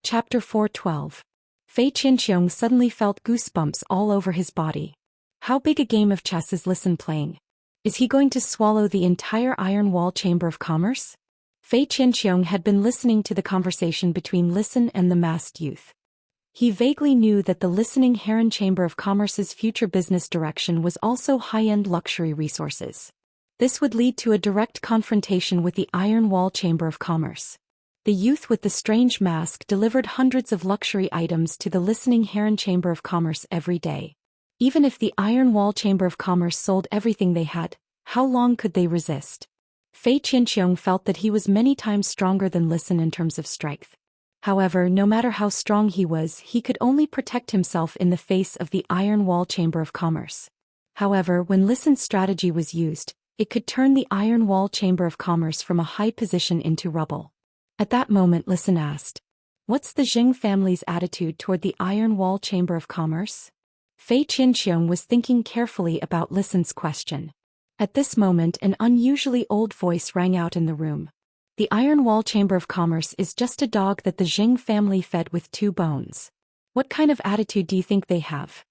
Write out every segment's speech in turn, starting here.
Chapter 412. Fei Qianxiong suddenly felt goosebumps all over his body. How big a game of chess is Listen playing? Is he going to swallow the entire Iron Wall Chamber of Commerce? Fei Qianxiong had been listening to the conversation between Listen and the masked youth. He vaguely knew that the Listening Heron Chamber of Commerce's future business direction was also high-end luxury resources. This would lead to a direct confrontation with the Iron Wall Chamber of Commerce. The youth with the strange mask delivered hundreds of luxury items to the Listening Heron Chamber of Commerce every day. Even if the Iron Wall Chamber of Commerce sold everything they had, how long could they resist? Fei Qianxiong felt that he was many times stronger than Listen in terms of strength. However, no matter how strong he was, he could only protect himself in the face of the Iron Wall Chamber of Commerce. However, when Listen's strategy was used, it could turn the Iron Wall Chamber of Commerce from a high position into rubble. At that moment, Listen asked, "What's the Zheng family's attitude toward the Iron Wall Chamber of Commerce?" Fei Qianxiong was thinking carefully about Listen's question. At this moment, an unusually old voice rang out in the room. "The Iron Wall Chamber of Commerce is just a dog that the Zheng family fed with 2 bones. What kind of attitude do you think they have?"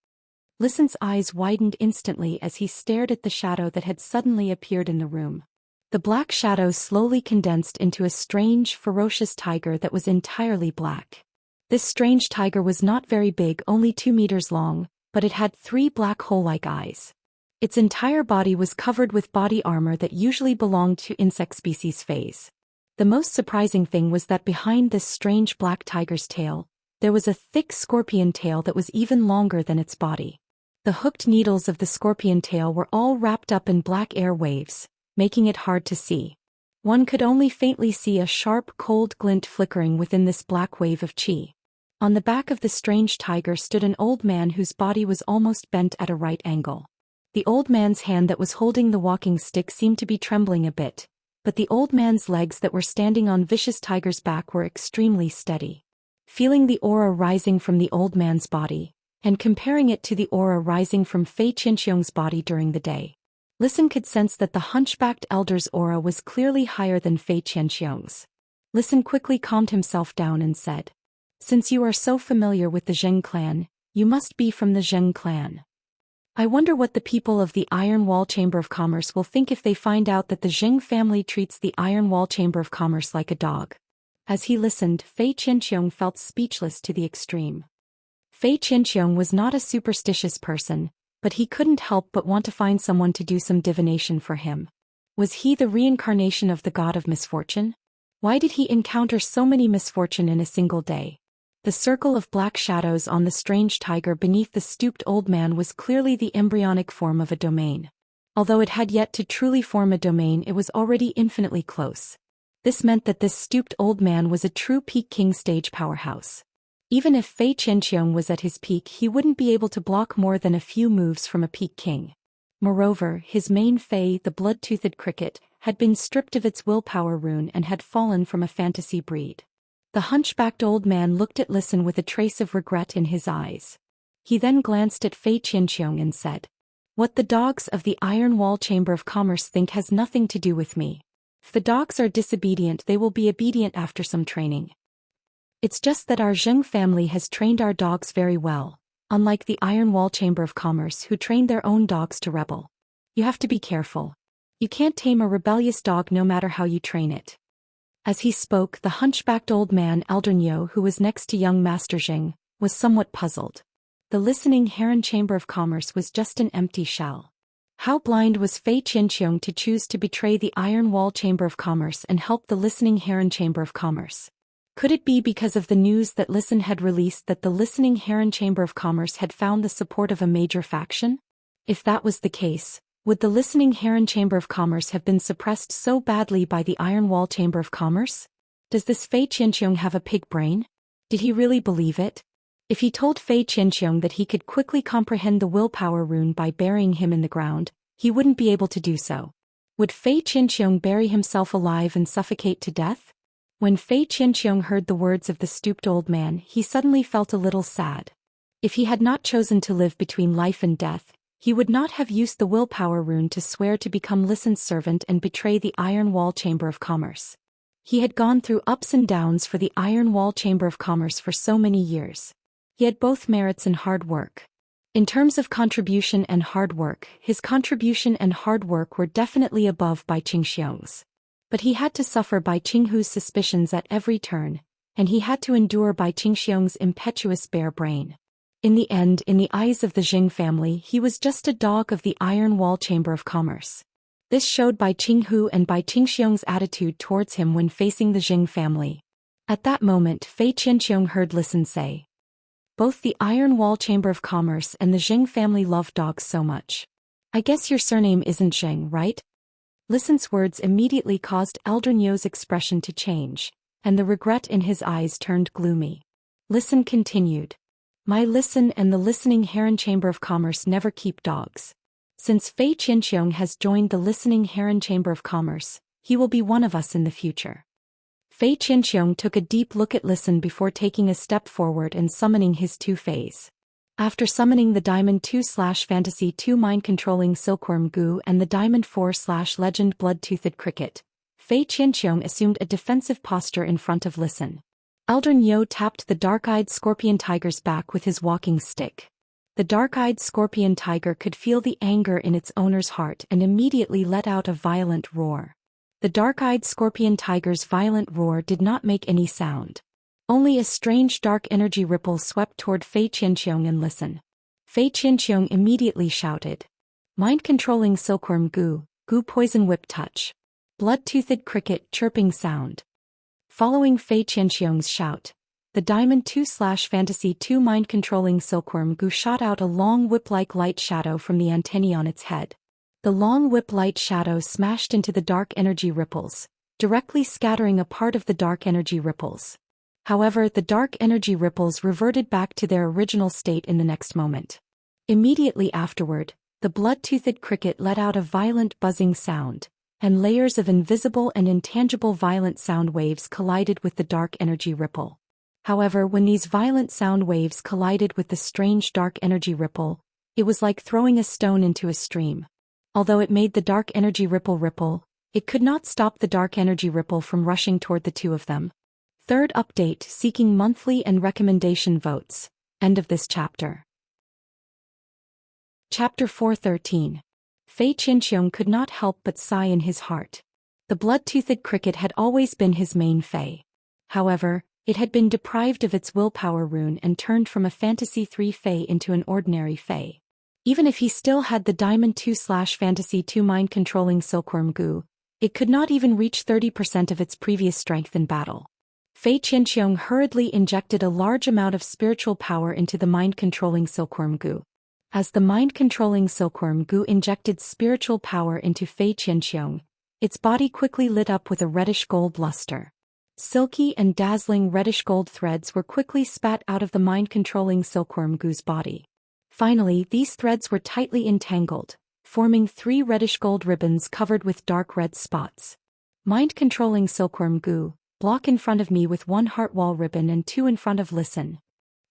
Listen's eyes widened instantly as he stared at the shadow that had suddenly appeared in the room. The black shadow slowly condensed into a strange, ferocious tiger that was entirely black. This strange tiger was not very big, only 2 meters long, but it had 3 black hole-like eyes. Its entire body was covered with body armor that usually belonged to insect species phase. The most surprising thing was that behind this strange black tiger's tail, there was a thick scorpion tail that was even longer than its body. The hooked needles of the scorpion tail were all wrapped up in black air waves, making it hard to see. One could only faintly see a sharp, cold glint flickering within this black wave of qi. On the back of the strange tiger stood an old man whose body was almost bent at a right angle. The old man's hand that was holding the walking stick seemed to be trembling a bit, but the old man's legs that were standing on Vicious Tiger's back were extremely steady. Feeling the aura rising from the old man's body, and comparing it to the aura rising from Fei Qianxiong's body during the day, Listen could sense that the hunchbacked elder's aura was clearly higher than Fei Qianxiong's. Listen quickly calmed himself down and said, "Since you are so familiar with the Zheng clan, you must be from the Zheng clan. I wonder what the people of the Iron Wall Chamber of Commerce will think if they find out that the Zheng family treats the Iron Wall Chamber of Commerce like a dog." As he listened, Fei Qianxiong felt speechless to the extreme. Fei Qianxiong was not a superstitious person, but he couldn't help but want to find someone to do some divination for him. Was he the reincarnation of the god of misfortune? Why did he encounter so many misfortune in a single day? The circle of black shadows on the strange tiger beneath the stooped old man was clearly the embryonic form of a domain. Although it had yet to truly form a domain, it was already infinitely close. This meant that this stooped old man was a true peak king stage powerhouse. Even if Fei Qianxiong was at his peak, he wouldn't be able to block more than a few moves from a peak king. Moreover, his main Fei, the blood-toothed cricket, had been stripped of its willpower rune and had fallen from a fantasy breed. The hunchbacked old man looked at Listen with a trace of regret in his eyes. He then glanced at Fei Qianxiong and said, "What the dogs of the Iron Wall Chamber of Commerce think has nothing to do with me. If the dogs are disobedient, they will be obedient after some training. It's just that our Zheng family has trained our dogs very well, unlike the Iron Wall Chamber of Commerce who trained their own dogs to rebel. You have to be careful. You can't tame a rebellious dog no matter how you train it." As he spoke, the hunchbacked old man Elder Nyo, who was next to young Master Zheng, was somewhat puzzled. The Listening Heron Chamber of Commerce was just an empty shell. How blind was Fei Qianxiong to choose to betray the Iron Wall Chamber of Commerce and help the Listening Heron Chamber of Commerce? Could it be because of the news that Listen had released that the Listening Heron Chamber of Commerce had found the support of a major faction? If that was the case, would the Listening Heron Chamber of Commerce have been suppressed so badly by the Iron Wall Chamber of Commerce? Does this Fei Qianxiong have a pig brain? Did he really believe it? If he told Fei Qianxiong that he could quickly comprehend the willpower rune by burying him in the ground, he wouldn't be able to do so. Would Fei Qianxiong bury himself alive and suffocate to death? When Fei Qianxiong heard the words of the stooped old man, he suddenly felt a little sad. If he had not chosen to live between life and death, he would not have used the willpower rune to swear to become Listen's servant and betray the Iron Wall Chamber of Commerce. He had gone through ups and downs for the Iron Wall Chamber of Commerce for so many years. He had both merits and hard work. In terms of contribution and hard work, his contribution and hard work were definitely above Bai Qingxiang's. But he had to suffer Bai Qinghu's suspicions at every turn, and he had to endure Bai Qingxiang's impetuous bare brain. In the end, in the eyes of the Jing family, he was just a dog of the Iron Wall Chamber of Commerce. This showed Bai Qinghu and Bai Qingxiang's attitude towards him when facing the Jing family. At that moment, Fei Qianxiang heard Listen say, "Both the Iron Wall Chamber of Commerce and the Jing family love dogs so much. I guess your surname isn't Jing, right?" Listen's words immediately caused Elder Nyo's expression to change, and the regret in his eyes turned gloomy. Listen continued. "My Listen and the Listening Heron Chamber of Commerce never keep dogs. Since Fei Qianxiang has joined the Listening Heron Chamber of Commerce, he will be one of us in the future." Fei Qianxiang took a deep look at Listen before taking a step forward and summoning his two Feis. After summoning the Diamond 2/Fantasy 2 Mind-Controlling Silkworm Goo and the Diamond 4/Legend Blood-Toothed Cricket, Fei Qianxiang assumed a defensive posture in front of Listen. Elder Nyo tapped the dark-eyed scorpion tiger's back with his walking stick. The dark-eyed scorpion tiger could feel the anger in its owner's heart and immediately let out a violent roar. The dark-eyed scorpion tiger's violent roar did not make any sound. Only a strange dark energy ripple swept toward Fei Qianxiang and Listen. Fei Qianxiang immediately shouted, "Mind-controlling silkworm goo, goo poison whip touch. Blood-toothed cricket chirping sound." Following Fei Qianxiang's shout, the Diamond 2/Fantasy 2 Mind-Controlling Silkworm Goo shot out a long whip-like light shadow from the antennae on its head. The long whip-light shadow smashed into the dark energy ripples, directly scattering a part of the dark energy ripples. However, the dark energy ripples reverted back to their original state in the next moment. Immediately afterward, the blood-toothed cricket let out a violent buzzing sound, and layers of invisible and intangible violent sound waves collided with the dark energy ripple. However, when these violent sound waves collided with the strange dark energy ripple, it was like throwing a stone into a stream. Although it made the dark energy ripple, it could not stop the dark energy ripple from rushing toward the two of them. Third update: seeking monthly and recommendation votes. End of this chapter. Chapter 413. Fei Qianxiang could not help but sigh in his heart. The blood-toothed cricket had always been his main Fei. However, it had been deprived of its willpower rune and turned from a Fantasy 3 Fei into an ordinary Fei. Even if he still had the Diamond 2/Fantasy 2 Mind-Controlling Silkworm Goo, it could not even reach 30% of its previous strength in battle. Fei Qianxiang hurriedly injected a large amount of spiritual power into the Mind-Controlling Silkworm Goo. As the Mind-Controlling Silkworm Goo injected spiritual power into Fei Qianxiang, its body quickly lit up with a reddish-gold luster. Silky and dazzling reddish-gold threads were quickly spat out of the Mind-Controlling Silkworm Goo's body. Finally, these threads were tightly entangled, forming 3 reddish-gold ribbons covered with dark red spots. Mind-Controlling Silkworm Goo, block in front of me with 1 heart wall ribbon and 2 in front of Listen.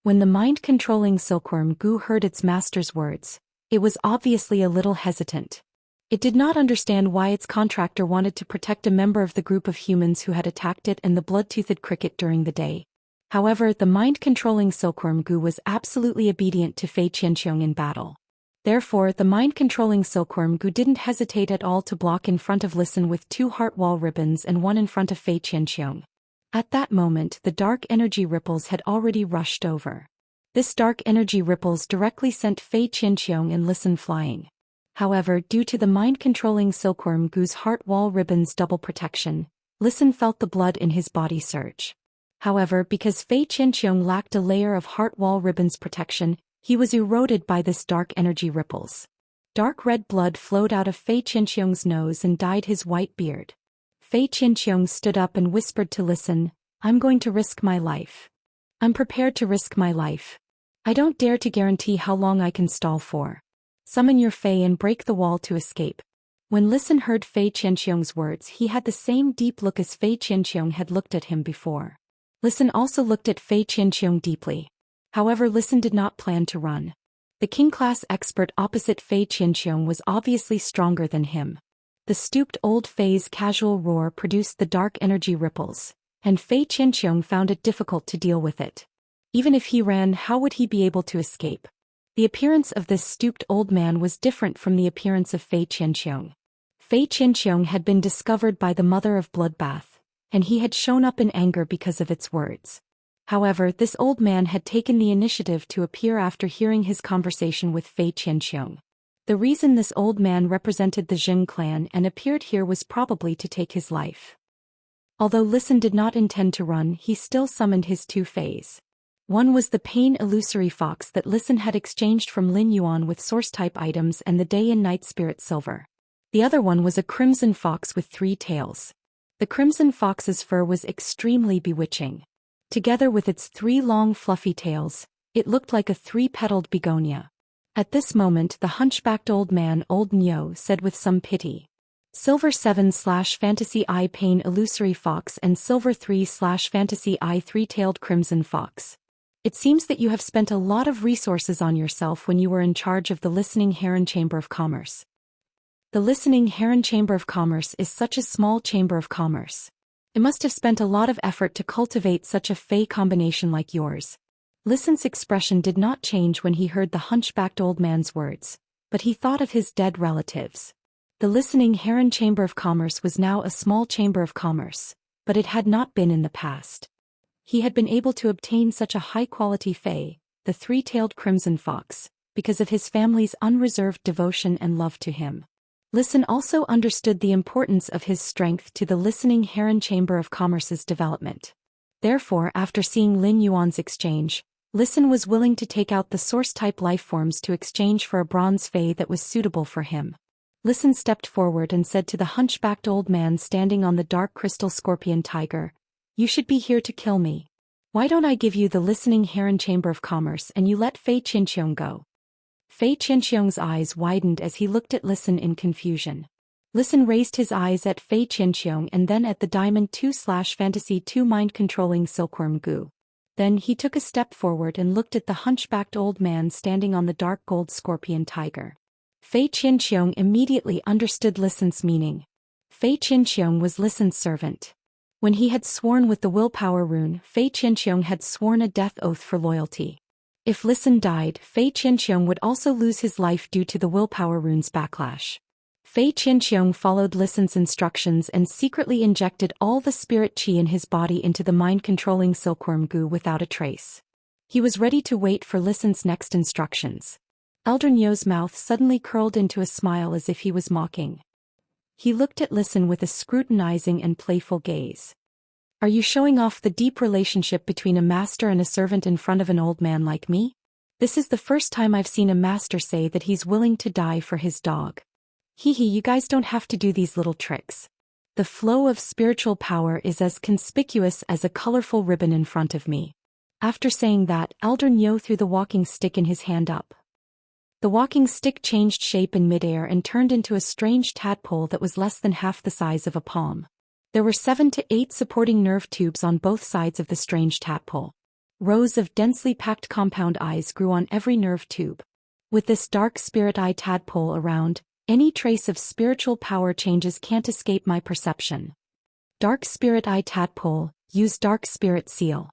When the Mind-Controlling Silkworm Goo heard its master's words, it was obviously a little hesitant. It did not understand why its contractor wanted to protect a member of the group of humans who had attacked it and the blood-toothed cricket during the day. However, the Mind-Controlling Silkworm Goo was absolutely obedient to Fei Qianxiang in battle. Therefore, the Mind-Controlling Silkworm Goo didn't hesitate at all to block in front of Listen with 2 heart wall ribbons and 1 in front of Fei Qianxiang. At that moment, the dark energy ripples had already rushed over. This dark energy ripples directly sent Fei Qianxiang and Listen flying. However, due to the Mind-Controlling Silkworm Goo's heart wall ribbon's double protection, Listen felt the blood in his body surge. However, because Fei Qianxiang lacked a layer of heart wall ribbon's protection, he was eroded by this dark energy ripples. Dark red blood flowed out of Fei Qianxiang's nose and dyed his white beard. Fei Qianxiang stood up and whispered to Listen, "I'm going to risk my life. I'm prepared to risk my life. I don't dare to guarantee how long I can stall for. Summon your Fei and break the wall to escape." When Listen heard Fei Qianxiang's words, he had the same deep look as Fei Qianxiang had looked at him before. Listen also looked at Fei Qianxiang deeply. However, Listen did not plan to run. The king-class expert opposite Fei Qianxiang was obviously stronger than him. The stooped old Fei's casual roar produced the dark energy ripples, and Fei Qianxiong found it difficult to deal with it. Even if he ran, how would he be able to escape? The appearance of this stooped old man was different from the appearance of Fei Qianxiong. Fei Qianxiong had been discovered by the mother of bloodbath, and he had shown up in anger because of its words. However, this old man had taken the initiative to appear after hearing his conversation with Fei Qianxiong. The reason this old man represented the Jing clan and appeared here was probably to take his life. Although Listen did not intend to run, he still summoned his two Feis. One was the pain illusory fox that Listen had exchanged from Lin Yuan with source-type items and the day and night spirit silver. The other one was a crimson fox with 3 tails. The crimson fox's fur was extremely bewitching. Together with its 3 long fluffy tails, it looked like a 3-petaled begonia. At this moment the hunchbacked old man Old Nyo said with some pity, Silver 7/Fantasy Eye Pain Illusory Fox and Silver 3/Fantasy Eye 3-tailed Crimson Fox. It seems that you have spent a lot of resources on yourself when you were in charge of the Listening Heron Chamber of Commerce. The Listening Heron Chamber of Commerce is such a small chamber of commerce. It must have spent a lot of effort to cultivate such a Fei combination like yours. Listen's expression did not change when he heard the hunchbacked old man's words, but he thought of his dead relatives. The Listening Heron Chamber of Commerce was now a small chamber of commerce, but it had not been in the past. He had been able to obtain such a high-quality Fei, the 3-tailed crimson fox, because of his family's unreserved devotion and love to him. Listen also understood the importance of his strength to the Listening Heron Chamber of Commerce's development. Therefore, after seeing Lin Yuan's exchange, Listen was willing to take out the source-type lifeforms to exchange for a bronze Fei that was suitable for him. Listen stepped forward and said to the hunchbacked old man standing on the dark crystal scorpion tiger, "You should be here to kill me. Why don't I give you the Listening Heron Chamber of Commerce and you let Fei Qianxiong go?" Fei Qianxiong's eyes widened as he looked at Listen in confusion. Listen raised his eyes at Fei Qianxiong and then at the Diamond 2/Fantasy 2 mind-controlling silkworm goo. Then he took a step forward and looked at the hunchbacked old man standing on the dark gold scorpion tiger. Fei Qianxiong immediately understood Listen's meaning. Fei Qianxiong was Listen's servant. When he had sworn with the willpower rune, Fei Qianxiong had sworn a death oath for loyalty. If Listen died, Fei Qianxiong would also lose his life due to the willpower rune's backlash. Fei Qianxiong followed Listen's instructions and secretly injected all the spirit qi in his body into the mind-controlling silkworm goo without a trace. He was ready to wait for Listen's next instructions. Elder Nyo's mouth suddenly curled into a smile as if he was mocking. He looked at Listen with a scrutinizing and playful gaze. "Are you showing off the deep relationship between a master and a servant in front of an old man like me? This is the first time I've seen a master say that he's willing to die for his dog. Hee, you guys don't have to do these little tricks. The flow of spiritual power is as conspicuous as a colorful ribbon in front of me." After saying that, Elder Nyo threw the walking stick in his hand up. The walking stick changed shape in midair and turned into a strange tadpole that was less than half the size of a palm. There were 7 to 8 supporting nerve tubes on both sides of the strange tadpole. Rows of densely packed compound eyes grew on every nerve tube. With this dark spirit eye tadpole around, any trace of spiritual power changes can't escape my perception. Dark spirit eye tadpole, use dark spirit seal.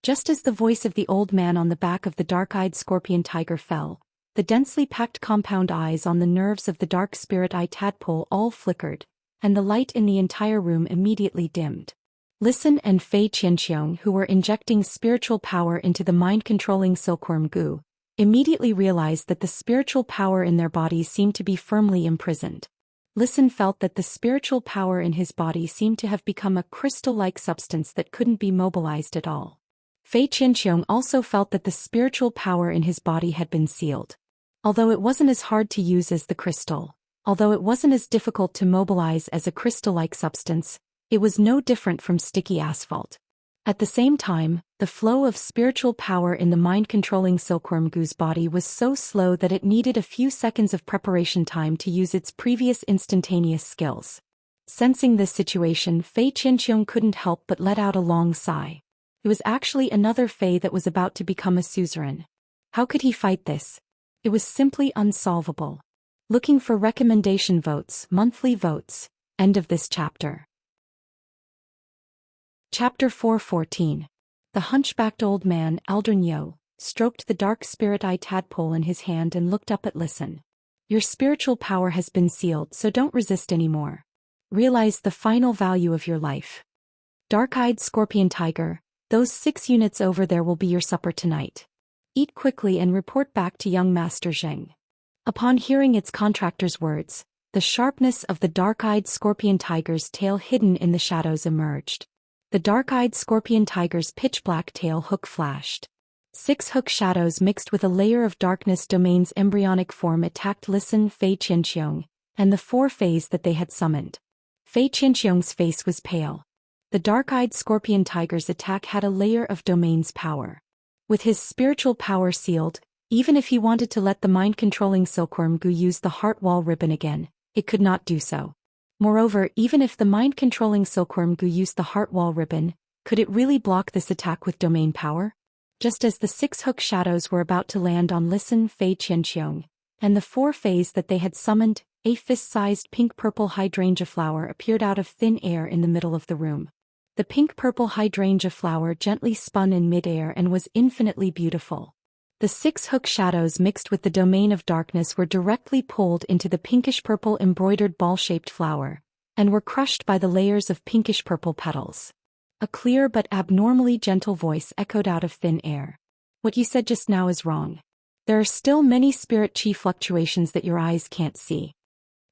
Just as the voice of the old man on the back of the dark-eyed scorpion tiger fell, the densely packed compound eyes on the nerves of the dark spirit eye tadpole all flickered, and the light in the entire room immediately dimmed. Listen and Fei Qianxiong, who were injecting spiritual power into the mind-controlling silkworm goo, immediately realized that the spiritual power in their bodies seemed to be firmly imprisoned. Listen felt that the spiritual power in his body seemed to have become a crystal-like substance that couldn't be mobilized at all. Fei Qianxiong also felt that the spiritual power in his body had been sealed. Although it wasn't as hard to use as the crystal, although it wasn't as difficult to mobilize as a crystal-like substance, it was no different from sticky asphalt. At the same time, the flow of spiritual power in the mind-controlling silkworm goo's body was so slow that it needed a few seconds of preparation time to use its previous instantaneous skills. Sensing this situation, Fei Qianxiong couldn't help but let out a long sigh. It was actually another Fei that was about to become a suzerain. How could he fight this? It was simply unsolvable. Looking for recommendation votes, monthly votes. End of this chapter. Chapter 4:14. The hunchbacked old man, Aldrinyo, stroked the dark spirit eye tadpole in his hand and looked up at Listen. Your spiritual power has been sealed, so don't resist anymore. Realize the final value of your life. Dark-eyed scorpion tiger, those 6 units over there will be your supper tonight. Eat quickly and report back to young Master Zheng. Upon hearing its contractor's words, the sharpness of the dark-eyed scorpion tiger's tail hidden in the shadows emerged. The dark-eyed scorpion tiger's pitch-black tail hook flashed. 6 hook shadows mixed with a layer of darkness domain's embryonic form attacked Listen, Fei Qianxiong, and the 4 fays that they had summoned. Fei Qianxiong's face was pale. The dark-eyed scorpion tiger's attack had a layer of domain's power. With his spiritual power sealed, even if he wanted to let the mind-controlling silkworm Gu use the heart wall ribbon again, it could not do so. Moreover, even if the mind-controlling silkworm Gu used the heart wall ribbon, could it really block this attack with domain power? Just as the 6 hook shadows were about to land on Listen, Fei Qianxiong, and the 4 fays that they had summoned, a fist-sized pink-purple hydrangea flower appeared out of thin air in the middle of the room. The pink-purple hydrangea flower gently spun in mid-air and was infinitely beautiful. The 6 hook shadows mixed with the domain of darkness were directly pulled into the pinkish-purple embroidered ball-shaped flower, and were crushed by the layers of pinkish-purple petals. A clear but abnormally gentle voice echoed out of thin air. What you said just now is wrong. There are still many spirit chi fluctuations that your eyes can't see.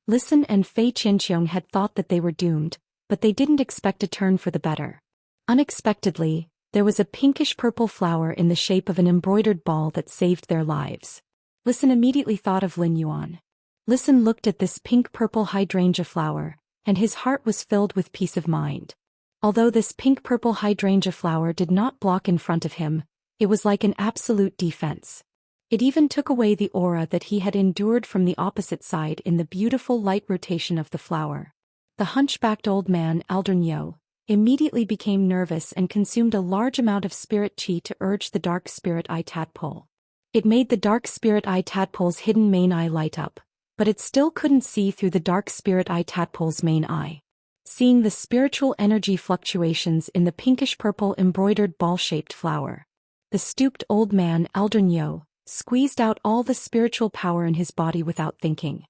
Listen and Fei Qianxiong had thought that they were doomed, but they didn't expect a turn for the better. Unexpectedly, there was a pinkish-purple flower in the shape of an embroidered ball that saved their lives. Listen immediately thought of Lin Yuan. Listen looked at this pink-purple hydrangea flower, and his heart was filled with peace of mind. Although this pink-purple hydrangea flower did not block in front of him, it was like an absolute defense. It even took away the aura that he had endured from the opposite side in the beautiful light rotation of the flower. The hunchbacked old man, Aldrinyo, immediately became nervous and consumed a large amount of spirit chi to urge the dark spirit eye tadpole. It made the dark spirit eye tadpole's hidden main eye light up, but it still couldn't see through the dark spirit eye tadpole's main eye. Seeing the spiritual energy fluctuations in the pinkish-purple embroidered ball-shaped flower, the stooped old man, Aldrinyo, squeezed out all the spiritual power in his body without thinking.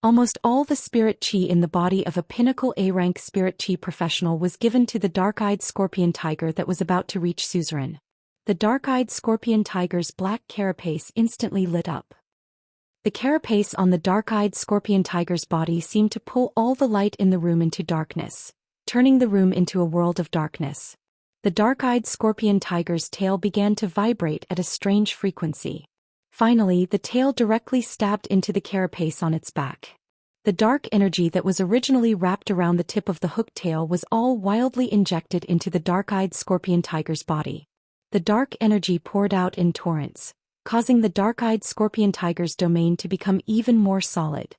Almost all the spirit chi in the body of a pinnacle A-rank spirit chi professional was given to the dark-eyed scorpion tiger that was about to reach suzerain. The dark-eyed scorpion tiger's black carapace instantly lit up. The carapace on the dark-eyed scorpion tiger's body seemed to pull all the light in the room into darkness, turning the room into a world of darkness. The dark-eyed scorpion tiger's tail began to vibrate at a strange frequency. Finally, the tail directly stabbed into the carapace on its back. The dark energy that was originally wrapped around the tip of the hooked tail was all wildly injected into the dark-eyed scorpion tiger's body. The dark energy poured out in torrents, causing the dark-eyed scorpion tiger's domain to become even more solid.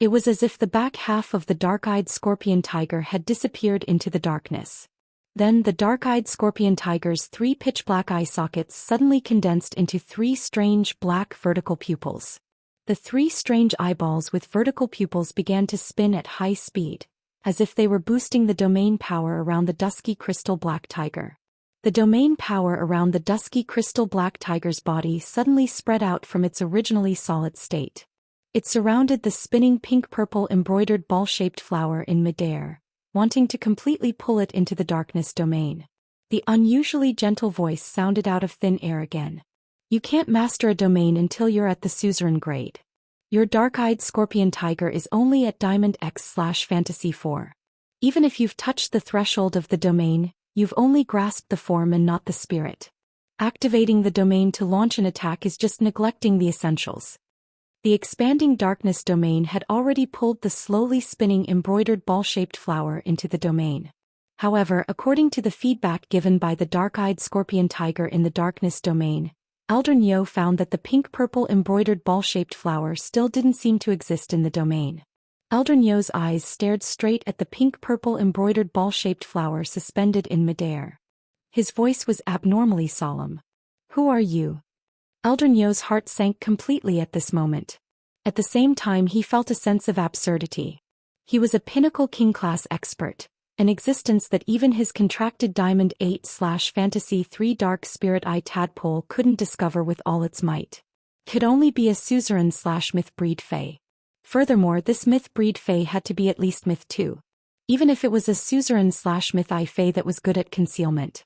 It was as if the back half of the dark-eyed scorpion tiger had disappeared into the darkness. Then the dark-eyed scorpion tiger's 3 pitch-black eye sockets suddenly condensed into 3 strange black vertical pupils. The 3 strange eyeballs with vertical pupils began to spin at high speed, as if they were boosting the domain power around the dusky crystal black tiger. The domain power around the dusky crystal black tiger's body suddenly spread out from its originally solid state. It surrounded the spinning pink-purple embroidered ball-shaped flower in midair, wanting to completely pull it into the darkness domain. The unusually gentle voice sounded out of thin air again. You can't master a domain until you're at the suzerain grade. Your dark-eyed scorpion tiger is only at Diamond X/Fantasy 4. Even if you've touched the threshold of the domain, you've only grasped the form and not the spirit. Activating the domain to launch an attack is just neglecting the essentials. The expanding darkness domain had already pulled the slowly spinning embroidered ball-shaped flower into the domain. However, according to the feedback given by the dark-eyed scorpion tiger in the darkness domain, Aldrinyo found that the pink-purple embroidered ball-shaped flower still didn't seem to exist in the domain. Aldrinyo's eyes stared straight at the pink-purple embroidered ball-shaped flower suspended in midair. His voice was abnormally solemn. Who are you? Aldrinyo's heart sank completely at this moment. At the same time he felt a sense of absurdity. He was a pinnacle king-class expert, an existence that even his contracted Diamond 8/Fantasy 3 Dark Spirit Eye tadpole couldn't discover with all its might. Could only be a suzerain/myth breed fae. Furthermore, this myth breed fae had to be at least myth 2. Even if it was a suzerain/myth eye fae that was good at concealment.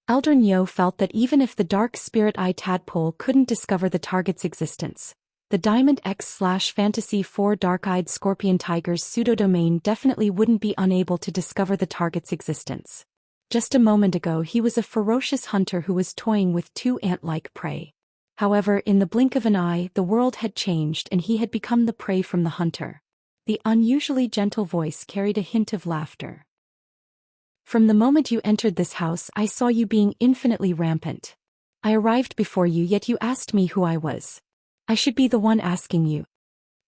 Eldrin Yo felt that even if the Dark Spirit Eye tadpole couldn't discover the target's existence, the Diamond X/Fantasy 4 Dark-Eyed Scorpion Tiger's pseudodomain definitely wouldn't be unable to discover the target's existence. Just a moment ago he was a ferocious hunter who was toying with 2 ant-like prey. However, in the blink of an eye the world had changed and he had become the prey from the hunter. The unusually gentle voice carried a hint of laughter. From the moment you entered this house I saw you being infinitely rampant. I arrived before you yet you asked me who I was. I should be the one asking you.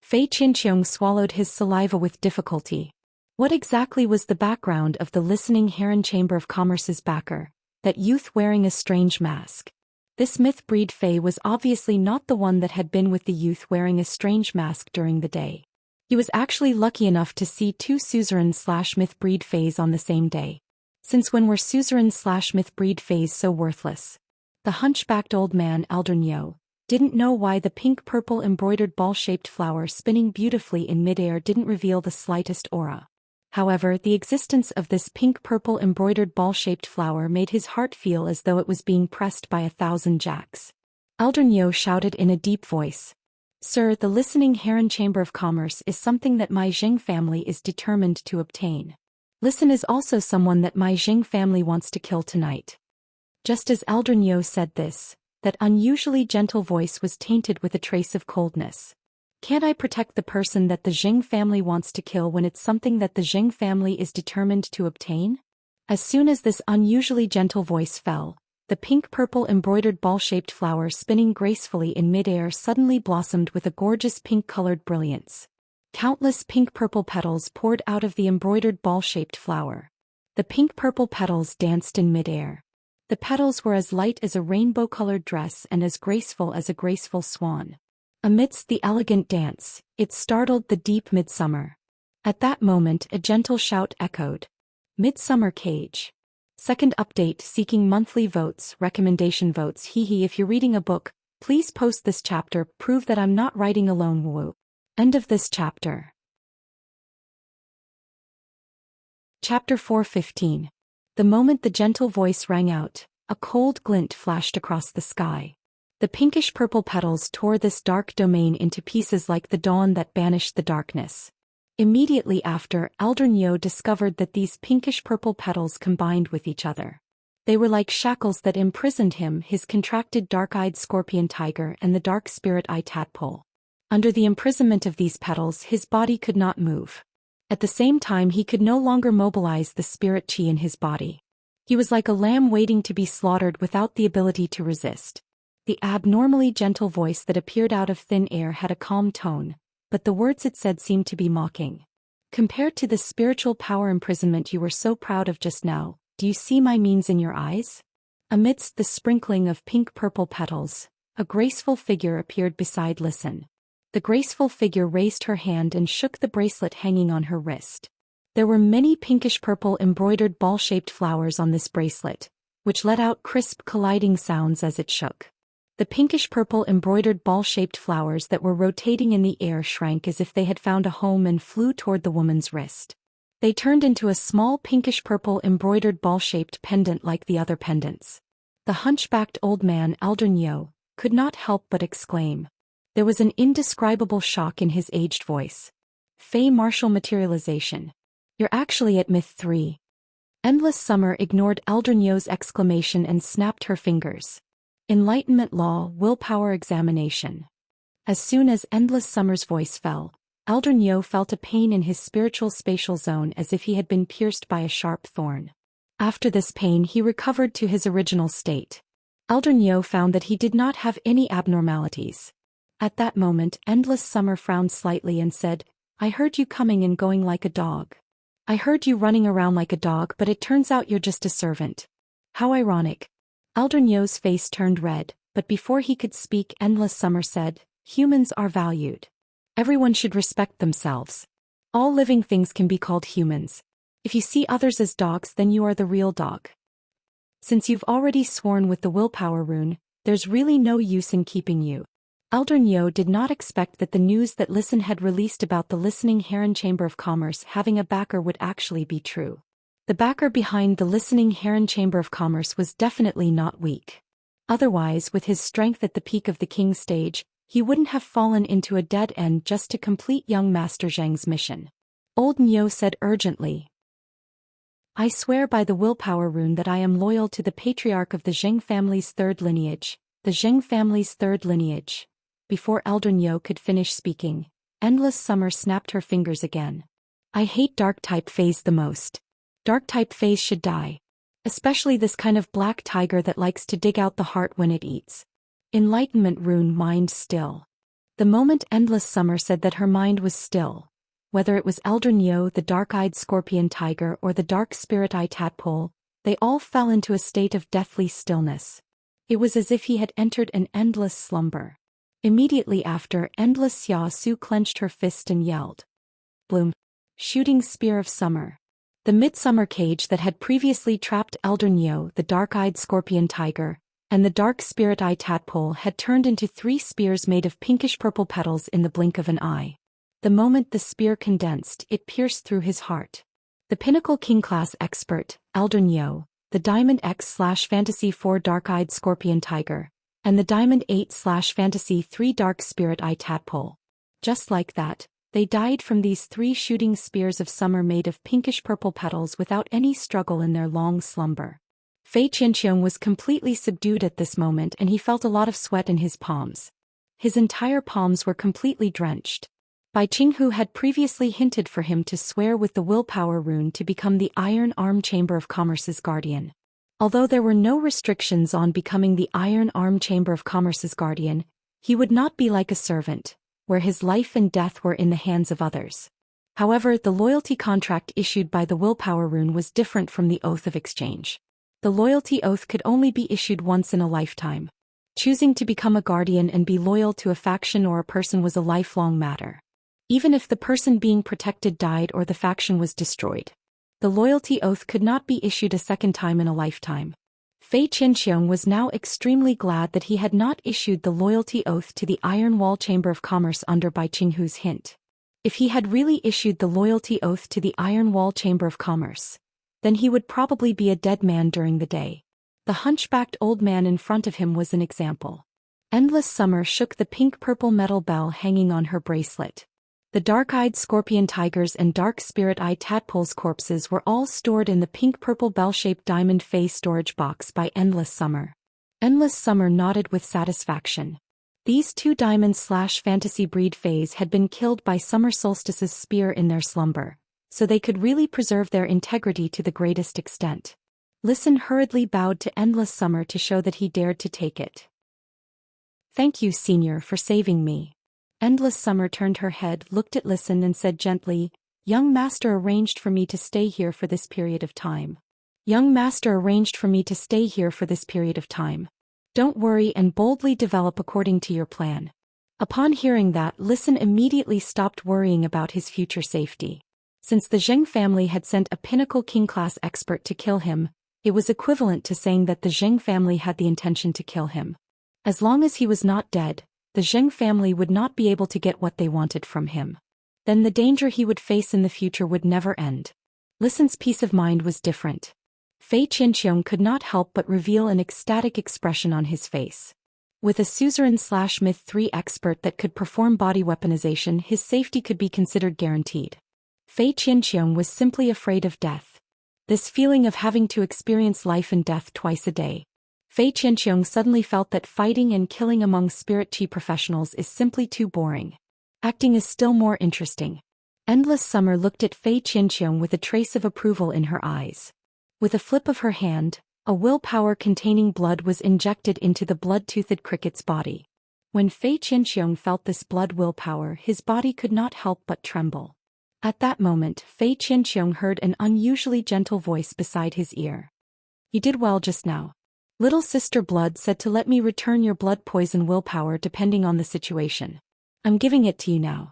Fei Qianxiang swallowed his saliva with difficulty. What exactly was the background of the listening Heron Chamber of Commerce's backer, that youth wearing a strange mask? This myth breed fae was obviously not the one that had been with the youth wearing a strange mask during the day. He was actually lucky enough to see 2 suzerain/myth breed faes on the same day. Since when were suzerain/myth breed faes so worthless? The hunchbacked old man Eldrin Yo didn't know why the pink-purple embroidered ball-shaped flower spinning beautifully in midair didn't reveal the slightest aura. However, the existence of this pink-purple embroidered ball-shaped flower made his heart feel as though it was being pressed by 1,000 jacks. Eldrin Yo shouted in a deep voice. Sir, the listening Heron Chamber of Commerce is something that my Zheng family is determined to obtain. Listen is also someone that my Zheng family wants to kill tonight. Just as Eldrin Yo said this, that unusually gentle voice was tainted with a trace of coldness. Can't I protect the person that the Zheng family wants to kill when it's something that the Zheng family is determined to obtain? As soon as this unusually gentle voice fell, the pink-purple embroidered ball-shaped flower spinning gracefully in midair suddenly blossomed with a gorgeous pink-colored brilliance. Countless pink-purple petals poured out of the embroidered ball-shaped flower. The pink-purple petals danced in midair. The petals were as light as a rainbow-colored dress and as graceful as a graceful swan. Amidst the elegant dance, it startled the deep midsummer. At that moment a gentle shout echoed. Midsummer Cage. Second update seeking monthly votes, recommendation votes. Hehe, if you're reading a book, please post this chapter, prove that I'm not writing alone. Woo. End of this chapter. Chapter 4:15. The moment the gentle voice rang out, a cold glint flashed across the sky. The pinkish-purple petals tore this dark domain into pieces like the dawn that banished the darkness. Immediately after, Eldrin Yo discovered that these pinkish-purple petals combined with each other. They were like shackles that imprisoned him, his contracted dark-eyed scorpion tiger and the dark spirit eye tadpole. Under the imprisonment of these petals his body could not move. At the same time he could no longer mobilize the spirit chi in his body. He was like a lamb waiting to be slaughtered without the ability to resist. The abnormally gentle voice that appeared out of thin air had a calm tone, but the words it said seemed to be mocking. Compared to the spiritual power imprisonment you were so proud of just now, do you see my means in your eyes? Amidst the sprinkling of pink-purple petals, a graceful figure appeared beside Listen. The graceful figure raised her hand and shook the bracelet hanging on her wrist. There were many pinkish-purple embroidered ball-shaped flowers on this bracelet, which let out crisp colliding sounds as it shook. The pinkish-purple embroidered ball-shaped flowers that were rotating in the air shrank as if they had found a home and flew toward the woman's wrist. They turned into a small pinkish-purple embroidered ball-shaped pendant like the other pendants. The hunchbacked old man Eldrin Yo could not help but exclaim. There was an indescribable shock in his aged voice. Fey martial materialization. You're actually at myth 3. Endless Summer ignored Eldrin Yo's exclamation and snapped her fingers. Enlightenment law, willpower examination. As soon as Endless Summer's voice fell, Eldrin Yo felt a pain in his spiritual spatial zone as if he had been pierced by a sharp thorn. After this pain he recovered to his original state. Eldrin Yo found that he did not have any abnormalities. At that moment Endless Summer frowned slightly and said, I heard you coming and going like a dog. I heard you running around like a dog, but it turns out you're just a servant. How ironic. Eldrin Yo's face turned red, but before he could speak Endless Summer said, humans are valued. Everyone should respect themselves. All living things can be called humans. If you see others as dogs, then you are the real dog. Since you've already sworn with the willpower rune, there's really no use in keeping you. Elder Niu did not expect that the news that Listen had released about the Listening Heron Chamber of Commerce having a backer would actually be true. The backer behind the Listening Heron Chamber of Commerce was definitely not weak. Otherwise, with his strength at the peak of the king stage, he wouldn't have fallen into a dead end just to complete young Master Zheng's mission. Old Niu said urgently, I swear by the willpower rune that I am loyal to the patriarch of the Zheng family's third lineage, the Zheng family's third lineage. Before Elder Niu could finish speaking, Endless Summer snapped her fingers again. I hate dark-type phase the most. Dark-type phase should die. Especially this kind of black tiger that likes to dig out the heart when it eats. Enlightenment rune mind still. The moment Endless Summer said that her mind was still, whether it was Elder Niu the dark-eyed scorpion tiger or the dark spirit-eye tadpole, they all fell into a state of deathly stillness. It was as if he had entered an endless slumber. Immediately after, Endless Xiaosu clenched her fist and yelled. Bloom. Shooting spear of summer. The midsummer cage that had previously trapped Elder Niu the dark-eyed scorpion tiger, and the dark spirit-eye tadpole had turned into 3 spears made of pinkish-purple petals in the blink of an eye. The moment the spear condensed, it pierced through his heart. The Pinnacle King-class expert, Elder Niu, the Diamond X/Fantasy 4 dark-eyed scorpion tiger, and the Diamond 8/Fantasy 3 dark spirit-eye tadpole. Just like that, they died from these 3 shooting spears of summer made of pinkish-purple petals without any struggle in their long slumber. Fei Qianxiang was completely subdued at this moment and he felt a lot of sweat in his palms. His entire palms were completely drenched. Bai Qinghu had previously hinted for him to swear with the willpower rune to become the Iron Arm Chamber of Commerce's guardian. Although there were no restrictions on becoming the Iron Arm Chamber of Commerce's guardian, he would not be like a servant, where his life and death were in the hands of others. However, the loyalty contract issued by the willpower rune was different from the oath of exchange. The loyalty oath could only be issued once in a lifetime. Choosing to become a guardian and be loyal to a faction or a person was a lifelong matter. Even if the person being protected died or the faction was destroyed, the loyalty oath could not be issued a second time in a lifetime. Fei Qianxiang was now extremely glad that he had not issued the loyalty oath to the Iron Wall Chamber of Commerce under Bai Qinghu's hint. If he had really issued the loyalty oath to the Iron Wall Chamber of Commerce, then he would probably be a dead man during the day. The hunchbacked old man in front of him was an example. Endless Summer shook the pink-purple metal bell hanging on her bracelet. The dark-eyed scorpion tigers and dark spirit-eye tadpole's corpses were all stored in the pink-purple bell-shaped diamond face storage box by Endless Summer. Endless Summer nodded with satisfaction. These 2 diamond/fantasy breed fays had been killed by Summer Solstice's spear in their slumber, so they could really preserve their integrity to the greatest extent. Listen hurriedly bowed to Endless Summer to show that he dared to take it. Thank you, Senior, for saving me. Endless Summer turned her head, looked at Listen and said gently, Young Master arranged for me to stay here for this period of time. Young Master arranged for me to stay here for this period of time. Don't worry and boldly develop according to your plan. Upon hearing that, Listen immediately stopped worrying about his future safety. Since the Zheng family had sent a Pinnacle King-class expert to kill him, it was equivalent to saying that the Zheng family had the intention to kill him. As long as he was not dead, the Zheng family would not be able to get what they wanted from him. Then the danger he would face in the future would never end. Listen's peace of mind was different. Fei Qianxiang could not help but reveal an ecstatic expression on his face. With a suzerain/myth 3 expert that could perform body weaponization, his safety could be considered guaranteed. Fei Qianxiang was simply afraid of death. This feeling of having to experience life and death twice a day. Fei Qianxiang suddenly felt that fighting and killing among spirit chi professionals is simply too boring. Acting is still more interesting. Endless Summer looked at Fei Qianxiang with a trace of approval in her eyes. With a flip of her hand, a willpower containing blood was injected into the blood-toothed cricket's body. When Fei Qianxiang felt this blood willpower, his body could not help but tremble. At that moment, Fei Qianxiang heard an unusually gentle voice beside his ear. You did well just now. Little Sister Blood said to let me return your blood poison willpower depending on the situation. I'm giving it to you now.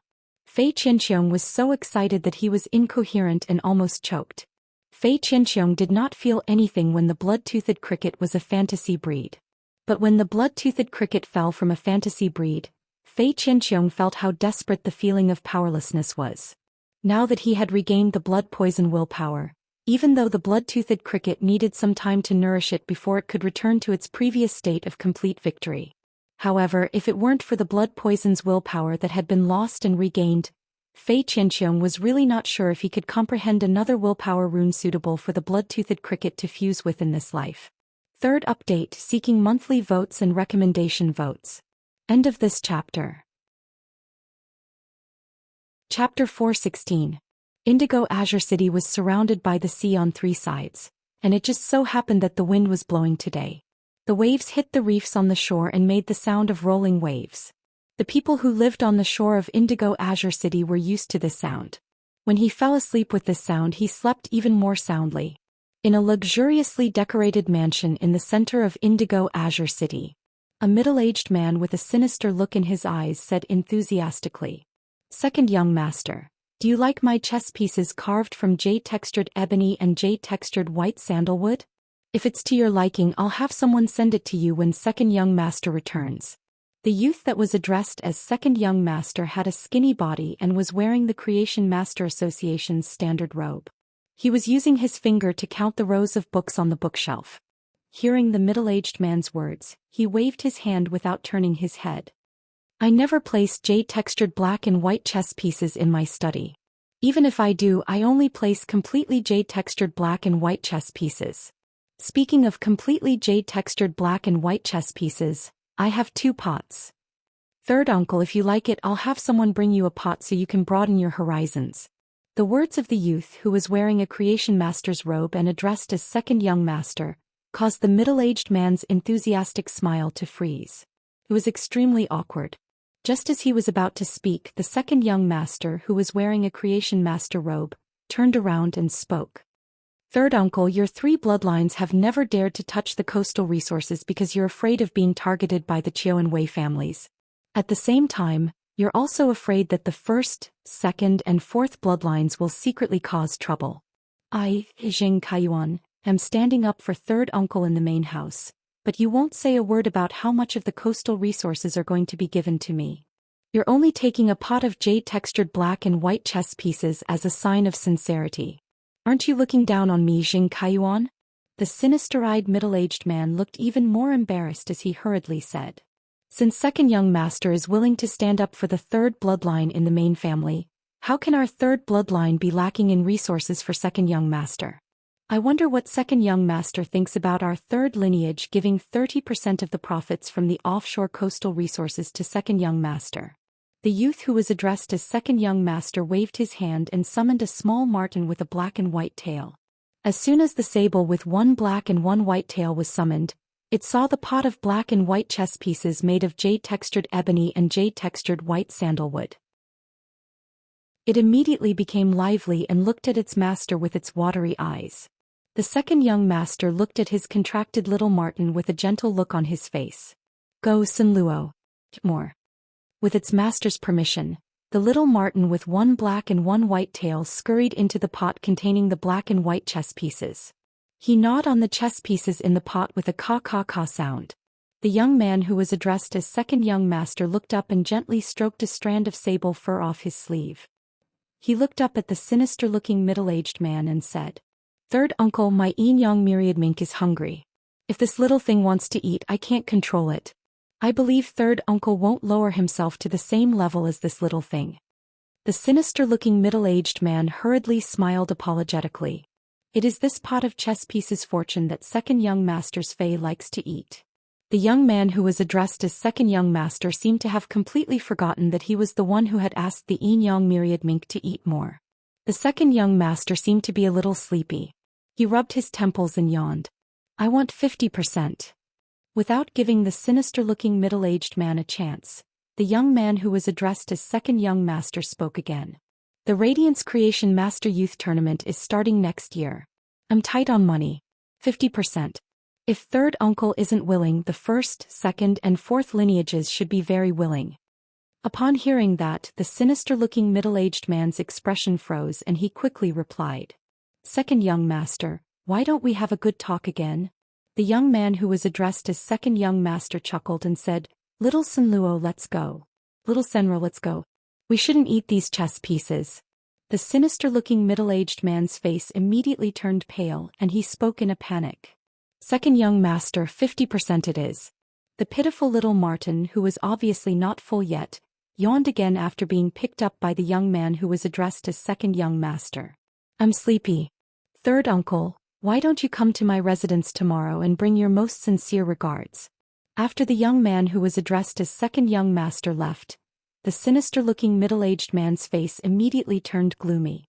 Fei Qianxiong was so excited that he was incoherent and almost choked. Fei Qianxiong did not feel anything when the blood-toothed cricket was a fantasy breed. But when the blood-toothed cricket fell from a fantasy breed, Fei Qianxiong felt how desperate the feeling of powerlessness was. Now that he had regained the blood-poison willpower, even though the blood-toothed cricket needed some time to nourish it before it could return to its previous state of complete victory. However, if it weren't for the blood-poison's willpower that had been lost and regained, Fei Qianxiong was really not sure if he could comprehend another willpower rune suitable for the blood-toothed cricket to fuse with in this life. Third update: seeking monthly votes and recommendation votes. End of this chapter. Chapter 4:16. Indigo Azure City was surrounded by the sea on 3 sides, and it just so happened that the wind was blowing today. The waves hit the reefs on the shore and made the sound of rolling waves. The people who lived on the shore of Indigo Azure City were used to this sound. When he fell asleep with this sound, he slept even more soundly. In a luxuriously decorated mansion in the center of Indigo Azure City, a middle-aged man with a sinister look in his eyes said enthusiastically, "Second young master, do you like my chess pieces carved from jade-textured ebony and jade-textured white sandalwood? If it's to your liking, I'll have someone send it to you when second young master returns." The youth that was addressed as second young master had a skinny body and was wearing the Creation Master Association's standard robe. He was using his finger to count the rows of books on the bookshelf. Hearing the middle-aged man's words, he waved his hand without turning his head. "I never place jade-textured black and white chess pieces in my study. Even if I do, I only place completely jade-textured black and white chess pieces. Speaking of completely jade-textured black and white chess pieces, I have 2 pots. Third uncle, if you like it, I'll have someone bring you a pot so you can broaden your horizons." The words of the youth, who was wearing a Creation Master's robe and addressed as second young master, caused the middle-aged man's enthusiastic smile to freeze. It was extremely awkward. Just as he was about to speak, the second young master, who was wearing a Creation Master robe, turned around and spoke. "Third uncle, your 3 bloodlines have never dared to touch the coastal resources because you're afraid of being targeted by the Qiao and Wei families. At the same time, you're also afraid that the 1st, 2nd, and 4th bloodlines will secretly cause trouble. I, Jing Kaiyuan, am standing up for third uncle in the main house, but you won't say a word about how much of the coastal resources are going to be given to me. You're only taking a pot of jade-textured black and white chess pieces as a sign of sincerity. Aren't you looking down on me, Jing Kaiyuan?" The sinister-eyed middle-aged man looked even more embarrassed as he hurriedly said, "Since second young master is willing to stand up for the 3rd bloodline in the main family, how can our 3rd bloodline be lacking in resources for second young master? I wonder what second young master thinks about our 3rd lineage giving 30% of the profits from the offshore coastal resources to second young master." The youth who was addressed as second young master waved his hand and summoned a small marten with a black and white tail. As soon as the sable with 1 black and 1 white tail was summoned, it saw the pot of black and white chess pieces made of jade-textured ebony and jade-textured white sandalwood. It immediately became lively and looked at its master with its watery eyes. The second young master looked at his contracted little marten with a gentle look on his face. "Go, Sun Luo. More." With its master's permission, the little marten with 1 black and 1 white tail scurried into the pot containing the black and white chess pieces. He gnawed on the chess pieces in the pot with a caw-caw-caw sound. The young man who was addressed as second young master looked up and gently stroked a strand of sable fur off his sleeve. He looked up at the sinister-looking middle-aged man and said, "Third uncle, my yin-yang myriad mink is hungry. If this little thing wants to eat, I can't control it. I believe third uncle won't lower himself to the same level as this little thing." The sinister-looking middle-aged man hurriedly smiled apologetically. "It is this pot of chess pieces fortune that second young master's Fei likes to eat." The young man who was addressed as second young master seemed to have completely forgotten that he was the one who had asked the yin-yang myriad mink to eat more. The second young master seemed to be a little sleepy. He rubbed his temples and yawned. "I want 50%. Without giving the sinister-looking middle-aged man a chance, the young man who was addressed as second young master spoke again. "The Radiance Creation Master Youth Tournament is starting next year. I'm tight on money. 50%. If third uncle isn't willing, the 1st, 2nd, and 4th lineages should be very willing." Upon hearing that, the sinister-looking middle-aged man's expression froze and he quickly replied. Second young master, why don't we have a good talk again? The young man who was addressed as second young master chuckled and said, Little Senluo, let's go. Little Senro, let's go. We shouldn't eat these chess pieces. The sinister-looking middle-aged man's face immediately turned pale and he spoke in a panic. Second young master, 50% it is. The pitiful little Martin, who was obviously not full yet, yawned again after being picked up by the young man who was addressed as second young master. I'm sleepy. Third uncle, why don't you come to my residence tomorrow and bring your most sincere regards? After the young man who was addressed as second young master left, the sinister-looking middle-aged man's face immediately turned gloomy.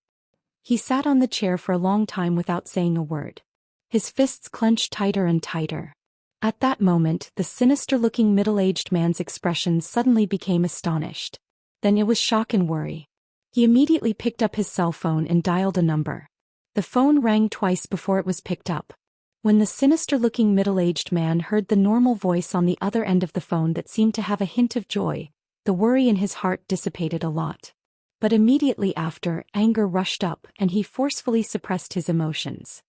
He sat on the chair for a long time without saying a word. His fists clenched tighter and tighter. At that moment, the sinister-looking middle-aged man's expression suddenly became astonished. Then it was shock and worry. He immediately picked up his cell phone and dialed a number. The phone rang twice before it was picked up. When the sinister-looking middle-aged man heard the normal voice on the other end of the phone that seemed to have a hint of joy, the worry in his heart dissipated a lot. But immediately after, anger rushed up and he forcefully suppressed his emotions.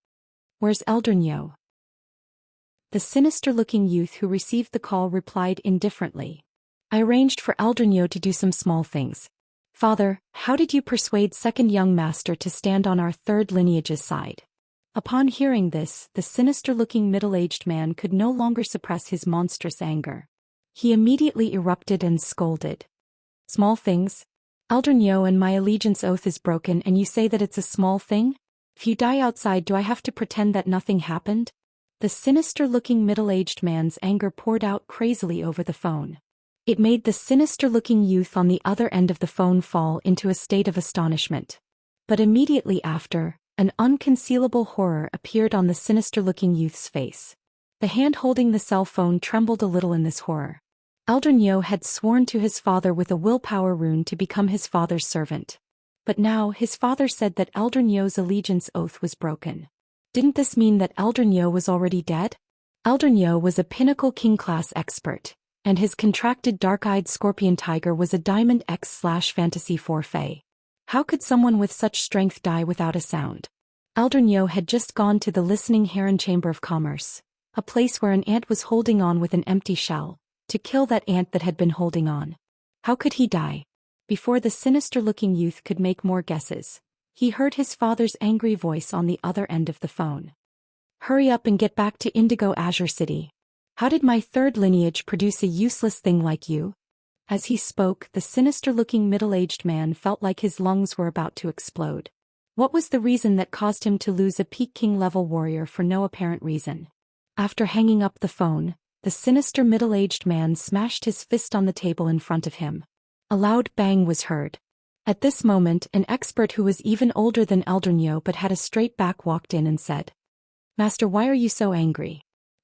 Where's Eldrinyo? The sinister-looking youth who received the call replied indifferently. I arranged for Eldrinyo to do some small things. Father, how did you persuade second young master to stand on our third lineage's side? Upon hearing this, the sinister-looking middle-aged man could no longer suppress his monstrous anger. He immediately erupted and scolded. Small things? Eldrinyo, and my allegiance oath is broken and you say that it's a small thing? If you die outside, do I have to pretend that nothing happened? The sinister-looking middle-aged man's anger poured out crazily over the phone. It made the sinister-looking youth on the other end of the phone fall into a state of astonishment. But immediately after, an unconcealable horror appeared on the sinister-looking youth's face. The hand holding the cell phone trembled a little in this horror. Eldrinyo had sworn to his father with a willpower rune to become his father's servant. But now his father said that Eldrinyo's allegiance oath was broken. Didn't this mean that Eldrinyo was already dead? Eldrinyo was a pinnacle king-class expert, and his contracted dark-eyed scorpion tiger was a Diamond X/Fantasy 4 Fae. How could someone with such strength die without a sound? Eldrinyo had just gone to the listening heron chamber of commerce, a place where an ant was holding on with an empty shell, to kill that ant that had been holding on. How could he die? Before the sinister-looking youth could make more guesses, he heard his father's angry voice on the other end of the phone. Hurry up and get back to Indigo Azure City. How did my third lineage produce a useless thing like you? As he spoke, the sinister-looking middle-aged man felt like his lungs were about to explode. What was the reason that caused him to lose a peak king-level warrior for no apparent reason? After hanging up the phone, the sinister middle-aged man smashed his fist on the table in front of him. A loud bang was heard. At this moment, an expert who was even older than Eldrinyo but had a straight back walked in and said, Master, why are you so angry?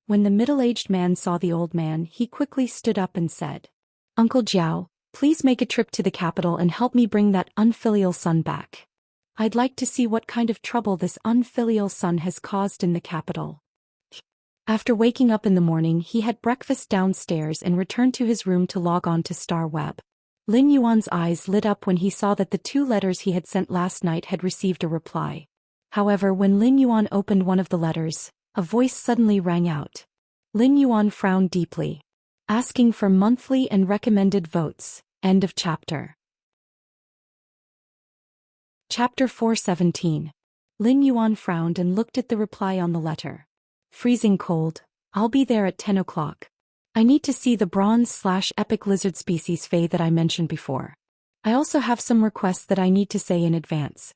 When the middle-aged man saw the old man, he quickly stood up and said, Uncle Jiao, please make a trip to the capital and help me bring that unfilial son back. I'd like to see what kind of trouble this unfilial son has caused in the capital. After waking up in the morning, he had breakfast downstairs and returned to his room to log on to Star Web. Lin Yuan's eyes lit up when he saw that the 2 letters he had sent last night had received a reply. However, when Lin Yuan opened one of the letters, a voice suddenly rang out. Lin Yuan frowned deeply. Asking for monthly and recommended votes. End of chapter. Chapter 417. Lin Yuan frowned and looked at the reply on the letter. Freezing cold. I'll be there at 10 o'clock. I need to see the bronze/epic lizard species Fae that I mentioned before. I also have some requests that I need to say in advance.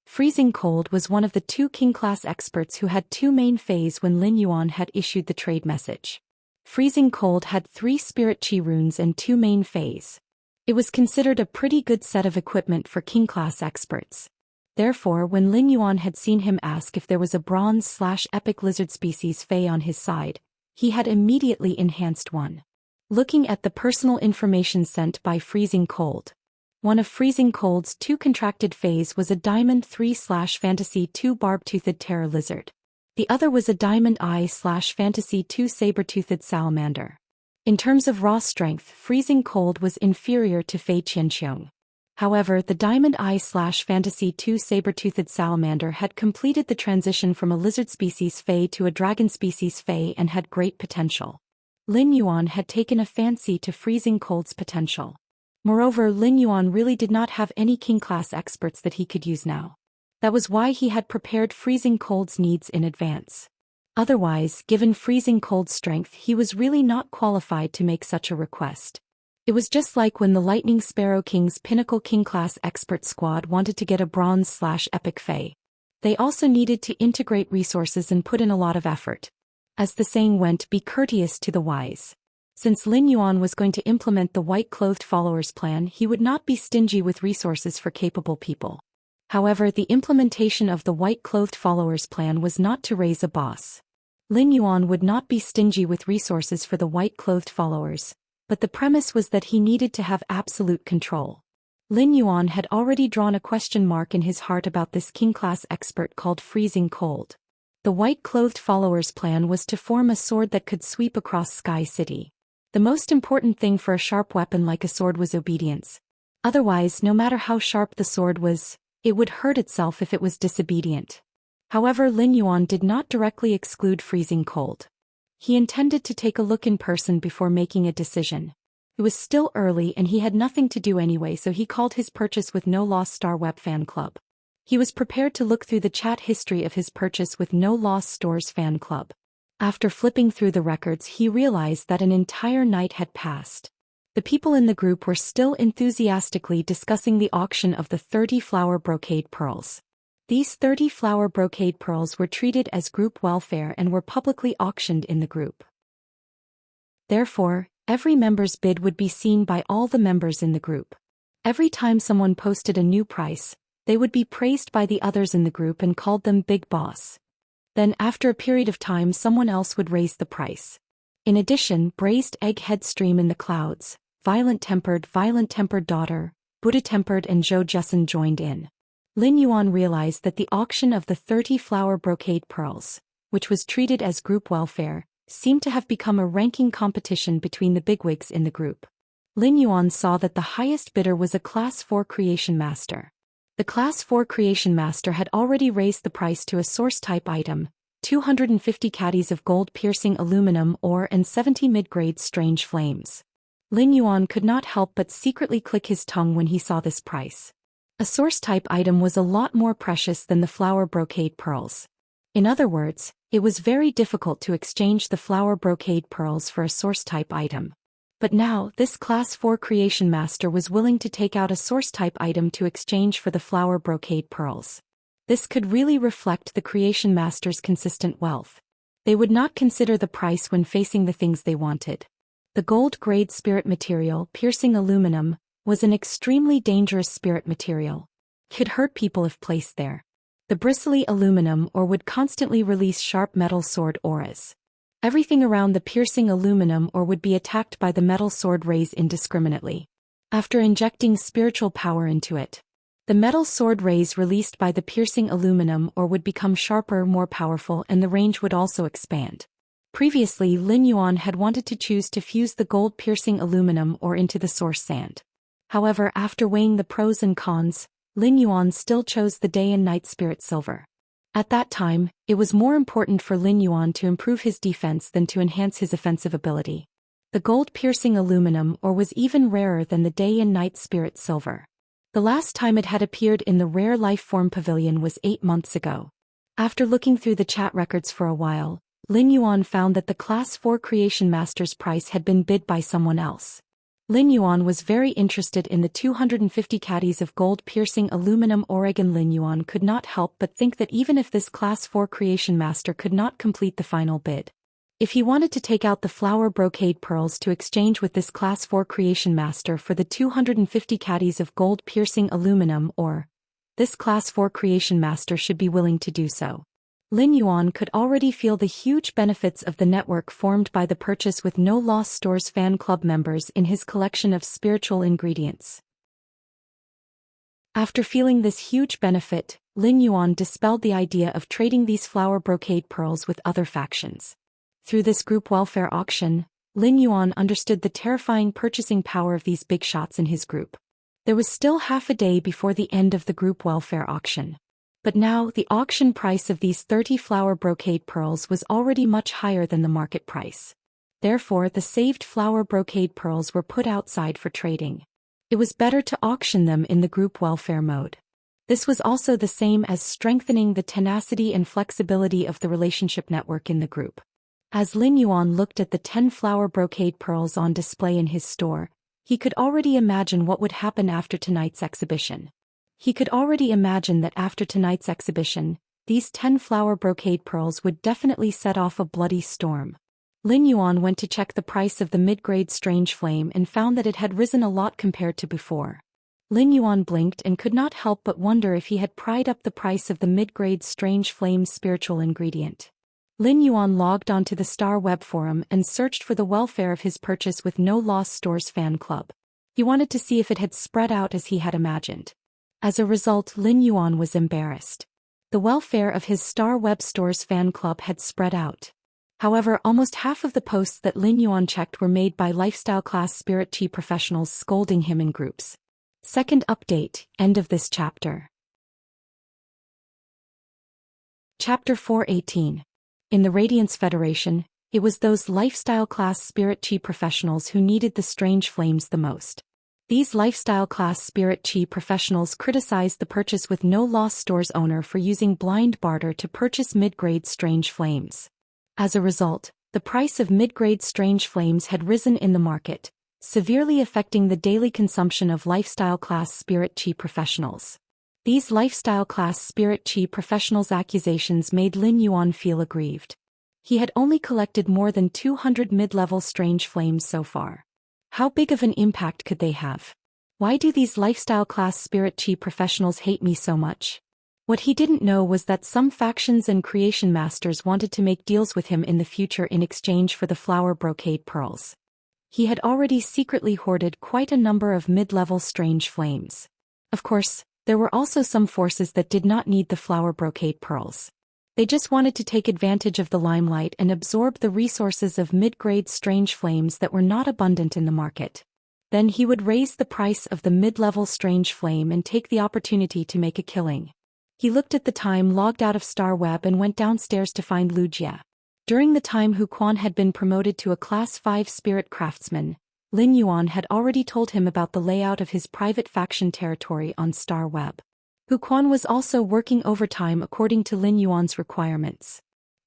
Freezing Cold was one of the 2 king-class experts who had 2 main Faes when Lin Yuan had issued the trade message. Freezing Cold had 3 spirit chi runes and 2 main Faes. It was considered a pretty good set of equipment for king-class experts. Therefore, when Lin Yuan had seen him ask if there was a bronze/epic lizard species Fae on his side, he had immediately enhanced one. Looking at the personal information sent by Freezing Cold. One of Freezing Cold's 2 contracted Faes was a Diamond 3/Fantasy 2 barb-toothed terror lizard. The other was a Diamond I/Fantasy 2 saber-toothed salamander. In terms of raw strength, freezing cold was inferior to Fei Qianxiong. However, the Diamond Eye/Fantasy 2 saber-toothed salamander had completed the transition from a lizard species Fei to a dragon species Fei and had great potential. Lin Yuan had taken a fancy to freezing cold's potential. Moreover, Lin Yuan really did not have any king-class experts that he could use now. That was why he had prepared freezing cold's needs in advance. Otherwise, given freezing cold's strength, he was really not qualified to make such a request. It was just like when the Lightning Sparrow King's pinnacle king-class expert squad wanted to get a bronze/epic Fei. They also needed to integrate resources and put in a lot of effort. As the saying went, be courteous to the wise. Since Lin Yuan was going to implement the white-clothed followers plan, he would not be stingy with resources for capable people. However, the implementation of the white-clothed followers plan was not to raise a boss. Lin Yuan would not be stingy with resources for the white-clothed followers, but the premise was that he needed to have absolute control. Lin Yuan had already drawn a question mark in his heart about this king-class expert called Freezing Cold. The white-clothed followers plan was to form a sword that could sweep across Sky City. The most important thing for a sharp weapon like a sword was obedience. Otherwise, no matter how sharp the sword was, it would hurt itself if it was disobedient. However, Lin Yuan did not directly exclude freezing cold. He intended to take a look in person before making a decision. It was still early and he had nothing to do anyway, so he called his purchase with No Loss Star Web Fan Club. He was prepared to look through the chat history of his purchase with No Loss Stores Fan Club. After flipping through the records, he realized that an entire night had passed. The people in the group were still enthusiastically discussing the auction of the 30 flower brocade pearls. These 30 flower brocade pearls were treated as group welfare and were publicly auctioned in the group. Therefore, every member's bid would be seen by all the members in the group. Every time someone posted a new price, they would be praised by the others in the group and called them Big Boss. Then after a period of time someone else would raise the price. In addition, Braised Egg Headstream in the Clouds, Violent Tempered Daughter, Buddha Tempered and Zhou Xian joined in. Lin Yuan realized that the auction of the 30 flower brocade pearls, which was treated as group welfare, seemed to have become a ranking competition between the bigwigs in the group. Lin Yuan saw that the highest bidder was a Class 4 Creation Master. The Class 4 Creation Master had already raised the price to a source-type item, 250 caddies of gold-piercing aluminum ore and 70 mid-grade strange flames. Lin Yuan could not help but secretly click his tongue when he saw this price. A source-type item was a lot more precious than the flower brocade pearls. In other words, it was very difficult to exchange the flower brocade pearls for a source-type item. But now, this Class 4 Creation Master was willing to take out a source-type item to exchange for the flower brocade pearls. This could really reflect the Creation Master's consistent wealth. They would not consider the price when facing the things they wanted. The gold-grade spirit material, piercing aluminum, was an extremely dangerous spirit material. Could hurt people if placed there. The bristly aluminum ore would constantly release sharp metal sword auras. Everything around the piercing aluminum ore would be attacked by the metal sword rays indiscriminately. After injecting spiritual power into it, the metal sword rays released by the piercing aluminum ore would become sharper, more powerful, and the range would also expand. Previously, Lin Yuan had wanted to choose to fuse the gold-piercing aluminum ore into the source sand. However, after weighing the pros and cons, Lin Yuan still chose the day and night spirit silver. At that time, it was more important for Lin Yuan to improve his defense than to enhance his offensive ability. The gold-piercing aluminum ore was even rarer than the day and night spirit silver. The last time it had appeared in the Rare Life Form Pavilion was 8 months ago. After looking through the chat records for a while, Lin Yuan found that the Class 4 Creation Master's price had been bid by someone else. Lin Yuan was very interested in the 250 caddies of gold-piercing aluminum Oregon. Lin Yuan could not help but think that even if this Class 4 Creation Master could not complete the final bid, if he wanted to take out the flower brocade pearls to exchange with this Class 4 Creation Master for the 250 caddies of gold-piercing aluminum ore, this Class 4 Creation Master should be willing to do so. Lin Yuan could already feel the huge benefits of the network formed by the purchase with No Loss Stores fan club members in his collection of spiritual ingredients. After feeling this huge benefit, Lin Yuan dispelled the idea of trading these flower brocade pearls with other factions. Through this group welfare auction, Lin Yuan understood the terrifying purchasing power of these big shots in his group. There was still half a day before the end of the group welfare auction. But now, the auction price of these 30 flower brocade pearls was already much higher than the market price. Therefore, the saved flower brocade pearls were put outside for trading. It was better to auction them in the group welfare mode. This was also the same as strengthening the tenacity and flexibility of the relationship network in the group. As Lin Yuan looked at the 10 flower brocade pearls on display in his store, he could already imagine what would happen after tonight's exhibition. He could already imagine that after tonight's exhibition, these 10 flower brocade pearls would definitely set off a bloody storm. Lin Yuan went to check the price of the mid-grade strange flame and found that it had risen a lot compared to before. Lin Yuan blinked and could not help but wonder if he had pried up the price of the mid-grade strange flame's spiritual ingredient. Lin Yuan logged onto the Star Web forum and searched for the welfare of his purchase with No Loss Stores fan club. He wanted to see if it had spread out as he had imagined. As a result, Lin Yuan was embarrassed. The welfare of his Star Web Stores fan club had spread out. However, almost half of the posts that Lin Yuan checked were made by lifestyle class spirit chi professionals scolding him in groups. Second update, end of this chapter. Chapter 418. In the Radiance Federation, it was those lifestyle class spirit chi professionals who needed the strange flames the most. These lifestyle class spirit chi professionals criticized the purchase with No Loss Stores owner for using blind barter to purchase mid-grade strange flames. As a result, the price of mid-grade strange flames had risen in the market, severely affecting the daily consumption of lifestyle class spirit chi professionals. These lifestyle class spirit chi professionals' accusations made Lin Yuan feel aggrieved. He had only collected more than 200 mid-level strange flames so far. How big of an impact could they have? Why do these lifestyle class spirit chi professionals hate me so much? What he didn't know was that some factions and creation masters wanted to make deals with him in the future in exchange for the flower brocade pearls. He had already secretly hoarded quite a number of mid-level strange flames. Of course, there were also some forces that did not need the flower brocade pearls. They just wanted to take advantage of the limelight and absorb the resources of mid-grade strange flames that were not abundant in the market. Then he would raise the price of the mid-level strange flame and take the opportunity to make a killing. He looked at the time, logged out of Star Web and went downstairs to find Wuxia. During the time Hu Quan had been promoted to a Class 5 spirit craftsman, Lin Yuan had already told him about the layout of his private faction territory on Star Web. Hu Quan was also working overtime according to Lin Yuan's requirements.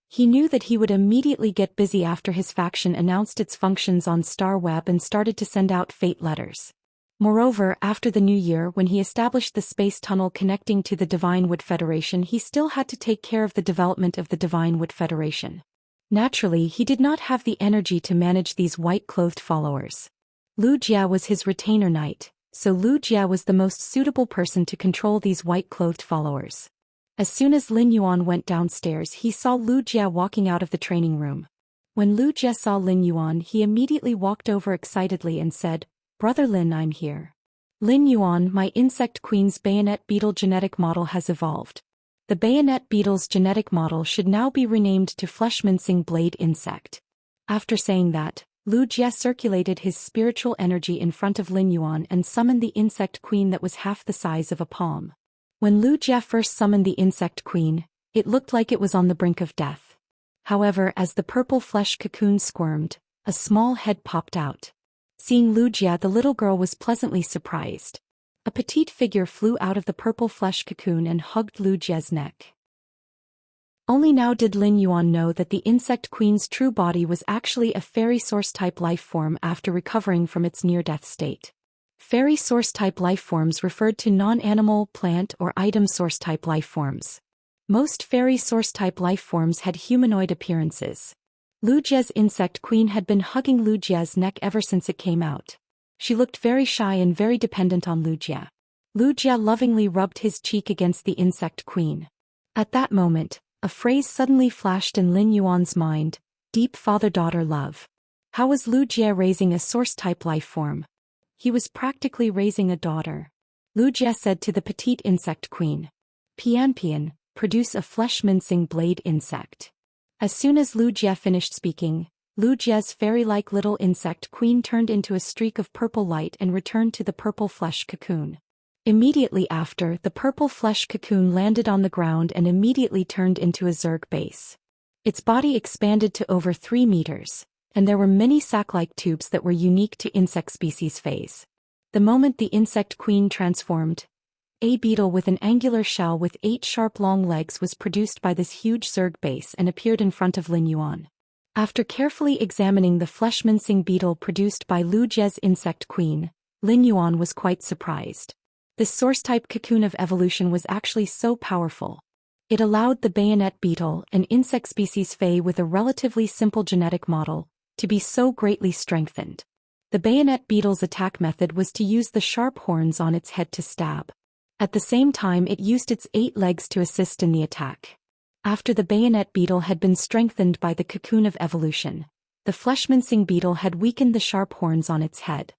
He knew that he would immediately get busy after his faction announced its functions on Star Web and started to send out fate letters. Moreover, after the new year, when he established the space tunnel connecting to the Divine Wood Federation, he still had to take care of the development of the Divine Wood Federation. Naturally, he did not have the energy to manage these white-clothed followers. Lu Jia was his retainer knight, so Lu Jia was the most suitable person to control these white-clothed followers. As soon as Lin Yuan went downstairs, he saw Lu Jia walking out of the training room. When Lu Jia saw Lin Yuan, he immediately walked over excitedly and said, "Brother Lin, I'm here. Lin Yuan, my insect queen's bayonet beetle genetic model has evolved. The bayonet beetle's genetic model should now be renamed to flesh-mincing blade insect." After saying that, Lu Jia circulated his spiritual energy in front of Lin Yuan and summoned the insect queen that was half the size of a palm. When Lu Jia first summoned the insect queen, it looked like it was on the brink of death. However, as the purple flesh cocoon squirmed, a small head popped out. Seeing Lu Jia, the little girl was pleasantly surprised. A petite figure flew out of the purple flesh cocoon and hugged Lu Jia's neck. Only now did Lin Yuan know that the insect queen's true body was actually a fairy source-type life form after recovering from its near-death state. Fairy source-type life forms referred to non-animal, plant, or item source-type life forms. Most fairy source-type life forms had humanoid appearances. Lu Jia's insect queen had been hugging Lu Jia's neck ever since it came out. She looked very shy and very dependent on Lu Jia. Lu Jia lovingly rubbed his cheek against the insect queen. At that moment, a phrase suddenly flashed in Lin Yuan's mind: deep father-daughter love. How was Lu Jia raising a source-type life form? He was practically raising a daughter. Lu Jia said to the petite insect queen, "Pian, produce a flesh-mincing blade insect." As soon as Lu Jia finished speaking, Lu Jie's fairy-like little insect queen turned into a streak of purple light and returned to the purple flesh cocoon. Immediately after, the purple flesh cocoon landed on the ground and immediately turned into a zerg base. Its body expanded to over 3 meters, and there were many sac-like tubes that were unique to insect species phase. The moment the insect queen transformed, a beetle with an angular shell with 8 sharp long legs was produced by this huge zerg base and appeared in front of Lin Yuan. After carefully examining the flesh-mincing beetle produced by Lu Jie's insect queen, Lin Yuan was quite surprised. This source-type cocoon of evolution was actually so powerful. It allowed the bayonet beetle, an insect species Fey with a relatively simple genetic model, to be so greatly strengthened. The bayonet beetle's attack method was to use the sharp horns on its head to stab. At the same time, it used its 8 legs to assist in the attack. After the bayonet beetle had been strengthened by the cocoon of evolution, the flesh-mincing beetle had weakened the sharp horns on its head.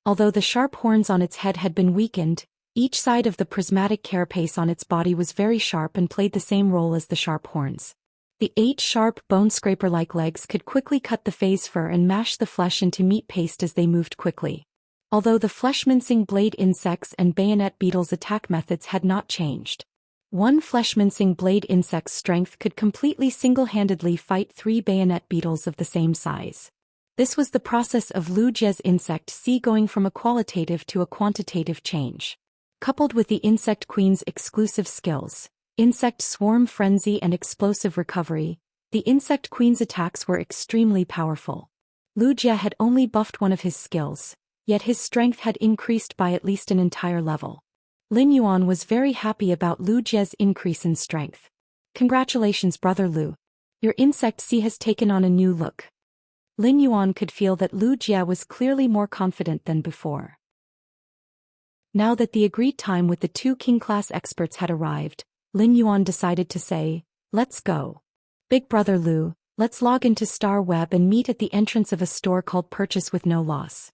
Although the sharp horns on its head had been weakened, each side of the prismatic carapace on its body was very sharp and played the same role as the sharp horns. The 8 sharp bone-scraper-like legs could quickly cut the Fey's fur and mash the flesh into meat paste as they moved quickly. Although the flesh-mincing blade insects and bayonet beetles' attack methods had not changed, one flesh-mincing blade insect's strength could completely single-handedly fight 3 bayonet beetles of the same size. This was the process of Lu Jie's insect C going from a qualitative to a quantitative change. Coupled with the insect queen's exclusive skills, insect swarm frenzy and explosive recovery, the insect queen's attacks were extremely powerful. Lu Jie had only buffed one of his skills, yet his strength had increased by at least an entire level. Lin Yuan was very happy about Lu Jie's increase in strength. Congratulations, brother Lu. Your insect C has taken on a new look. Lin Yuan could feel that Lu Jie was clearly more confident than before. Now that the agreed time with the 2 king-class experts had arrived, Lin Yuan decided to say, "Let's go. Big brother Lu, let's log into Star Web and meet at the entrance of a store called Purchase with No Loss."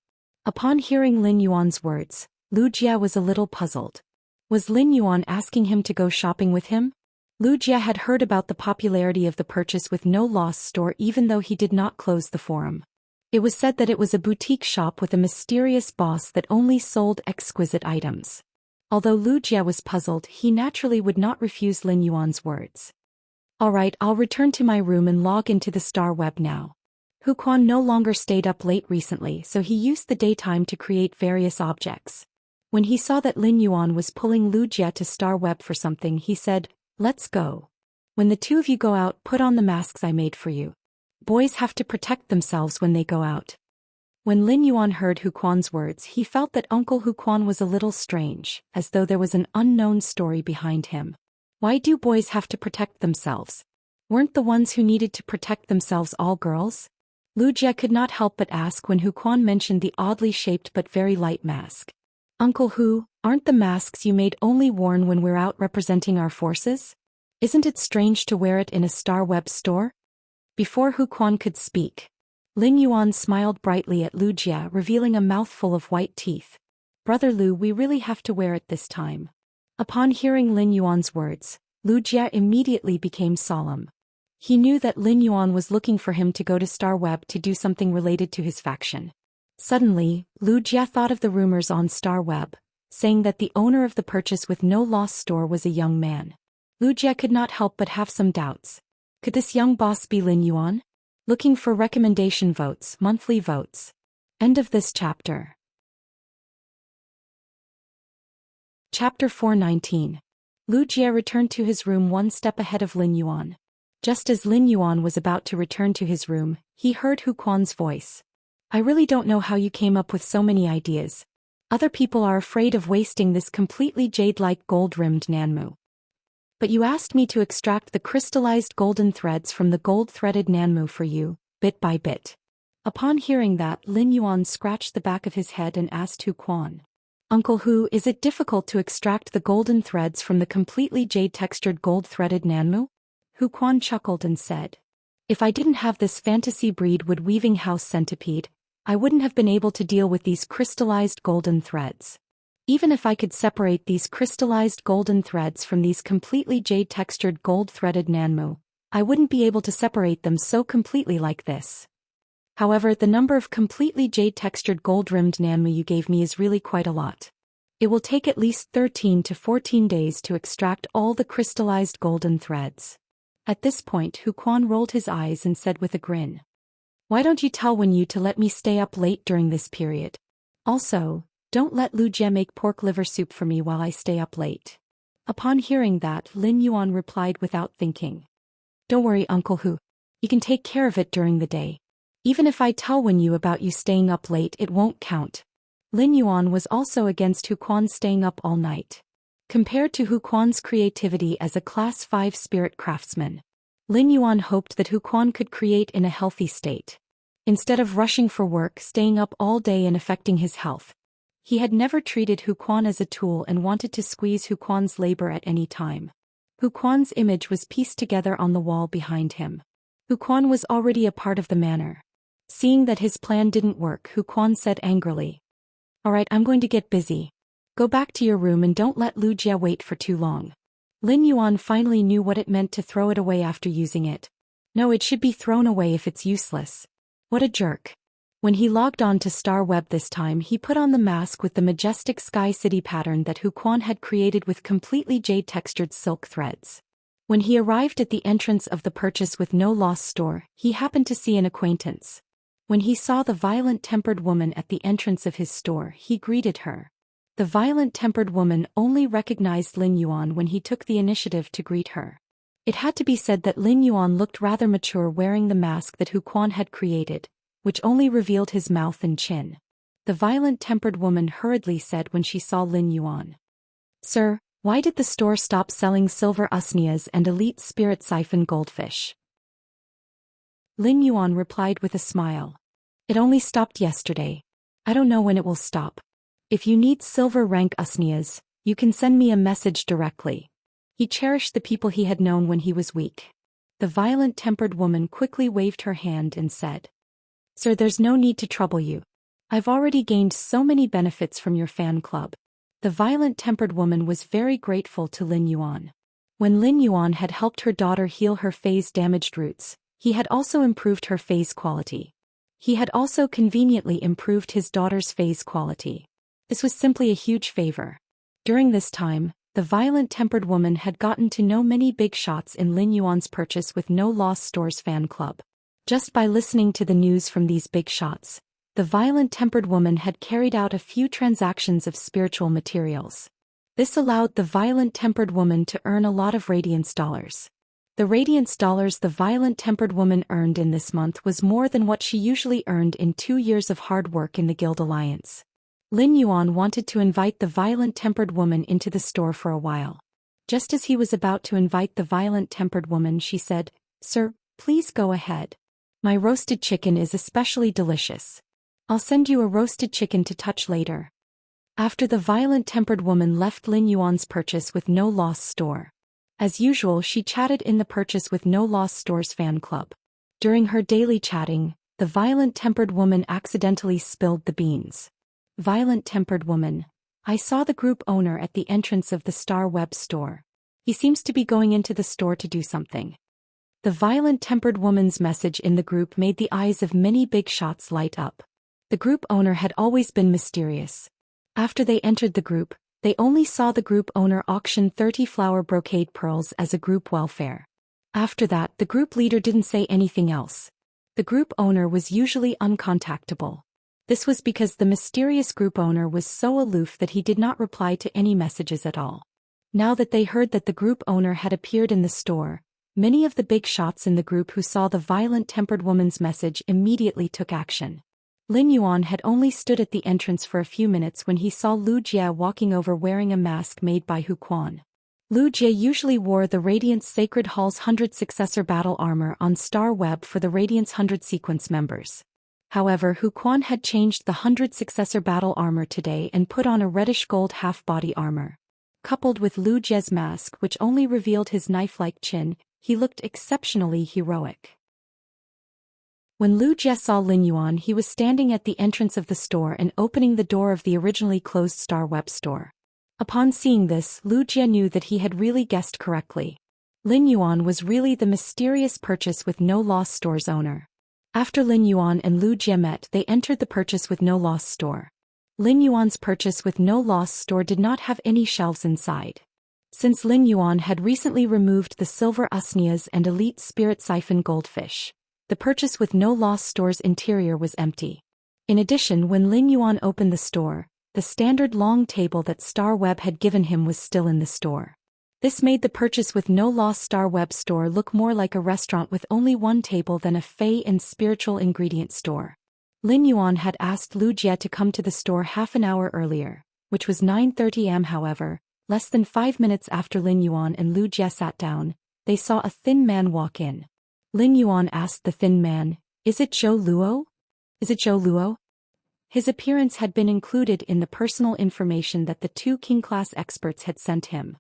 Upon hearing Lin Yuan's words, Lu Jie was a little puzzled. Was Lin Yuan asking him to go shopping with him? Lu Jie had heard about the popularity of the Purchase with No Loss store even though he did not close the forum. It was said that it was a boutique shop with a mysterious boss that only sold exquisite items. Although Lu Jie was puzzled, he naturally would not refuse Lin Yuan's words. "Alright, I'll return to my room and log into the Star Web now." Hu Quan no longer stayed up late recently, so he used the daytime to create various objects. When he saw that Lin Yuan was pulling Lu Jie to Star Web for something, he said, "Let's go. When the 2 of you go out, put on the masks I made for you. Boys have to protect themselves when they go out." When Lin Yuan heard Hu Quan's words, he felt that Uncle Hu Quan was a little strange, as though there was an unknown story behind him. Why do boys have to protect themselves? Weren't the ones who needed to protect themselves all girls? Lu Jie could not help but ask when Hu Quan mentioned the oddly shaped but very light mask. "Uncle Hu, aren't the masks you made only worn when we're out representing our forces? Isn't it strange to wear it in a Star Web store?" Before Hu Quan could speak, Lin Yuan smiled brightly at Lu Jie, revealing a mouthful of white teeth. "Brother Lu, we really have to wear it this time." Upon hearing Lin Yuan's words, Lu Jie immediately became solemn. He knew that Lin Yuan was looking for him to go to Star Web to do something related to his faction. Suddenly, Lu Jie thought of the rumors on Star Web, saying that the owner of the Purchase with No Loss store was a young man. Lu Jie could not help but have some doubts. Could this young boss be Lin Yuan? Looking for recommendation votes, monthly votes. End of this chapter. Chapter 419. Lu Jie returned to his room one step ahead of Lin Yuan. Just as Lin Yuan was about to return to his room, he heard Hu Quan's voice. "I really don't know how you came up with so many ideas. Other people are afraid of wasting this completely jade-like gold-rimmed Nanmu. But you asked me to extract the crystallized golden threads from the gold-threaded Nanmu for you, bit by bit." Upon hearing that, Lin Yuan scratched the back of his head and asked Hu Quan, "Uncle Hu, is it difficult to extract the golden threads from the completely jade-textured gold-threaded Nanmu?" Hu Quan chuckled and said, "If I didn't have this fantasy breed wood-weaving house centipede, I wouldn't have been able to deal with these crystallized golden threads. Even if I could separate these crystallized golden threads from these completely jade-textured gold-threaded Nanmu, I wouldn't be able to separate them so completely like this." However, the number of completely jade-textured gold-rimmed nanmu you gave me is really quite a lot. It will take at least 13 to 14 days to extract all the crystallized golden threads. At this point, Hu Quan rolled his eyes and said with a grin. Why don't you tell Wen Yu to let me stay up late during this period? Also, don't let Lu Jie make pork liver soup for me while I stay up late. Upon hearing that, Lin Yuan replied without thinking. Don't worry, Uncle Hu. You can take care of it during the day. Even if I tell Wen Yu about you staying up late, it won't count. Lin Yuan was also against Hu Quan staying up all night. Compared to Hu Quan's creativity as a Class 5 spirit craftsman, Lin Yuan hoped that Hu Quan could create in a healthy state. Instead of rushing for work, staying up all day and affecting his health, he had never treated Hu Quan as a tool and wanted to squeeze Hu Quan's labor at any time. Hu Quan's image was pieced together on the wall behind him. Hu Quan was already a part of the manor. Seeing that his plan didn't work, Hu Quan said angrily. Alright, I'm going to get busy. Go back to your room and don't let Lu Jie wait for too long. Lin Yuan finally knew what it meant to throw it away after using it. No, it should be thrown away if it's useless. What a jerk. When he logged on to Star Web this time, he put on the mask with the majestic sky city pattern that Hu Quan had created with completely jade-textured silk threads. When he arrived at the entrance of the Purchase with No Loss store, he happened to see an acquaintance. When he saw the violent-tempered woman at the entrance of his store, he greeted her. The violent-tempered woman only recognized Lin Yuan when he took the initiative to greet her. It had to be said that Lin Yuan looked rather mature wearing the mask that Hu Quan had created, which only revealed his mouth and chin. The violent-tempered woman hurriedly said when she saw Lin Yuan. Sir, why did the store stop selling silver usnias and elite spirit siphon goldfish? Lin Yuan replied with a smile. It only stopped yesterday. I don't know when it will stop. If you need silver rank usnias, you can send me a message directly. He cherished the people he had known when he was weak. The violent-tempered woman quickly waved her hand and said, Sir, there's no need to trouble you. I've already gained so many benefits from your fan club. The violent-tempered woman was very grateful to Lin Yuan. When Lin Yuan had helped her daughter heal her phase-damaged roots, he had also improved her phase quality. He had also conveniently improved his daughter's phase quality. This was simply a huge favor. During this time, the violent-tempered woman had gotten to know many big shots in Lin Yuan's Purchase with No Loss store's fan club. Just by listening to the news from these big shots, the violent-tempered woman had carried out a few transactions of spiritual materials. This allowed the violent-tempered woman to earn a lot of radiance dollars. The radiance dollars the violent-tempered woman earned in this month was more than what she usually earned in 2 years of hard work in the Guild Alliance. Lin Yuan wanted to invite the violent-tempered woman into the store for a while. Just as he was about to invite the violent-tempered woman, she said, Sir, please go ahead. My roasted chicken is especially delicious. I'll send you a roasted chicken to touch later. After the violent-tempered woman left Lin Yuan's Purchase with No Loss store. As usual, she chatted in the Purchase with No Loss store's fan club. During her daily chatting, the violent-tempered woman accidentally spilled the beans. Violent-tempered woman, I saw the group owner at the entrance of the Star Web store. He seems to be going into the store to do something. The violent-tempered woman's message in the group made the eyes of many big shots light up. The group owner had always been mysterious. After they entered the group, they only saw the group owner auction 30 flower brocade pearls as a group welfare. After that, the group leader didn't say anything else. The group owner was usually uncontactable. This was because the mysterious group owner was so aloof that he did not reply to any messages at all. Now that they heard that the group owner had appeared in the store, many of the big shots in the group who saw the violent-tempered woman's message immediately took action. Lin Yuan had only stood at the entrance for a few minutes when he saw Lu Jie walking over wearing a mask made by Hu Quan. Lu Jie usually wore the Radiance Sacred Hall's 100 Successor Battle Armor on Star Web for the Radiance 100 Sequence members. However, Hu Quan had changed the 100 Successor Battle Armor today and put on a reddish-gold half-body armor. Coupled with Lu Jie's mask which only revealed his knife-like chin, he looked exceptionally heroic. When Lu Jie saw Lin Yuan, he was standing at the entrance of the store and opening the door of the originally closed Star Web store. Upon seeing this, Lu Jie knew that he had really guessed correctly. Lin Yuan was really the mysterious Purchase with No Loss store's owner. After Lin Yuan and Lu Jie met, they entered the purchase with no loss store. Lin Yuan's purchase with no loss store did not have any shelves inside. Since Lin Yuan had recently removed the silver usnias and elite spirit siphon goldfish, the purchase with no loss store's interior was empty. In addition, when Lin Yuan opened the store, the standard long table that Star Web had given him was still in the store. This made the purchase with no loss Star Web store look more like a restaurant with only one table than a fey and spiritual ingredient store. Lin Yuan had asked Lu Jie to come to the store half an hour earlier, which was 9:30 am. However, less than 5 minutes after Lin Yuan and Lu Jie sat down, they saw a thin man walk in. Lin Yuan asked the thin man, "Is it Zhou Luo? Is it Zhou Luo?" His appearance had been included in the personal information that the two King-class experts had sent him.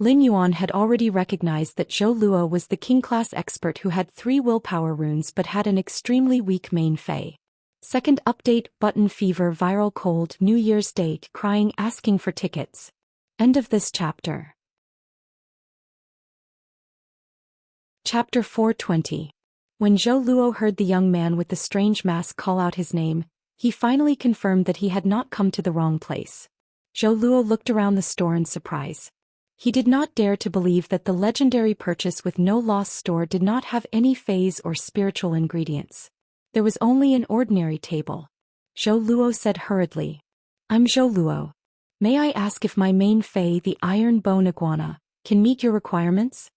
Lin Yuan had already recognized that Zhou Luo was the King-class expert who had 3 willpower runes but had an extremely weak main fey. Second update: button fever, viral cold, New Year's date, crying, asking for tickets. End of this chapter. Chapter 420. When Zhou Luo heard the young man with the strange mask call out his name, he finally confirmed that he had not come to the wrong place. Zhou Luo looked around the store in surprise. He did not dare to believe that the legendary purchase with no loss store did not have any phase or spiritual ingredients. There was only an ordinary table. Zhou Luo said hurriedly, "I'm Zhou Luo. May I ask if my main fey, the Iron Bone Iguana, can meet your requirements?"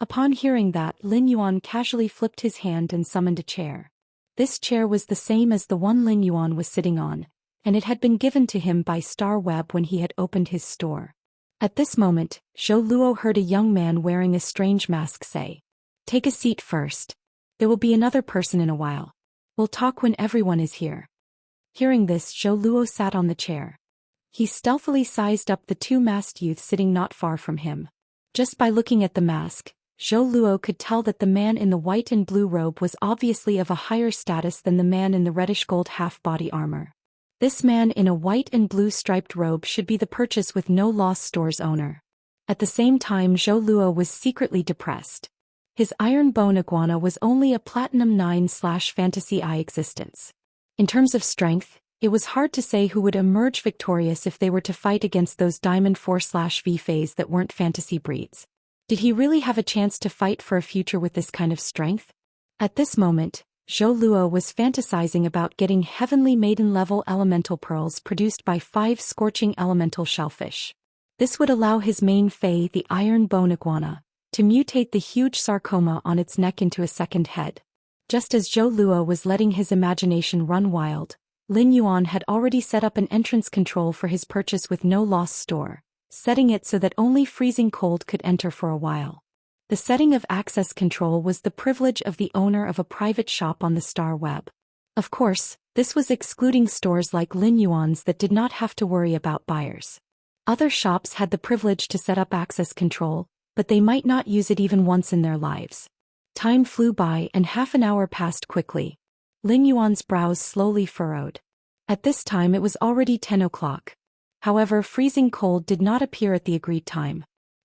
Upon hearing that, Lin Yuan casually flipped his hand and summoned a chair. This chair was the same as the one Lin Yuan was sitting on, and it had been given to him by Star Web when he had opened his store. At this moment, Zhou Luo heard a young man wearing a strange mask say, "Take a seat first. There will be another person in a while. We'll talk when everyone is here." Hearing this, Zhou Luo sat on the chair. He stealthily sized up the 2 masked youths sitting not far from him. Just by looking at the mask, Zhou Luo could tell that the man in the white and blue robe was obviously of a higher status than the man in the reddish-gold half-body armor. This man in a white and blue striped robe should be the purchase with no loss store's owner. At the same time, Zhou Luo was secretly depressed. His Iron Bone Iguana was only a Platinum 9/Fantasy I existence. In terms of strength, it was hard to say who would emerge victorious if they were to fight against those Diamond 4/V phase that weren't fantasy breeds. Did he really have a chance to fight for a future with this kind of strength? At this moment, Zhou Luo was fantasizing about getting Heavenly Maiden-level elemental pearls produced by 5 scorching elemental shellfish. This would allow his main fey, the Iron Bone Iguana, to mutate the huge sarcoma on its neck into a second head. Just as Zhou Luo was letting his imagination run wild, Lin Yuan had already set up an entrance control for his purchase with no loss store, setting it so that only freezing cold could enter for a while. The setting of access control was the privilege of the owner of a private shop on the Star Web. Of course, this was excluding stores like Lin Yuan's that did not have to worry about buyers. Other shops had the privilege to set up access control, but they might not use it even once in their lives. Time flew by and half an hour passed quickly. Lin Yuan's brows slowly furrowed. At this time it was already 10 o'clock. However, freezing cold did not appear at the agreed time.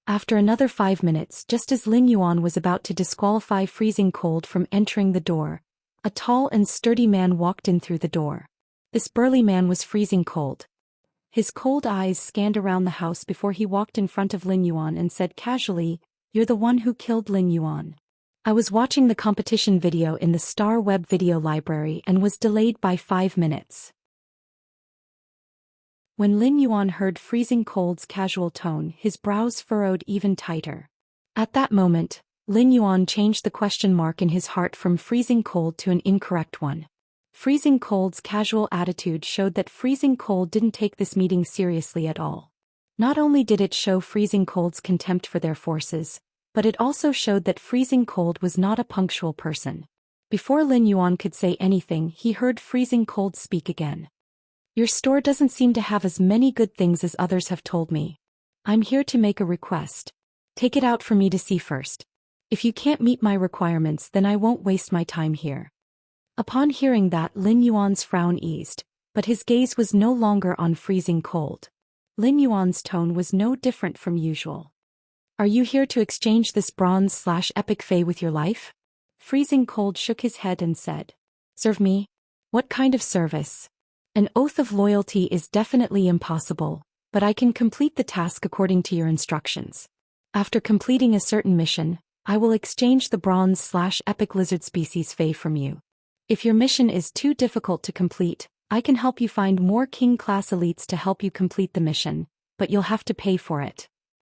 After another 5 minutes, just as Lin Yuan was about to disqualify freezing cold from entering the door, a tall and sturdy man walked in through the door. This burly man was freezing cold. His cold eyes scanned around the house before he walked in front of Lin Yuan and said casually, "You're the one who killed Lin Yuan. I was watching the competition video in the Star Web video library and was delayed by 5 minutes." When Lin Yuan heard freezing cold's casual tone, his brows furrowed even tighter. At that moment, Lin Yuan changed the question mark in his heart from freezing cold to an incorrect one. Freezing cold's casual attitude showed that freezing cold didn't take this meeting seriously at all. Not only did it show freezing cold's contempt for their forces, but it also showed that freezing cold was not a punctual person. Before Lin Yuan could say anything, he heard freezing cold speak again. "Your store doesn't seem to have as many good things as others have told me. I'm here to make a request. Take it out for me to see first. If you can't meet my requirements, then I won't waste my time here." Upon hearing that, Lin Yuan's frown eased, but his gaze was no longer on freezing cold. Lin Yuan's tone was no different from usual. "Are you here to exchange this bronze/epic fey with your life?" Freezing cold shook his head and said. Serve me? What kind of service? An oath of loyalty is definitely impossible, but I can complete the task according to your instructions. After completing a certain mission, I will exchange the bronze/epic lizard species Fae from you. If your mission is too difficult to complete, I can help you find more king-class elites to help you complete the mission, but you'll have to pay for it.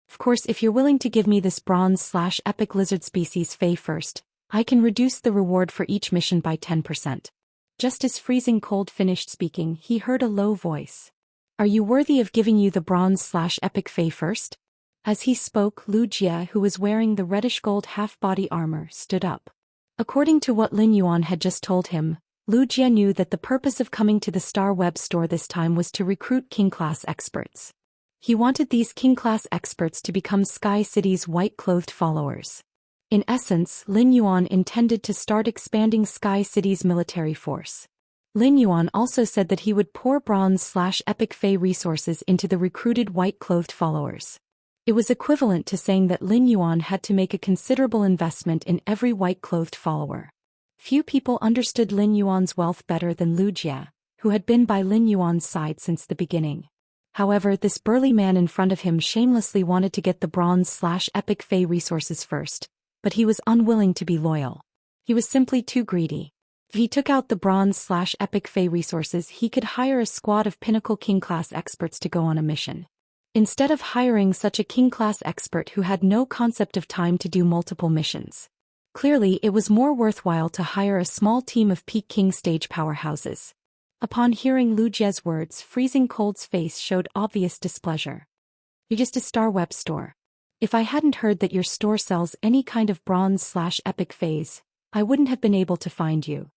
Of course, if you're willing to give me this bronze/epic lizard species Fae first, I can reduce the reward for each mission by 10%. Just as Freezing Cold finished speaking, he heard a low voice. Are you worthy of giving you the bronze/epic Fae first? As he spoke, Wuxia, who was wearing the reddish-gold half-body armor, stood up. According to what Lin Yuan had just told him, Wuxia knew that the purpose of coming to the Star Web store this time was to recruit king-class experts. He wanted these king-class experts to become Sky City's white-clothed followers. In essence, Lin Yuan intended to start expanding Sky City's military force. Lin Yuan also said that he would pour bronze/epic Fae resources into the recruited white-clothed followers. It was equivalent to saying that Lin Yuan had to make a considerable investment in every white-clothed follower. Few people understood Lin Yuan's wealth better than Wuxia, who had been by Lin Yuan's side since the beginning. However, this burly man in front of him shamelessly wanted to get the bronze/epic Fae resources first, but he was unwilling to be loyal. He was simply too greedy. If he took out the bronze/epic Fae resources, he could hire a squad of pinnacle king-class experts to go on a mission. Instead of hiring such a king-class expert who had no concept of time to do multiple missions. Clearly, it was more worthwhile to hire a small team of peak king stage powerhouses. Upon hearing Wuxia's words, Freezing Cold's face showed obvious displeasure. You're just a Star Web store. If I hadn't heard that your store sells any kind of bronze/epic Faes, I wouldn't have been able to find you.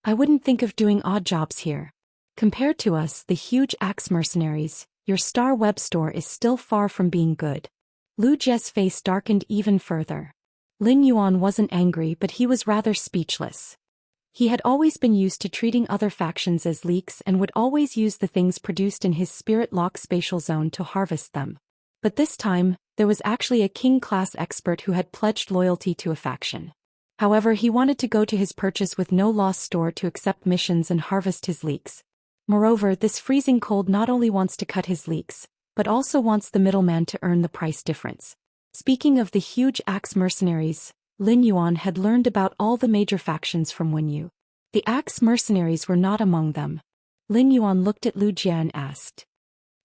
I wouldn't think of doing odd jobs here. Compared to us, the huge axe mercenaries, your Star Web store is still far from being good. Wuxia's face darkened even further. Lin Yuan wasn't angry, but he was rather speechless. He had always been used to treating other factions as leaks and would always use the things produced in his spirit lock spatial zone to harvest them. But this time, there was actually a king-class expert who had pledged loyalty to a faction. However, he wanted to go to his purchase with no loss store to accept missions and harvest his leaks. Moreover, this Freezing Cold not only wants to cut his leaks, but also wants the middleman to earn the price difference. Speaking of the huge axe mercenaries, Lin Yuan had learned about all the major factions from Wenyu. The axe mercenaries were not among them. Lin Yuan looked at Wuxia and asked,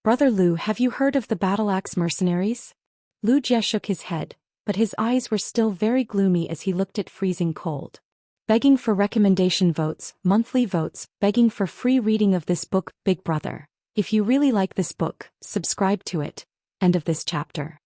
Brother Lu, have you heard of the battle axe mercenaries? Wuxia shook his head, but his eyes were still very gloomy as he looked at Freezing Cold. Begging for recommendation votes, monthly votes, begging for free reading of this book, Big Brother. If you really like this book, subscribe to it. End of this chapter.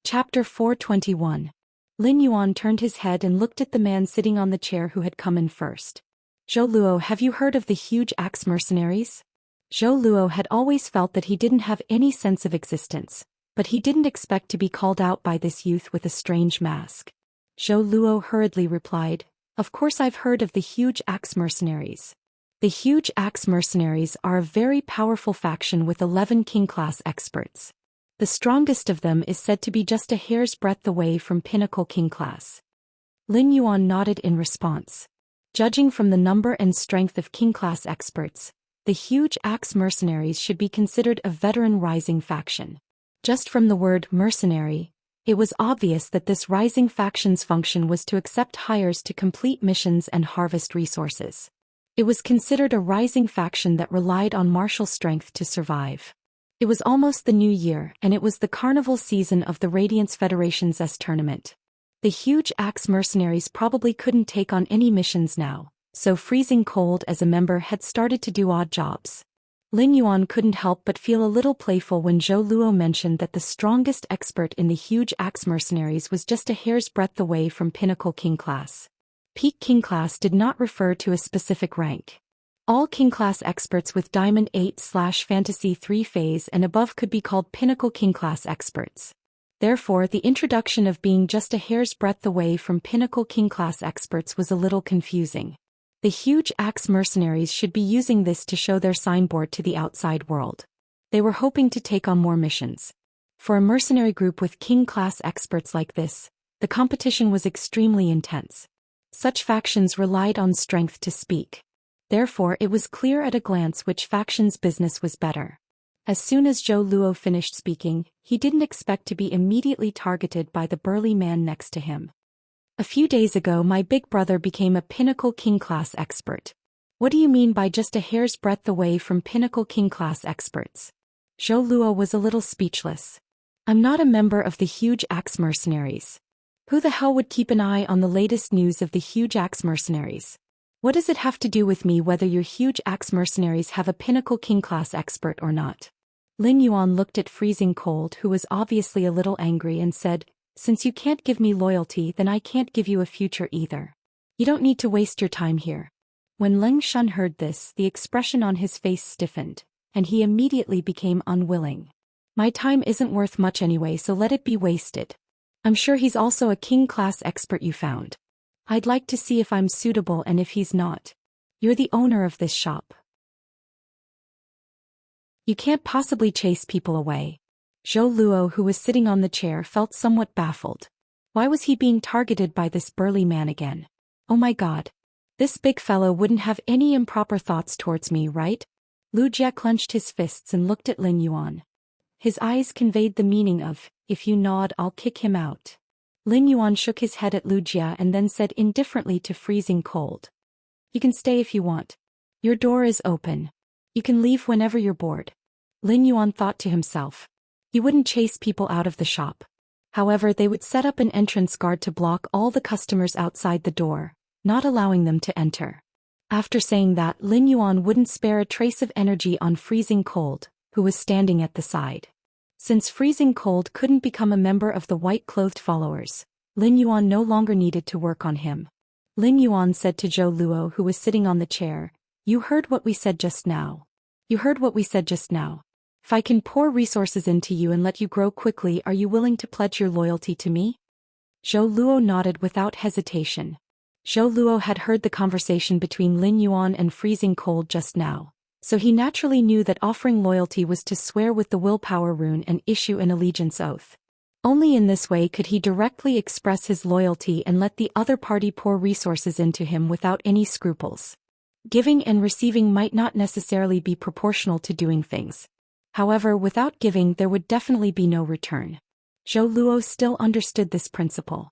Chapter 421. Lin Yuan turned his head and looked at the man sitting on the chair who had come in first. Zhou Luo, have you heard of the huge axe mercenaries? Zhou Luo had always felt that he didn't have any sense of existence, but he didn't expect to be called out by this youth with a strange mask. Zhou Luo hurriedly replied, Of course I've heard of the huge axe mercenaries. The huge axe mercenaries are a very powerful faction with 11 king-class experts. The strongest of them is said to be just a hair's breadth away from pinnacle king-class. Lin Yuan nodded in response. Judging from the number and strength of king-class experts, the huge axe mercenaries should be considered a veteran rising faction. Just from the word mercenary, it was obvious that this rising faction's function was to accept hires to complete missions and harvest resources. It was considered a rising faction that relied on martial strength to survive. It was almost the new year, and it was the carnival season of the Radiance Federation's tournament. The huge axe mercenaries probably couldn't take on any missions now, so Freezing Cold as a member had started to do odd jobs. Lin Yuan couldn't help but feel a little playful when Zhou Luo mentioned that the strongest expert in the huge axe mercenaries was just a hair's breadth away from pinnacle king class. Peak king class did not refer to a specific rank. All king class experts with Diamond 8/Fantasy 3 phase and above could be called pinnacle king class experts. Therefore, the introduction of being just a hair's breadth away from pinnacle king class experts was a little confusing. The huge axe mercenaries should be using this to show their signboard to the outside world. They were hoping to take on more missions. For a mercenary group with king-class experts like this, The competition was extremely intense. Such factions relied on strength to speak. Therefore, it was clear at a glance which faction's business was better. As soon as Zhou Luo finished speaking, he didn't expect to be immediately targeted by the burly man next to him. A few days ago, my big brother became a pinnacle king class expert. What do you mean by just a hair's breadth away from pinnacle king class experts? Zhou Luo was a little speechless. I'm not a member of the huge axe mercenaries. Who the hell would keep an eye on the latest news of the huge axe mercenaries? What does it have to do with me whether your huge axe mercenaries have a pinnacle king class expert or not? Lin Yuan looked at Freezing Cold, who was obviously a little angry, and said, since you can't give me loyalty, then I can't give you a future either. You don't need to waste your time here. When Leng Shun heard this, the expression on his face stiffened, and he immediately became unwilling. My time isn't worth much anyway, so let it be wasted. I'm sure he's also a king-class expert you found. I'd like to see if I'm suitable, and if he's not. You're the owner of this shop. You can't possibly chase people away. Zhou Luo, who was sitting on the chair, felt somewhat baffled. Why was he being targeted by this burly man again? Oh my god. This big fellow wouldn't have any improper thoughts towards me, right? Lu Jie clenched his fists and looked at Lin Yuan. His eyes conveyed the meaning of, if you nod, I'll kick him out. Lin Yuan shook his head at Lu Jie and then said indifferently to Freezing Cold. You can stay if you want. Your door is open. You can leave whenever you're bored. Lin Yuan thought to himself. He wouldn't chase people out of the shop. However, they would set up an entrance guard to block all the customers outside the door, not allowing them to enter. After saying that, Lin Yuan wouldn't spare a trace of energy on Freezing Cold, who was standing at the side. Since Freezing Cold couldn't become a member of the white-clothed followers, Lin Yuan no longer needed to work on him. Lin Yuan said to Zhou Luo, who was sitting on the chair, you heard what we said just now. You heard what we said just now. If I can pour resources into you and let you grow quickly, are you willing to pledge your loyalty to me? Zhou Luo nodded without hesitation. Zhou Luo had heard the conversation between Lin Yuan and Freezing Cold just now, so he naturally knew that offering loyalty was to swear with the willpower rune and issue an allegiance oath. Only in this way could he directly express his loyalty and let the other party pour resources into him without any scruples. Giving and receiving might not necessarily be proportional to doing things. However, without giving there would definitely be no return. Zhou Luo still understood this principle.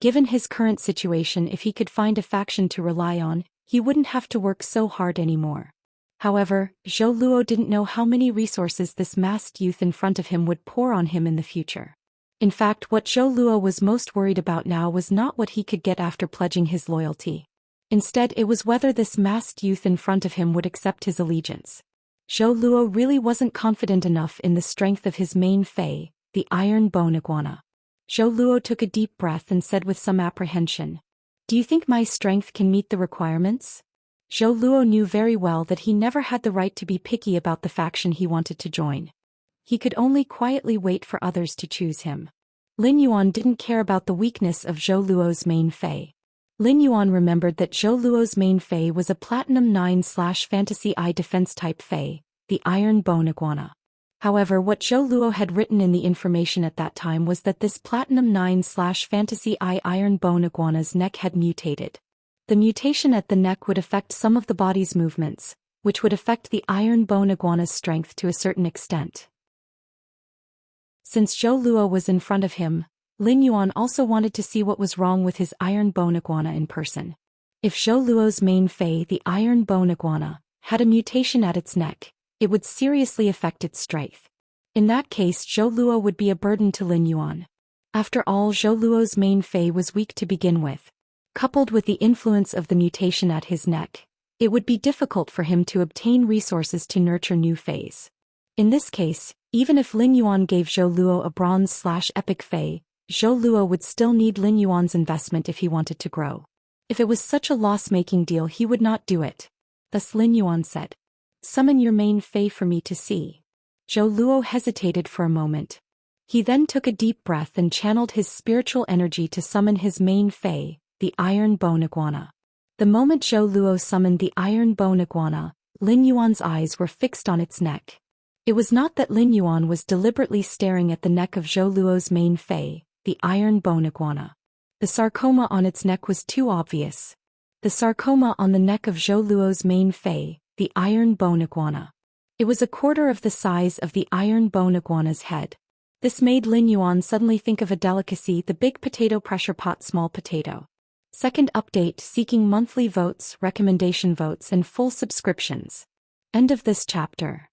Given his current situation, if he could find a faction to rely on, he wouldn't have to work so hard anymore. However, Zhou Luo didn't know how many resources this masked youth in front of him would pour on him in the future. In fact, what Zhou Luo was most worried about now was not what he could get after pledging his loyalty. Instead, it was whether this masked youth in front of him would accept his allegiance. Zhou Luo really wasn't confident enough in the strength of his main fei, the iron bone iguana. Zhou Luo took a deep breath and said with some apprehension, do you think my strength can meet the requirements? Zhou Luo knew very well that he never had the right to be picky about the faction he wanted to join. He could only quietly wait for others to choose him. Lin Yuan didn't care about the weakness of Zhou Luo's main fei. Lin Yuan remembered that Zhou Luo's main fei was a Platinum 9/Fantasy Eye Defense type fei, the Iron Bone Iguana. However, what Zhou Luo had written in the information at that time was that this Platinum 9/Fantasy Eye Iron Bone Iguana's neck had mutated. The mutation at the neck would affect some of the body's movements, which would affect the Iron Bone Iguana's strength to a certain extent. Since Zhou Luo was in front of him, Lin Yuan also wanted to see what was wrong with his Iron Bone Iguana in person. If Zhou Luo's main fei, the Iron Bone Iguana, had a mutation at its neck, it would seriously affect its strength. In that case, Zhou Luo would be a burden to Lin Yuan. After all, Zhou Luo's main fei was weak to begin with. Coupled with the influence of the mutation at his neck, it would be difficult for him to obtain resources to nurture new feis. In this case, even if Lin Yuan gave Zhou Luo a bronze/epic fei, Zhou Luo would still need Lin Yuan's investment if he wanted to grow. If it was such a loss-making deal, he would not do it. Thus Lin Yuan said, summon your main fei for me to see. Zhou Luo hesitated for a moment. He then took a deep breath and channeled his spiritual energy to summon his main fei, the Iron Bone Iguana. The moment Zhou Luo summoned the Iron Bone Iguana, Lin Yuan's eyes were fixed on its neck. It was not that Lin Yuan was deliberately staring at the neck of Zhou Luo's main fei, the Iron Bone Iguana. The sarcoma on its neck was too obvious. The sarcoma on the neck of Zhou Luo's main fei, the iron bone iguana. It was a quarter of the size of the iron bone iguana's head. This made Lin Yuan suddenly think of a delicacy, the big potato pressure pot small potato. Second update, seeking monthly votes, recommendation votes and full subscriptions. End of this chapter.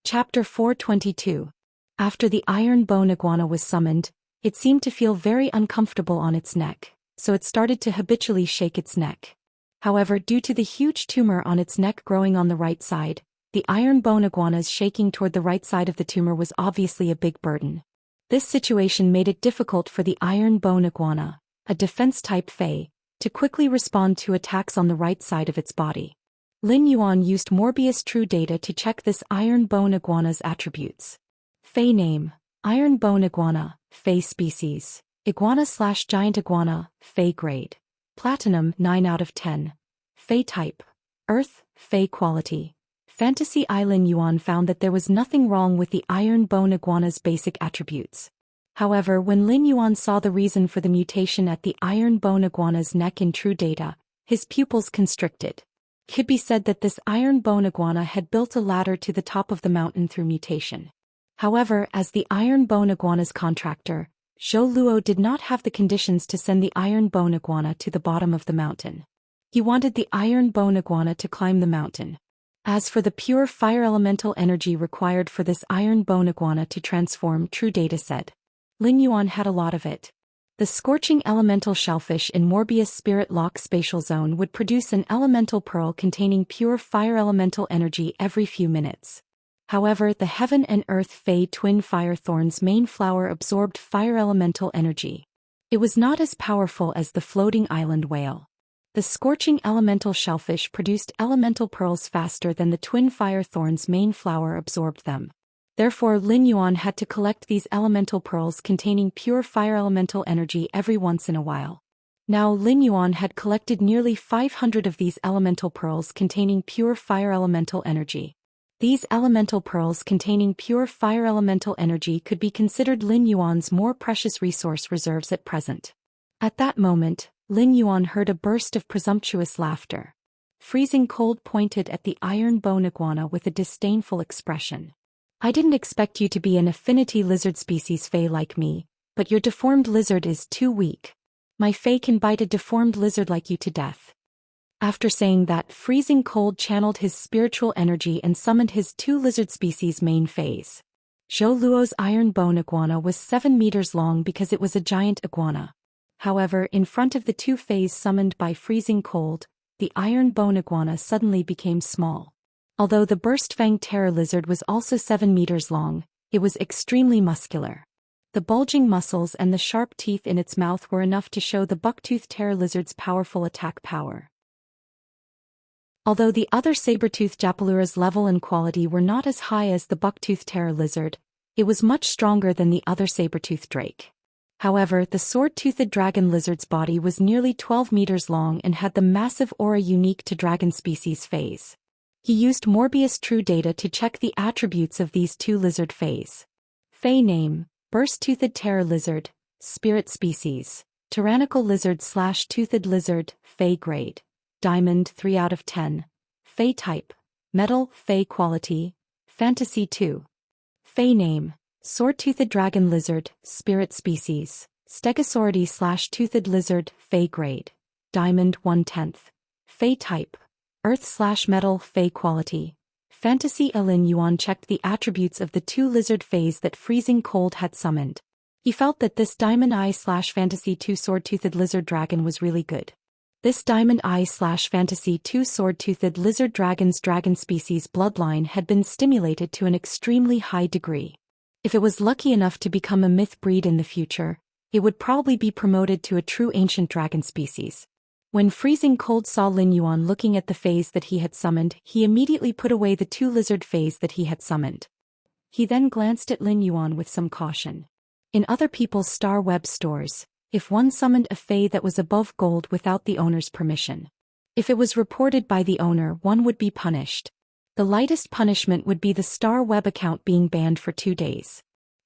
Chapter 422. After the iron bone iguana was summoned, it seemed to feel very uncomfortable on its neck, so it started to habitually shake its neck. However, due to the huge tumor on its neck growing on the right side, the iron bone iguana's shaking toward the right side of the tumor was obviously a big burden. This situation made it difficult for the iron bone iguana, a defense-type fei, to quickly respond to attacks on the right side of its body. Lin Yuan used Morbius True Data to check this iron bone iguana's attributes. Fei name: Iron bone iguana, Fei species, iguana/giant iguana, Fei grade. Platinum 9 out of 10. Fei type: Earth, Fei quality. Fantasy. Lin Yuan found that there was nothing wrong with the iron bone iguana's basic attributes. However, when Lin Yuan saw the reason for the mutation at the iron bone iguana's neck in True Data, his pupils constricted. It could be said that this iron bone iguana had built a ladder to the top of the mountain through mutation. However, as the iron bone iguana's contractor, Zhou Luo did not have the conditions to send the iron bone iguana to the bottom of the mountain. He wanted the iron bone iguana to climb the mountain. As for the pure fire elemental energy required for this iron bone iguana to transform, True Data said, Lin Yuan had a lot of it. The scorching elemental shellfish in Morbius Spirit Lock Spatial Zone would produce an elemental pearl containing pure fire elemental energy every few minutes. However, the Heaven and Earth Fei Twin Fire Thorn's main flower absorbed fire elemental energy. It was not as powerful as the floating island whale. The scorching elemental shellfish produced elemental pearls faster than the Twin Fire Thorn's main flower absorbed them. Therefore, Lin Yuan had to collect these elemental pearls containing pure fire elemental energy every once in a while. Now Lin Yuan had collected nearly 500 of these elemental pearls containing pure fire elemental energy. These elemental pearls containing pure fire elemental energy could be considered Lin Yuan's more precious resource reserves at present. At that moment, Lin Yuan heard a burst of presumptuous laughter. Freezing Cold pointed at the iron bone iguana with a disdainful expression. I didn't expect you to be an affinity lizard species fei like me, but your deformed lizard is too weak. My fei can bite a deformed lizard like you to death. After saying that, Freezing Cold channeled his spiritual energy and summoned his 2 lizard species main feis. Zhou Luo's iron bone iguana was 7 meters long because it was a giant iguana. However, in front of the 2 feis summoned by Freezing Cold, the iron bone iguana suddenly became small. Although the burst fang terror lizard was also 7 meters long, it was extremely muscular. The bulging muscles and the sharp teeth in its mouth were enough to show the bucktooth terror lizard's powerful attack power. Although the other saber-toothed Japalura's level and quality were not as high as the bucktooth terror lizard, it was much stronger than the other saber-toothed drake. However, the sword-toothed dragon lizard's body was nearly 12 meters long and had the massive aura unique to dragon species feis. He used Morbius True Data to check the attributes of these 2 lizard feis. Fei name: Burst-toothed terror lizard, spirit species, tyrannical lizard/toothed lizard, Fei grade. Diamond 3 out of 10. Fei type: Metal, Fei quality. Fantasy 2. Fei name: Sword-toothed dragon lizard, spirit species, Stegosauridae/toothed lizard, Fei grade. Diamond 1/10. Fei type: Earth/metal, Fei quality. Fantasy. Lin Yuan checked the attributes of the 2 lizard feis that Freezing Cold had summoned. He felt that this Diamond Eye/Fantasy 2 sword-toothed lizard dragon was really good. This Diamond Eye/Fantasy 2 sword-toothed lizard dragon's dragon species bloodline had been stimulated to an extremely high degree. If it was lucky enough to become a myth breed in the future, it would probably be promoted to a true ancient dragon species. When Freezing Cold saw Lin Yuan looking at the feis that he had summoned, he immediately put away the 2 lizard feis that he had summoned. He then glanced at Lin Yuan with some caution. In other people's Star Web stores, if one summoned a fei that was above gold without the owner's permission, if it was reported by the owner, one would be punished. The lightest punishment would be the Star Web account being banned for 2 days.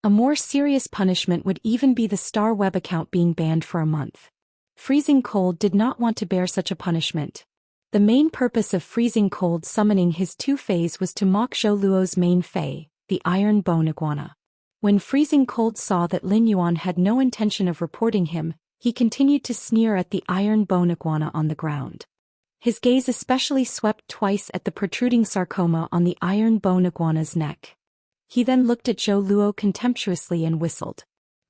A more serious punishment would even be the Star Web account being banned for a month. Freezing Cold did not want to bear such a punishment. The main purpose of Freezing Cold summoning his two fays was to mock Zhou Luo's main fay, the Iron Bone Iguana. When Freezing Cold saw that Lin Yuan had no intention of reporting him, he continued to sneer at the Iron Bone Iguana on the ground. His gaze especially swept twice at the protruding sarcoma on the Iron Bone Iguana's neck. He then looked at Zhou Luo contemptuously and whistled.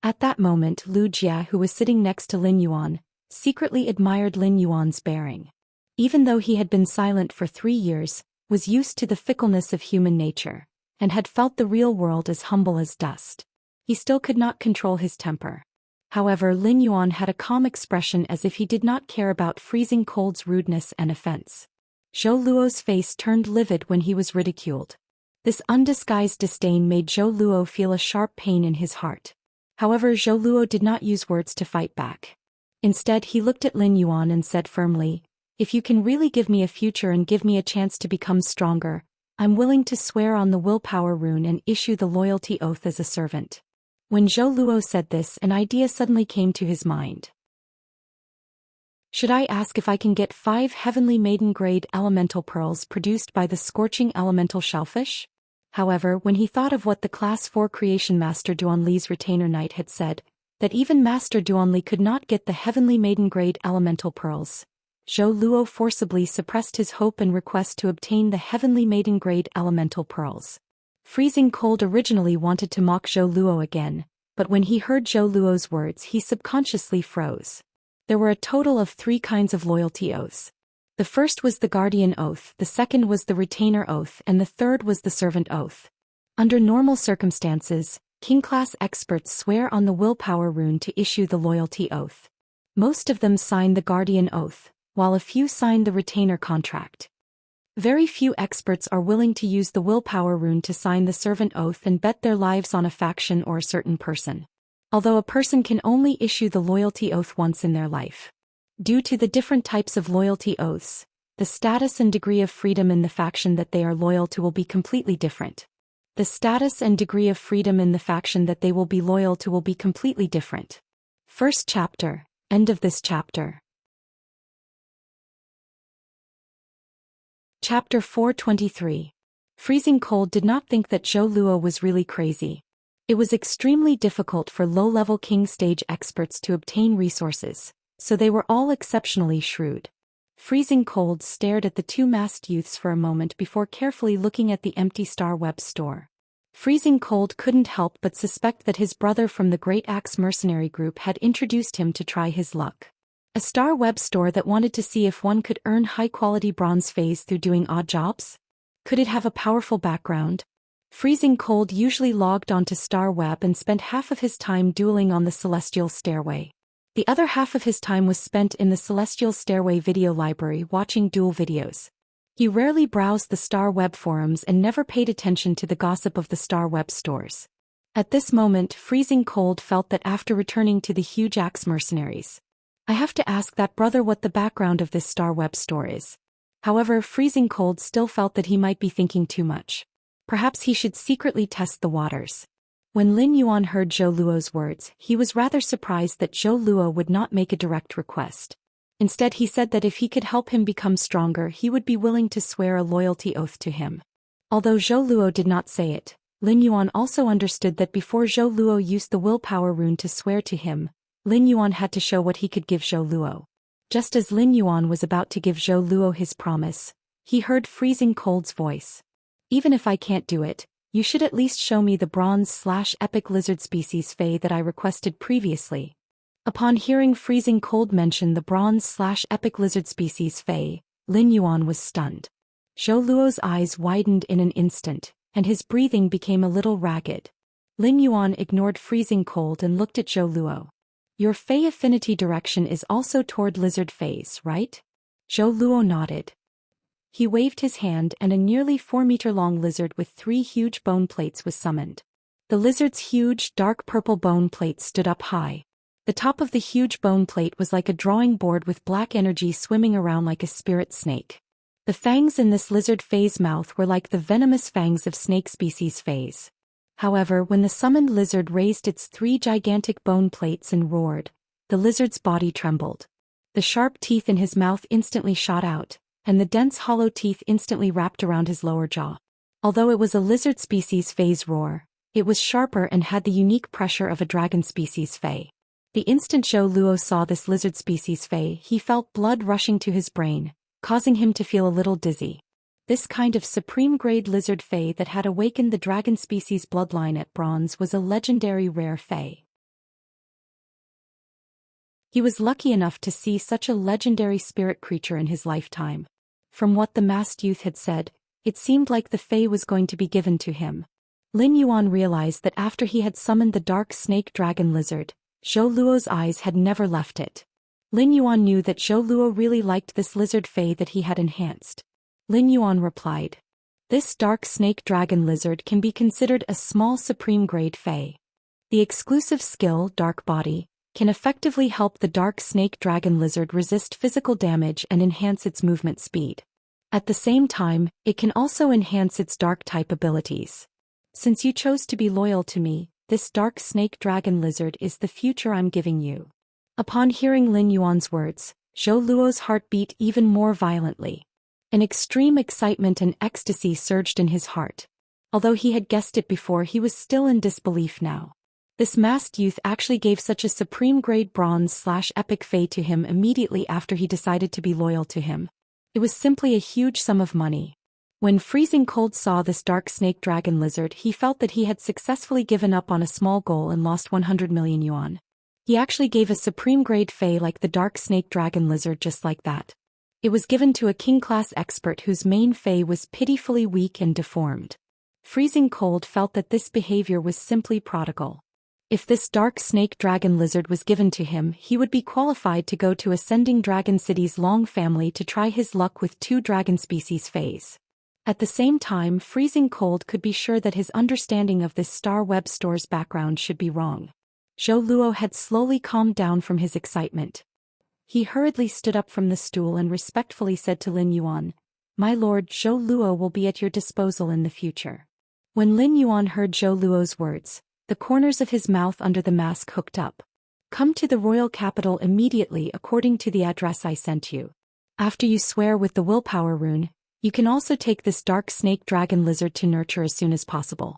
At that moment Lu Jia, who was sitting next to Lin Yuan, secretly admired Lin Yuan's bearing. Even though he had been silent for 3 years, was used to the fickleness of human nature, and had felt the real world as humble as dust, he still could not control his temper. However, Lin Yuan had a calm expression as if he did not care about Freezing Cold's rudeness and offense. Zhou Luo's face turned livid when he was ridiculed. This undisguised disdain made Zhou Luo feel a sharp pain in his heart. However, Zhou Luo did not use words to fight back. Instead, he looked at Lin Yuan and said firmly, "If you can really give me a future and give me a chance to become stronger, I'm willing to swear on the willpower rune and issue the loyalty oath as a servant." When Zhou Luo said this, an idea suddenly came to his mind. Should I ask if I can get 5 heavenly maiden-grade elemental pearls produced by the scorching elemental shellfish? However, when he thought of what the Class 4 Creation Master Duanli's retainer knight had said, that even Master Duanli could not get the heavenly maiden-grade elemental pearls, Zhou Luo forcibly suppressed his hope and request to obtain the heavenly maiden-grade elemental pearls. Freezing Cold originally wanted to mock Zhou Luo again, but when he heard Zhou Luo's words he subconsciously froze. There were a total of 3 kinds of loyalty oaths. The first was the Guardian Oath, the second was the Retainer Oath, and the third was the Servant Oath. Under normal circumstances, King-class experts swear on the willpower rune to issue the loyalty oath. Most of them sign the Guardian Oath, while a few sign the Retainer contract. Very few experts are willing to use the willpower rune to sign the Servant Oath and bet their lives on a faction or a certain person. Although a person can only issue the loyalty oath once in their life. Due to the different types of loyalty oaths, the status and degree of freedom in the faction that they are loyal to will be completely different. The status and degree of freedom in the faction that they will be loyal to will be completely different. First chapter, end of this chapter. Chapter 423. Freezing Cold did not think that Zhou Luo was really crazy. It was extremely difficult for low-level king stage experts to obtain resources, so they were all exceptionally shrewd. Freezing Cold stared at the 2 masked youths for a moment before carefully looking at the empty Star Web store. Freezing Cold couldn't help but suspect that his brother from the Great Axe mercenary group had introduced him to try his luck. A Star Web store that wanted to see if one could earn high-quality bronze phase through doing odd jobs? Could it have a powerful background? Freezing Cold usually logged onto Star Web and spent half of his time dueling on the Celestial Stairway. The other half of his time was spent in the Celestial Stairway video library watching duel videos. He rarely browsed the Star Web forums and never paid attention to the gossip of the Star Web stores. At this moment, Freezing Cold felt that after returning to the huge Axe mercenaries, I have to ask that brother what the background of this Star Web store is. However, Freezing Cold still felt that he might be thinking too much. Perhaps he should secretly test the waters. When Lin Yuan heard Zhou Luo's words, he was rather surprised that Zhou Luo would not make a direct request. Instead, he said that if he could help him become stronger, he would be willing to swear a loyalty oath to him. Although Zhou Luo did not say it, Lin Yuan also understood that before Zhou Luo used the willpower rune to swear to him, Lin Yuan had to show what he could give Zhou Luo. Just as Lin Yuan was about to give Zhou Luo his promise, he heard Freezing Cold's voice. "Even if I can't do it, you should at least show me the bronze/epic lizard species fey that I requested previously." Upon hearing Freezing Cold mention the bronze/epic lizard species fey, Lin Yuan was stunned. Zhou Luo's eyes widened in an instant, and his breathing became a little ragged. Lin Yuan ignored Freezing Cold and looked at Zhou Luo. "Your fey affinity direction is also toward lizard feys, right?" Zhou Luo nodded. He waved his hand and a nearly 4-meter-long lizard with 3 huge bone plates was summoned. The lizard's huge, dark purple bone plate stood up high. The top of the huge bone plate was like a drawing board with black energy swimming around like a spirit snake. The fangs in this lizard fey's mouth were like the venomous fangs of snake species feys. However, when the summoned lizard raised its 3 gigantic bone plates and roared, the lizard's body trembled. The sharp teeth in his mouth instantly shot out, and the dense hollow teeth instantly wrapped around his lower jaw. Although it was a lizard species phase roar, it was sharper and had the unique pressure of a dragon species fey. The instant Zhou Luo saw this lizard species fey, he felt blood rushing to his brain, causing him to feel a little dizzy. This kind of supreme-grade lizard fey that had awakened the dragon species bloodline at bronze was a legendary rare fey. He was lucky enough to see such a legendary spirit creature in his lifetime. From what the masked youth had said, it seemed like the fey was going to be given to him. Lin Yuan realized that after he had summoned the dark snake dragon lizard, Zhou Luo's eyes had never left it. Lin Yuan knew that Zhou Luo really liked this lizard fey that he had enhanced. Lin Yuan replied, "This dark snake dragon lizard can be considered a small supreme-grade fey. The exclusive skill, Dark Body, can effectively help the dark snake dragon lizard resist physical damage and enhance its movement speed. At the same time, it can also enhance its dark-type abilities. Since you chose to be loyal to me, this dark snake dragon lizard is the future I'm giving you." Upon hearing Lin Yuan's words, Zhou Luo's heart beat even more violently. An extreme excitement and ecstasy surged in his heart. Although he had guessed it before, he was still in disbelief now. This masked youth actually gave such a supreme-grade bronze/epic fey to him immediately after he decided to be loyal to him. It was simply a huge sum of money. When Freezing Cold saw this dark snake dragon lizard, he felt that he had successfully given up on a small goal and lost 100 million yuan. He actually gave a supreme-grade fey like the dark snake dragon lizard just like that. It was given to a king-class expert whose main fey was pitifully weak and deformed. Freezing Cold felt that this behavior was simply prodigal. If this dark snake dragon lizard was given to him, he would be qualified to go to Ascending Dragon City's Long family to try his luck with 2 dragon species feys. At the same time, Freezing Cold could be sure that his understanding of this Star Web Store's background should be wrong. Zhou Luo had slowly calmed down from his excitement. He hurriedly stood up from the stool and respectfully said to Lin Yuan, "My lord, Zhou Luo will be at your disposal in the future." When Lin Yuan heard Zhou Luo's words, the corners of his mouth under the mask hooked up. "Come to the royal capital immediately according to the address I sent you. After you swear with the willpower rune, you can also take this dark snake dragon lizard to nurture as soon as possible.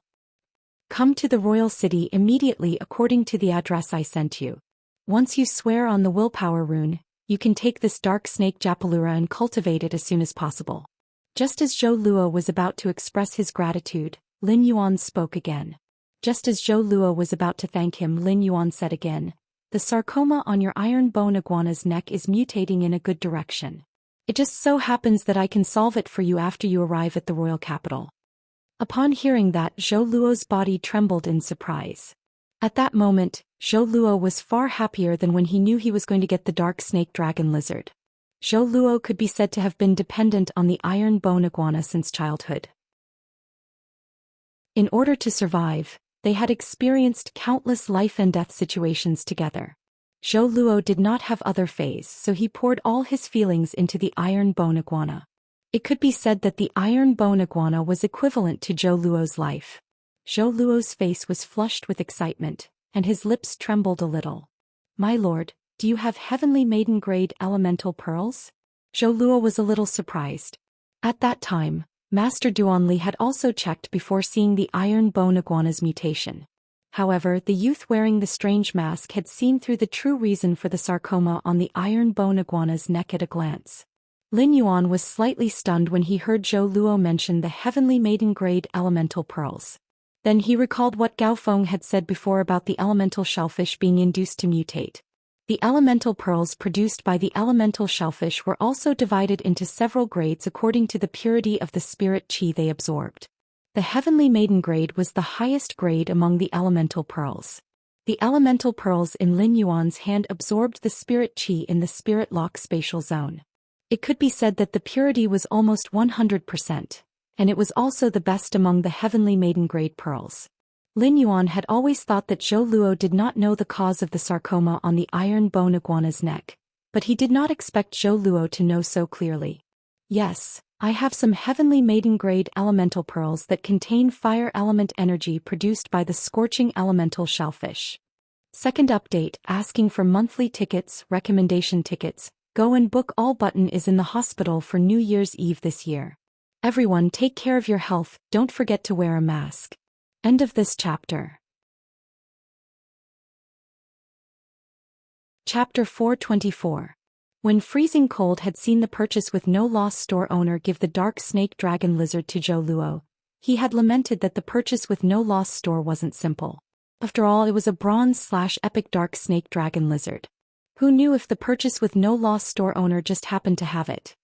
Come to the royal city immediately according to the address I sent you. Once you swear on the willpower rune, you can take this dark snake Japalura and cultivate it as soon as possible." Just as Zhou Luo was about to express his gratitude, Lin Yuan spoke again. Just as Zhou Luo was about to thank him, Lin Yuan said again, "The sarcoma on your iron bone iguana's neck is mutating in a good direction. It just so happens that I can solve it for you after you arrive at the royal capital." Upon hearing that, Zhou Luo's body trembled in surprise. At that moment, Zhou Luo was far happier than when he knew he was going to get the dark snake dragon lizard. Zhou Luo could be said to have been dependent on the iron bone iguana since childhood. In order to survive, they had experienced countless life and death situations together. Zhou Luo did not have other feys, so he poured all his feelings into the iron bone iguana. It could be said that the iron bone iguana was equivalent to Zhou Luo's life. Zhou Luo's face was flushed with excitement, and his lips trembled a little. "My lord, do you have heavenly maiden-grade elemental pearls?" Zhou Luo was a little surprised. At that time, Master Duanli had also checked before seeing the iron bone iguana's mutation. However, the youth wearing the strange mask had seen through the true reason for the sarcoma on the iron bone iguana's neck at a glance. Lin Yuan was slightly stunned when he heard Zhou Luo mention the heavenly maiden-grade elemental pearls. Then he recalled what Gao Feng had said before about the elemental shellfish being induced to mutate. The elemental pearls produced by the elemental shellfish were also divided into several grades according to the purity of the spirit qi they absorbed. The heavenly maiden grade was the highest grade among the elemental pearls. The elemental pearls in Lin Yuan's hand absorbed the spirit qi in the spirit lock spatial zone. It could be said that the purity was almost 100%. And it was also the best among the heavenly maiden-grade pearls. Lin Yuan had always thought that Zhou Luo did not know the cause of the sarcoma on the iron bone iguana's neck, but he did not expect Zhou Luo to know so clearly. Yes, I have some heavenly maiden-grade elemental pearls that contain fire element energy produced by the scorching elemental shellfish. Second update, asking for monthly tickets, recommendation tickets. Go and book all button is in the hospital for New Year's Eve this year. Everyone take care of your health, don't forget to wear a mask. End of this chapter. Chapter 424. When Freezing Cold had seen the purchase with no loss store owner give the dark snake dragon lizard to Zhou Luo, he had lamented that the purchase with no loss store wasn't simple. After all, it was a bronze/epic dark snake dragon lizard. Who knew if the purchase with no loss store owner just happened to have it?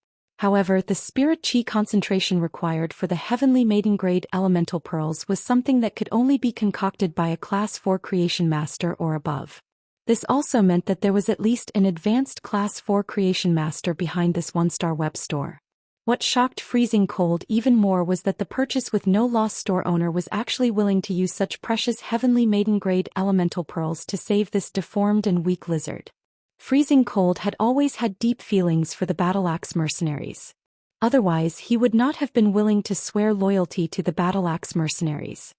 However, the spirit chi concentration required for the heavenly maiden-grade elemental pearls was something that could only be concocted by a Class 4 creation master or above. This also meant that there was at least an advanced Class 4 creation master behind this one-star web store. What shocked Freezing Cold even more was that the purchase with no loss store owner was actually willing to use such precious heavenly maiden-grade elemental pearls to save this deformed and weak lizard. Freezing Cold had always had deep feelings for the Battle Axe mercenaries. Otherwise, he would not have been willing to swear loyalty to the Battle Axe mercenaries.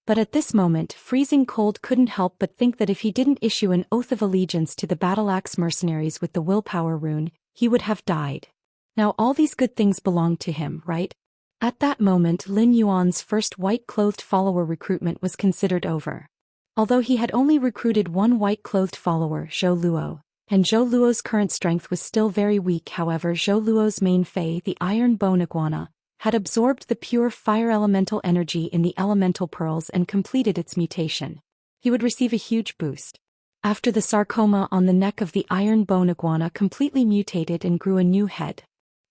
But at this moment, Freezing Cold couldn't help but think that if he didn't issue an oath of allegiance to the Battle Axe mercenaries with the willpower rune, he would have died. Now all these good things belonged to him, right? At that moment, Lin Yuan's first white-clothed follower recruitment was considered over. Although he had only recruited one white-clothed follower, Zhou Luo, and Zhou Luo's current strength was still very weak. However, Zhou Luo's main fei, the iron bone iguana, had absorbed the pure fire elemental energy in the elemental pearls and completed its mutation. He would receive a huge boost. After the sarcoma on the neck of the iron bone iguana completely mutated and grew a new head,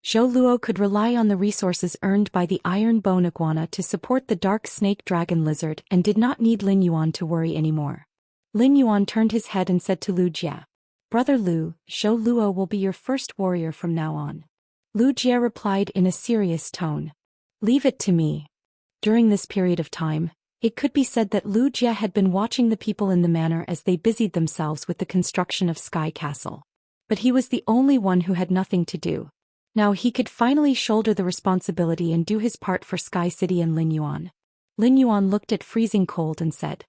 Zhou Luo could rely on the resources earned by the iron bone iguana to support the dark snake dragon lizard and did not need Lin Yuan to worry anymore. Lin Yuan turned his head and said to Lu Jie, "Brother Lu, Zhou Luo will be your first warrior from now on." Lu Jie replied in a serious tone, "Leave it to me." During this period of time, it could be said that Lu Jie had been watching the people in the manor as they busied themselves with the construction of Sky Castle. But he was the only one who had nothing to do. Now he could finally shoulder the responsibility and do his part for Sky City and Lin Yuan. Lin Yuan looked at Freezing Cold and said,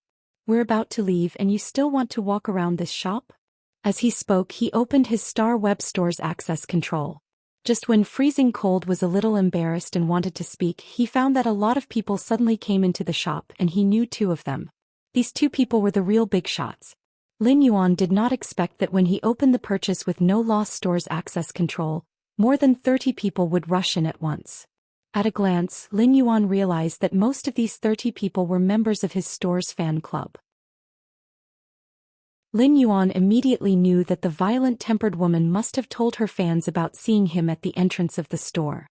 "We're about to leave and you still want to walk around this shop?" As he spoke, he opened his Star Web Store's access control. Just when Freezing Cold was a little embarrassed and wanted to speak, he found that a lot of people suddenly came into the shop and he knew two of them. These two people were the real big shots. Lin Yuan did not expect that when he opened the purchase with no loss store's access control, more than 30 people would rush in at once. At a glance, Lin Yuan realized that most of these 30 people were members of his store's fan club. Lin Yuan immediately knew that the violent-tempered woman must have told her fans about seeing him at the entrance of the store.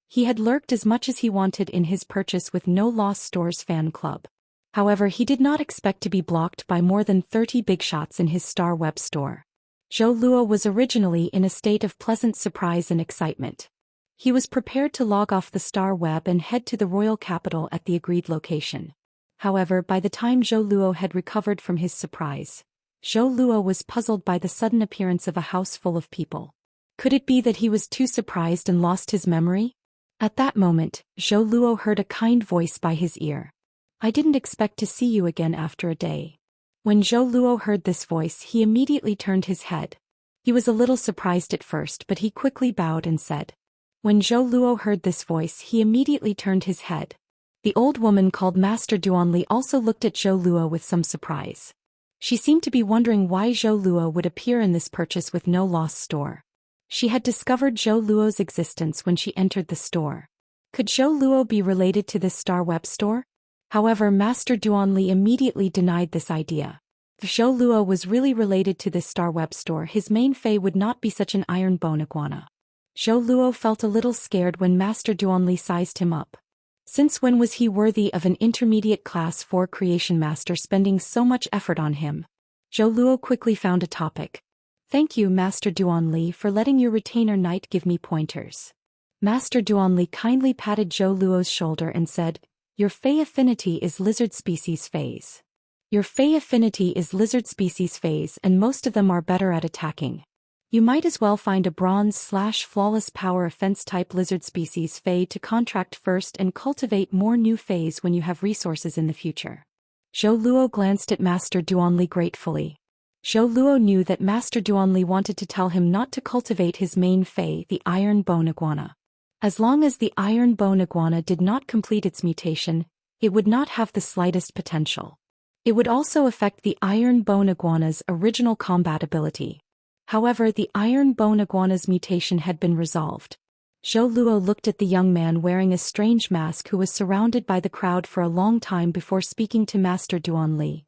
He had lurked as much as he wanted in his purchase with no loss store's fan club. However, he did not expect to be blocked by more than 30 big shots in his Star Web Store. Zhou Luo was originally in a state of pleasant surprise and excitement. He was prepared to log off the Star Web and head to the royal capital at the agreed location. However, by the time Zhou Luo had recovered from his surprise, Zhou Luo was puzzled by the sudden appearance of a house full of people. Could it be that he was too surprised and lost his memory? At that moment, Zhou Luo heard a kind voice by his ear. "I didn't expect to see you again after a day." When Zhou Luo heard this voice, he immediately turned his head. He was a little surprised at first, but he quickly bowed and said. When Zhou Luo heard this voice, he immediately turned his head. The old woman called Master Duanli also looked at Zhou Luo with some surprise. She seemed to be wondering why Zhou Luo would appear in this purchase with no loss store. She had discovered Zhou Luo's existence when she entered the store. Could Zhou Luo be related to this Star Web Store? However, Master Duanli immediately denied this idea. If Zhou Luo was really related to this Star Web Store, his main fei would not be such an iron bone iguana. Zhou Luo felt a little scared when Master Duanli sized him up. Since when was he worthy of an intermediate class 4 creation master spending so much effort on him? Zhou Luo quickly found a topic. "Thank you, Master Duanli, for letting your retainer knight give me pointers." Master Duanli kindly patted Zhou Luo's shoulder and said, "Your fei affinity is lizard species phase. Your fei affinity is lizard species phase and most of them are better at attacking. You might as well find a bronze/flawless power offense-type lizard species Fae to contract first and cultivate more new Faes when you have resources in the future. Zhou Luo glanced at Master Duanli gratefully. Zhou Luo knew that Master Duanli wanted to tell him not to cultivate his main Fae, the iron bone iguana. As long as the iron bone iguana did not complete its mutation, it would not have the slightest potential. It would also affect the iron bone iguana's original combat ability. However, the iron bone iguana's mutation had been resolved. Zhou Luo looked at the young man wearing a strange mask who was surrounded by the crowd for a long time before speaking to Master Duanli.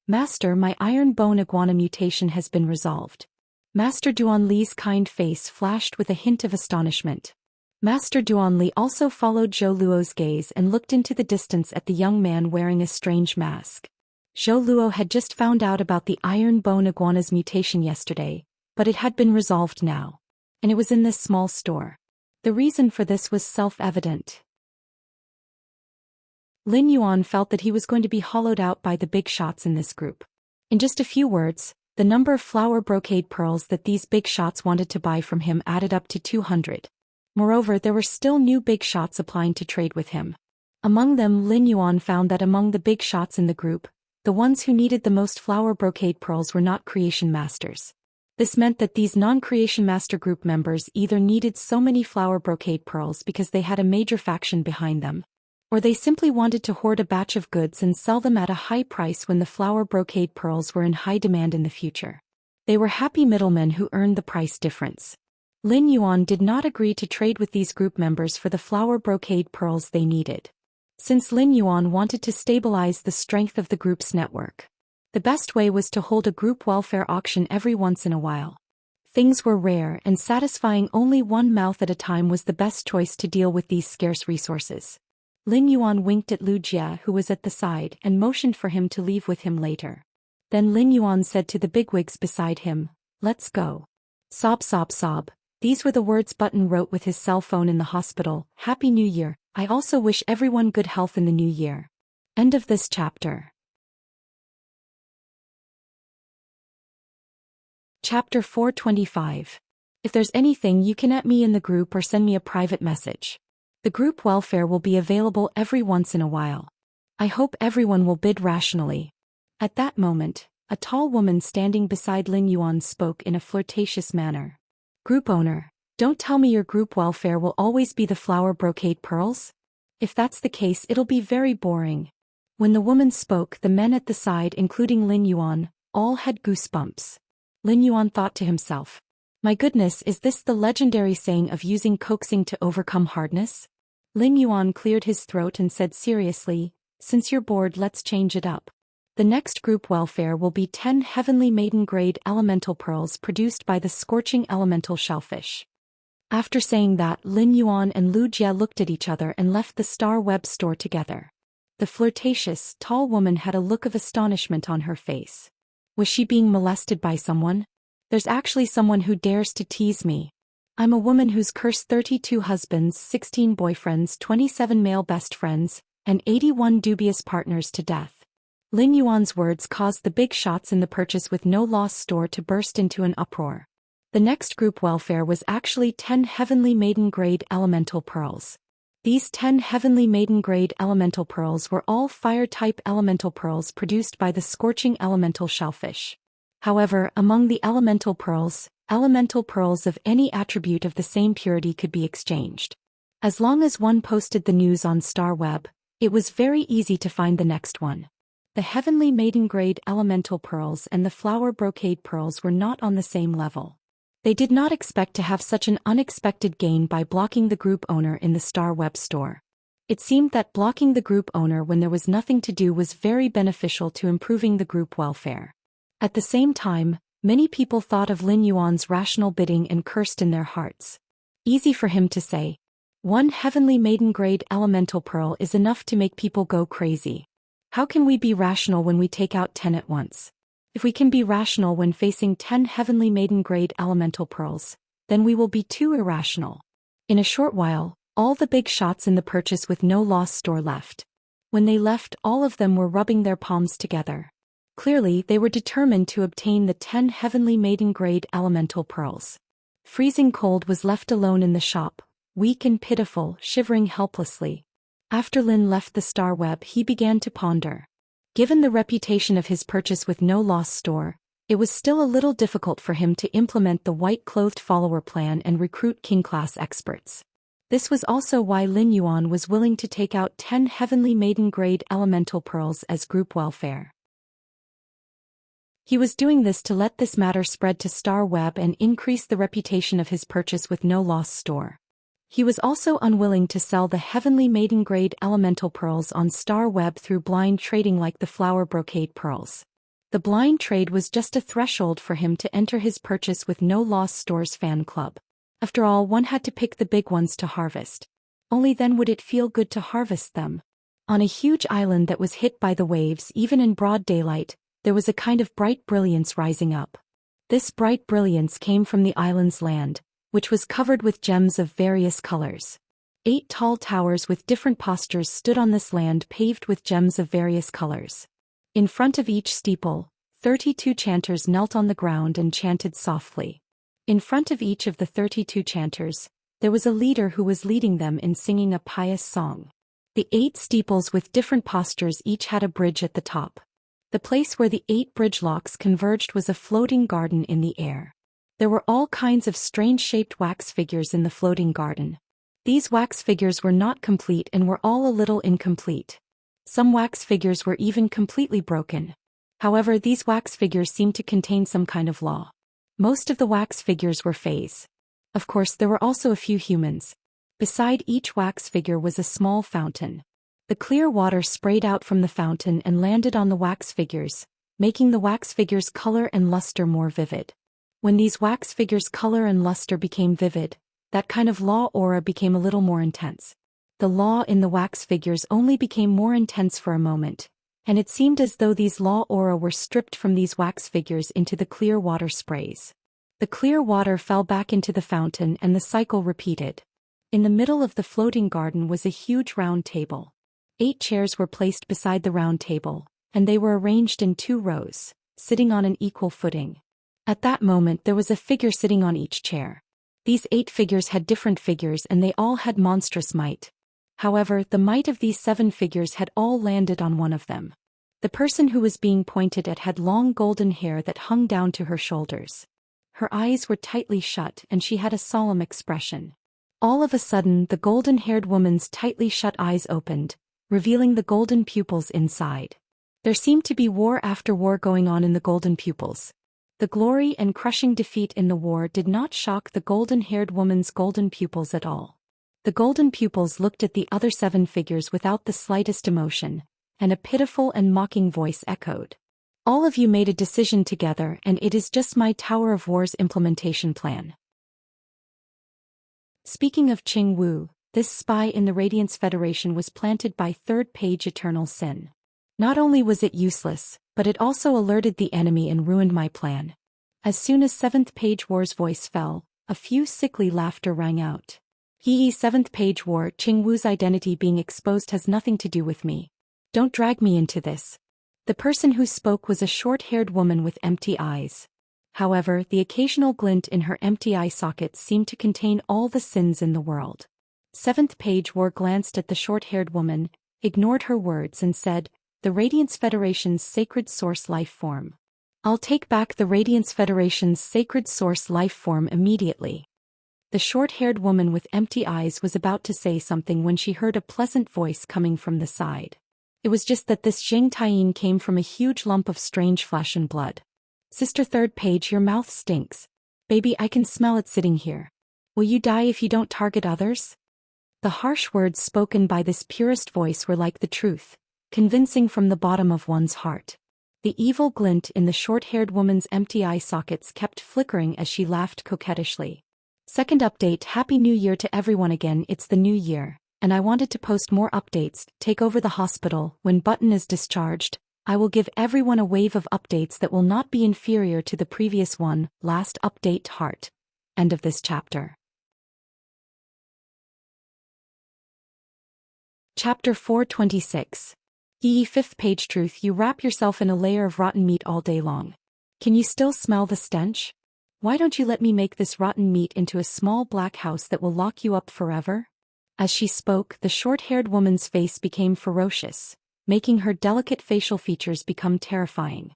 Master, my iron bone iguana mutation has been resolved. Master Duanli's kind face flashed with a hint of astonishment. Master Duanli also followed Zhou Luo's gaze and looked into the distance at the young man wearing a strange mask. Zhou Luo had just found out about the iron bone iguana's mutation yesterday, but it had been resolved now. And it was in this small store. The reason for this was self-evident. Lin Yuan felt that he was going to be hollowed out by the big shots in this group. In just a few words, the number of flower brocade pearls that these big shots wanted to buy from him added up to 200. Moreover, there were still new big shots applying to trade with him. Among them, Lin Yuan found that among the big shots in the group, the ones who needed the most flower brocade pearls were not creation masters. This meant that these non-creation master group members either needed so many flower brocade pearls because they had a major faction behind them, or they simply wanted to hoard a batch of goods and sell them at a high price when the flower brocade pearls were in high demand in the future. They were happy middlemen who earned the price difference. Lin Yuan did not agree to trade with these group members for the flower brocade pearls they needed. Since Lin Yuan wanted to stabilize the strength of the group's network, the best way was to hold a group welfare auction every once in a while. Things were rare, and satisfying only one mouth at a time was the best choice to deal with these scarce resources. Lin Yuan winked at Wuxia, who was at the side, and motioned for him to leave with him later. Then Lin Yuan said to the bigwigs beside him, "Let's go." Sob sob sob. These were the words Button wrote with his cell phone in the hospital. Happy New Year. I also wish everyone good health in the new year. End of this chapter. Chapter 425. If there's anything you can at me in the group or send me a private message. The group welfare will be available every once in a while. I hope everyone will bid rationally. At that moment, a tall woman standing beside Lin Yuan spoke in a flirtatious manner. Group owner, don't tell me your group welfare will always be the flower brocade pearls? If that's the case, it'll be very boring. When the woman spoke, the men at the side, including Lin Yuan, all had goosebumps. Lin Yuan thought to himself, my goodness, is this the legendary saying of using coaxing to overcome hardness? Lin Yuan cleared his throat and said seriously, since you're bored, let's change it up. The next group welfare will be 10 heavenly maiden grade elemental pearls produced by the scorching elemental shellfish. After saying that, Lin Yuan and Lu Jia looked at each other and left the Star Web store together. The flirtatious, tall woman had a look of astonishment on her face. Was she being molested by someone? There's actually someone who dares to tease me. I'm a woman who's cursed 32 husbands, 16 boyfriends, 27 male best friends, and 81 dubious partners to death. Lin Yuan's words caused the big shots in the purchase with no loss store to burst into an uproar. The next group welfare was actually 10 heavenly maiden grade elemental pearls. These 10 heavenly maiden grade elemental pearls were all fire-type elemental pearls produced by the scorching elemental shellfish. However, among the elemental pearls of any attribute of the same purity could be exchanged. As long as one posted the news on Star Web, it was very easy to find the next one. The heavenly maiden grade elemental pearls and the flower brocade pearls were not on the same level. They did not expect to have such an unexpected gain by blocking the group owner in the Star Web store. It seemed that blocking the group owner when there was nothing to do was very beneficial to improving the group welfare. At the same time, many people thought of Lin Yuan's rational bidding and cursed in their hearts. Easy for him to say. One heavenly maiden grade elemental pearl is enough to make people go crazy. How can we be rational when we take out 10 at once? If we can be rational when facing 10 heavenly maiden grade elemental pearls, then we will be too irrational. In a short while, all the big shots in the purchase with no loss store left. When they left, all of them were rubbing their palms together. Clearly, they were determined to obtain the 10 heavenly maiden-grade elemental pearls. Freezing Cold was left alone in the shop, weak and pitiful, shivering helplessly. After Lin left the star web, he began to ponder. Given the reputation of his purchase with no loss store, it was still a little difficult for him to implement the white-clothed follower plan and recruit king-class experts. This was also why Lin Yuan was willing to take out 10 heavenly maiden-grade elemental pearls as group welfare. He was doing this to let this matter spread to Star Web and increase the reputation of his purchase with no loss store. He was also unwilling to sell the heavenly maiden-grade elemental pearls on Star Web through blind trading like the flower brocade pearls. The blind trade was just a threshold for him to enter his purchase with no loss store's fan club. After all, one had to pick the big ones to harvest. Only then would it feel good to harvest them. On a huge island that was hit by the waves even in broad daylight, there was a kind of bright brilliance rising up. This bright brilliance came from the island's land, which was covered with gems of various colors. 8 tall towers with different postures stood on this land paved with gems of various colors. In front of each steeple, 32 chanters knelt on the ground and chanted softly. In front of each of the 32 chanters, there was a leader who was leading them in singing a pious song. The 8 steeples with different postures each had a bridge at the top. The place where the 8 bridge locks converged was a floating garden in the air. There were all kinds of strange-shaped wax figures in the floating garden. These wax figures were not complete and were all a little incomplete. Some wax figures were even completely broken. However, these wax figures seemed to contain some kind of law. Most of the wax figures were fays. Of course, there were also a few humans. Beside each wax figure was a small fountain. The clear water sprayed out from the fountain and landed on the wax figures, making the wax figures' color and luster more vivid. When these wax figures' color and luster became vivid, that kind of law aura became a little more intense. The law in the wax figures only became more intense for a moment, and it seemed as though these law aura were stripped from these wax figures into the clear water sprays. The clear water fell back into the fountain and the cycle repeated. In the middle of the floating garden was a huge round table. 8 chairs were placed beside the round table, and they were arranged in 2 rows, sitting on an equal footing. At that moment there was a figure sitting on each chair. These 8 figures had different figures and they all had monstrous might. However, the might of these 7 figures had all landed on one of them. The person who was being pointed at had long golden hair that hung down to her shoulders. Her eyes were tightly shut and she had a solemn expression. All of a sudden the golden-haired woman's tightly shut eyes opened, revealing the golden pupils inside. There seemed to be war after war going on in the golden pupils. The glory and crushing defeat in the war did not shock the golden-haired woman's golden pupils at all. The golden pupils looked at the other 7 figures without the slightest emotion, and a pitiful and mocking voice echoed. All of you made a decision together and it is just my Tower of War's implementation plan. Speaking of Qing Wu, this spy in the Radiance Federation was planted by 3rd page Eternal Sin. Not only was it useless, but it also alerted the enemy and ruined my plan. As soon as 7th page War's voice fell, a few sickly laughter rang out. Hee 7th page War, Qing Wu's identity being exposed has nothing to do with me. Don't drag me into this. The person who spoke was a short-haired woman with empty eyes. However, the occasional glint in her empty eye sockets seemed to contain all the sins in the world. 7th page War glanced at the short-haired woman, ignored her words and said, "The Radiance Federation's sacred source life form. I'll take back the Radiance Federation's sacred source life form immediately." The short-haired woman with empty eyes was about to say something when she heard a pleasant voice coming from the side. It was just that this Jing Taiyin came from a huge lump of strange flesh and blood. "Sister 3rd page, your mouth stinks. Baby, I can smell it sitting here. Will you die if you don't target others?" The harsh words spoken by this purest voice were like the truth, convincing from the bottom of one's heart. The evil glint in the short-haired woman's empty eye sockets kept flickering as she laughed coquettishly. Second update: Happy New Year to everyone again. It's the new year, and I wanted to post more updates. Take over the hospital. When Button is discharged, I will give everyone a wave of updates that will not be inferior to the previous one. Last update: Heart. End of this chapter. Chapter 426. Fifth page truth. You wrap yourself in a layer of rotten meat all day long. Can you still smell the stench? Why don't you let me make this rotten meat into a small black house that will lock you up forever? As she spoke, the short-haired woman's face became ferocious, making her delicate facial features become terrifying.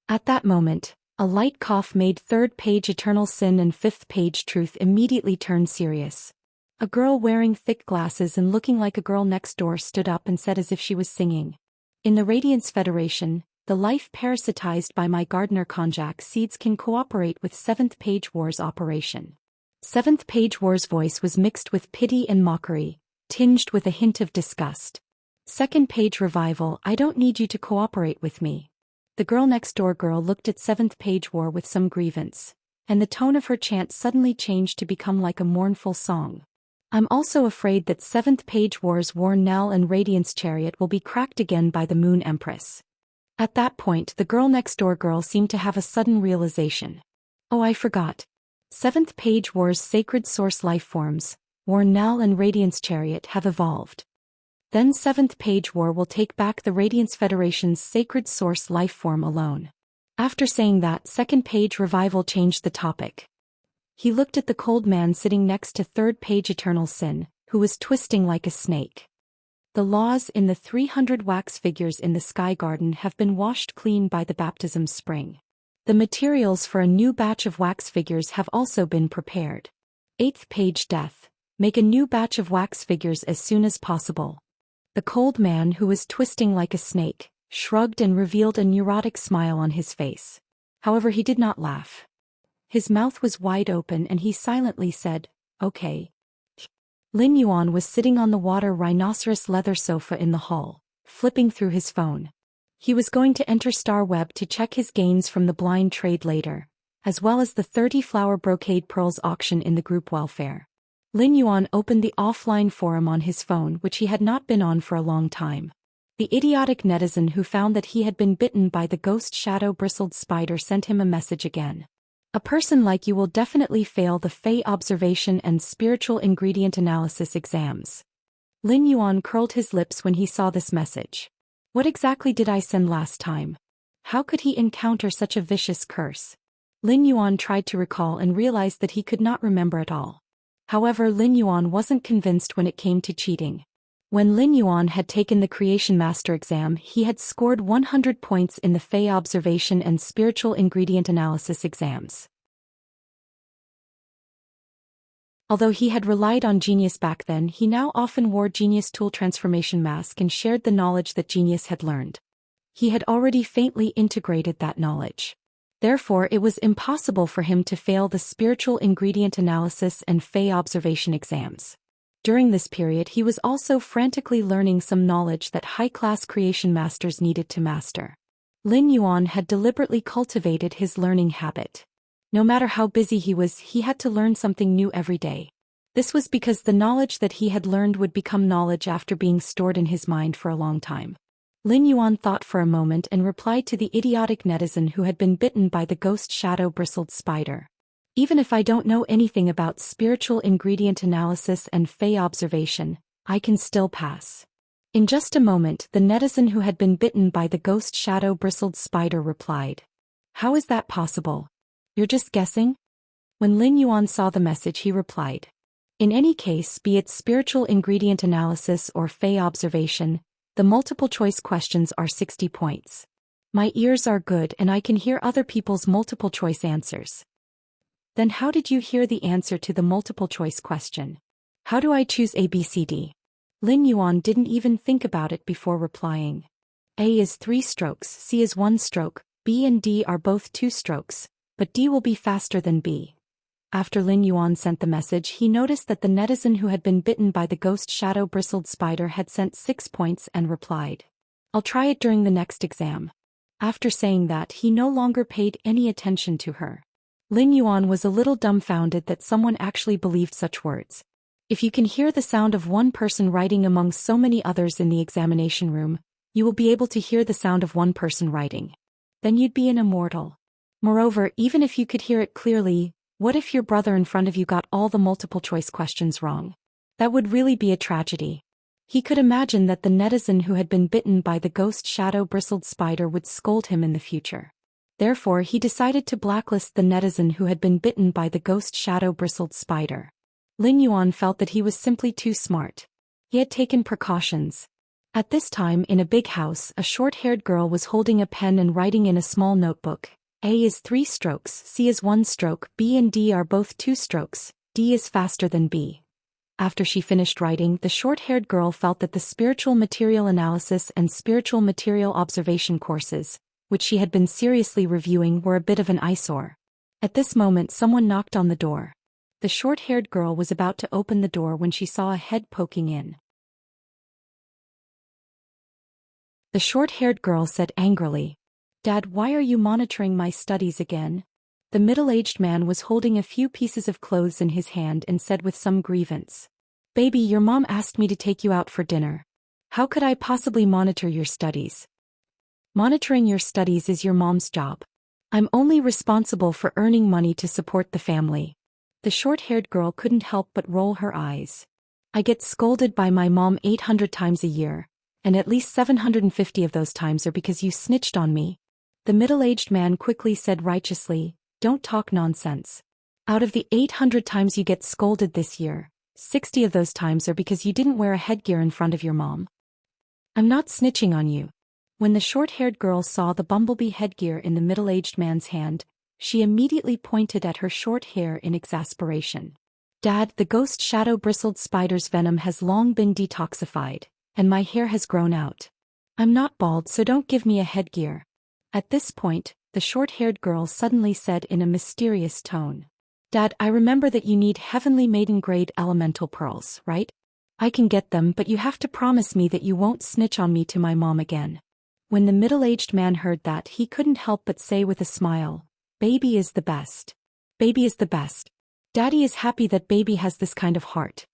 At that moment, a light cough made third page eternal sin and fifth page truth immediately turn serious. A girl wearing thick glasses and looking like a girl next door stood up and said as if she was singing. In the Radiance Federation, the life parasitized by my gardener konjac seeds can cooperate with 7th Page War's operation. 7th Page War's voice was mixed with pity and mockery, tinged with a hint of disgust. 2nd Page Revival. I don't need you to cooperate with me. The girl next door girl looked at 7th Page War with some grievance, and the tone of her chant suddenly changed to become like a mournful song. I'm also afraid that 7th Page War's War Knell and Radiance Chariot will be cracked again by the Moon Empress. At that point, the girl next door girl seemed to have a sudden realization. Oh, I forgot. 7th Page War's sacred source lifeforms, War Knell and Radiance Chariot, have evolved. Then 7th Page War will take back the Radiance Federation's sacred source lifeform alone. After saying that, 2nd Page Revival changed the topic. He looked at the cold man sitting next to 3rd Page Eternal Sin, who was twisting like a snake. The laws in the 300 wax figures in the Sky Garden have been washed clean by the baptism spring. The materials for a new batch of wax figures have also been prepared. 8th Page Death. Make a new batch of wax figures as soon as possible. The cold man, who was twisting like a snake, shrugged and revealed a neurotic smile on his face. However, he did not laugh. His mouth was wide open and he silently said, "Okay." Lin Yuan was sitting on the water rhinoceros leather sofa in the hall, flipping through his phone. He was going to enter Star Web to check his gains from the blind trade later, as well as the 30 flower brocade pearls auction in the group welfare. Lin Yuan opened the offline forum on his phone, which he had not been on for a long time. The idiotic netizen who found that he had been bitten by the ghost shadow-bristled spider sent him a message again. A person like you will definitely fail the Fey observation and spiritual ingredient analysis exams. Lin Yuan curled his lips when he saw this message. What exactly did I send last time? How could he encounter such a vicious curse? Lin Yuan tried to recall and realized that he could not remember at all. However, Lin Yuan wasn't convinced when it came to cheating. When Lin Yuan had taken the Creation Master exam, he had scored 100 points in the Fey Observation and Spiritual Ingredient Analysis exams. Although he had relied on Genius back then, he now often wore Genius Tool Transformation Mask and shared the knowledge that Genius had learned. He had already faintly integrated that knowledge. Therefore, it was impossible for him to fail the Spiritual Ingredient Analysis and Fey Observation exams. During this period, he was also frantically learning some knowledge that high-class creation masters needed to master. Lin Yuan had deliberately cultivated his learning habit. No matter how busy he was, he had to learn something new every day. This was because the knowledge that he had learned would become knowledge after being stored in his mind for a long time. Lin Yuan thought for a moment and replied to the idiotic netizen who had been bitten by the ghost shadow-bristled spider. Even if I don't know anything about spiritual ingredient analysis and Fey observation, I can still pass. In just a moment, the netizen who had been bitten by the ghost shadow-bristled spider replied. How is that possible? You're just guessing? When Lin Yuan saw the message, he replied. In any case, be it spiritual ingredient analysis or Fey observation, the multiple-choice questions are 60 points. My ears are good and I can hear other people's multiple-choice answers. Then how did you hear the answer to the multiple-choice question? How do I choose A, B, C, D? Lin Yuan didn't even think about it before replying. A is 3 strokes, C is 1 stroke, B and D are both 2 strokes, but D will be faster than B. After Lin Yuan sent the message, he noticed that the netizen who had been bitten by the ghost shadow-bristled spider had sent 6 points and replied. I'll try it during the next exam. After saying that, he no longer paid any attention to her. Lin Yuan was a little dumbfounded that someone actually believed such words. If you can hear the sound of one person writing among so many others in the examination room, you will be able to hear the sound of one person writing. Then you'd be an immortal. Moreover, even if you could hear it clearly, what if your brother in front of you got all the multiple-choice questions wrong? That would really be a tragedy. He could imagine that the netizen who had been bitten by the ghost shadow-bristled spider would scold him in the future. Therefore he decided to blacklist the netizen who had been bitten by the ghost shadow-bristled spider. Lin Yuan felt that he was simply too smart. He had taken precautions. At this time in a big house, a short-haired girl was holding a pen and writing in a small notebook. A is 3 strokes, C is 1 stroke, B and D are both 2 strokes, D is faster than B. After she finished writing, the short-haired girl felt that the spiritual material analysis and spiritual material observation courses, which she had been seriously reviewing, were a bit of an eyesore. At this moment someone knocked on the door. The short-haired girl was about to open the door when she saw a head poking in. The short-haired girl said angrily, "Dad, why are you monitoring my studies again?" The middle-aged man was holding a few pieces of clothes in his hand and said with some grievance, "Baby, your mom asked me to take you out for dinner. How could I possibly monitor your studies?" "Monitoring your studies is your mom's job. I'm only responsible for earning money to support the family." The short-haired girl couldn't help but roll her eyes. "I get scolded by my mom 800 times a year, and at least 750 of those times are because you snitched on me." The middle-aged man quickly said righteously, "Don't talk nonsense. Out of the 800 times you get scolded this year, 60 of those times are because you didn't wear a headgear in front of your mom. I'm not snitching on you." When the short-haired girl saw the bumblebee headgear in the middle-aged man's hand, she immediately pointed at her short hair in exasperation. "Dad, the ghost shadow-bristled spider's venom has long been detoxified, and my hair has grown out. I'm not bald, so don't give me a headgear." At this point, the short-haired girl suddenly said in a mysterious tone, "Dad, I remember that you need heavenly maiden-grade elemental pearls, right? I can get them, but you have to promise me that you won't snitch on me to my mom again." When the middle-aged man heard that, he couldn't help but say with a smile, "Baby is the best. Baby is the best. Daddy is happy that baby has this kind of heart."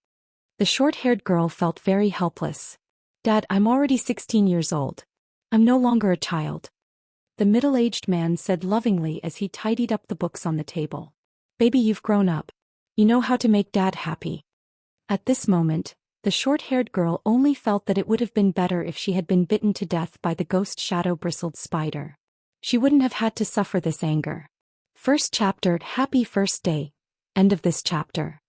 The short-haired girl felt very helpless. "Dad, I'm already 16 years old. I'm no longer a child." The middle-aged man said lovingly as he tidied up the books on the table. "Baby, you've grown up. You know how to make Dad happy." At this moment, the short-haired girl only felt that it would have been better if she had been bitten to death by the ghost shadow-bristled spider. She wouldn't have had to suffer this anger. First chapter, Happy First Day. End of this chapter.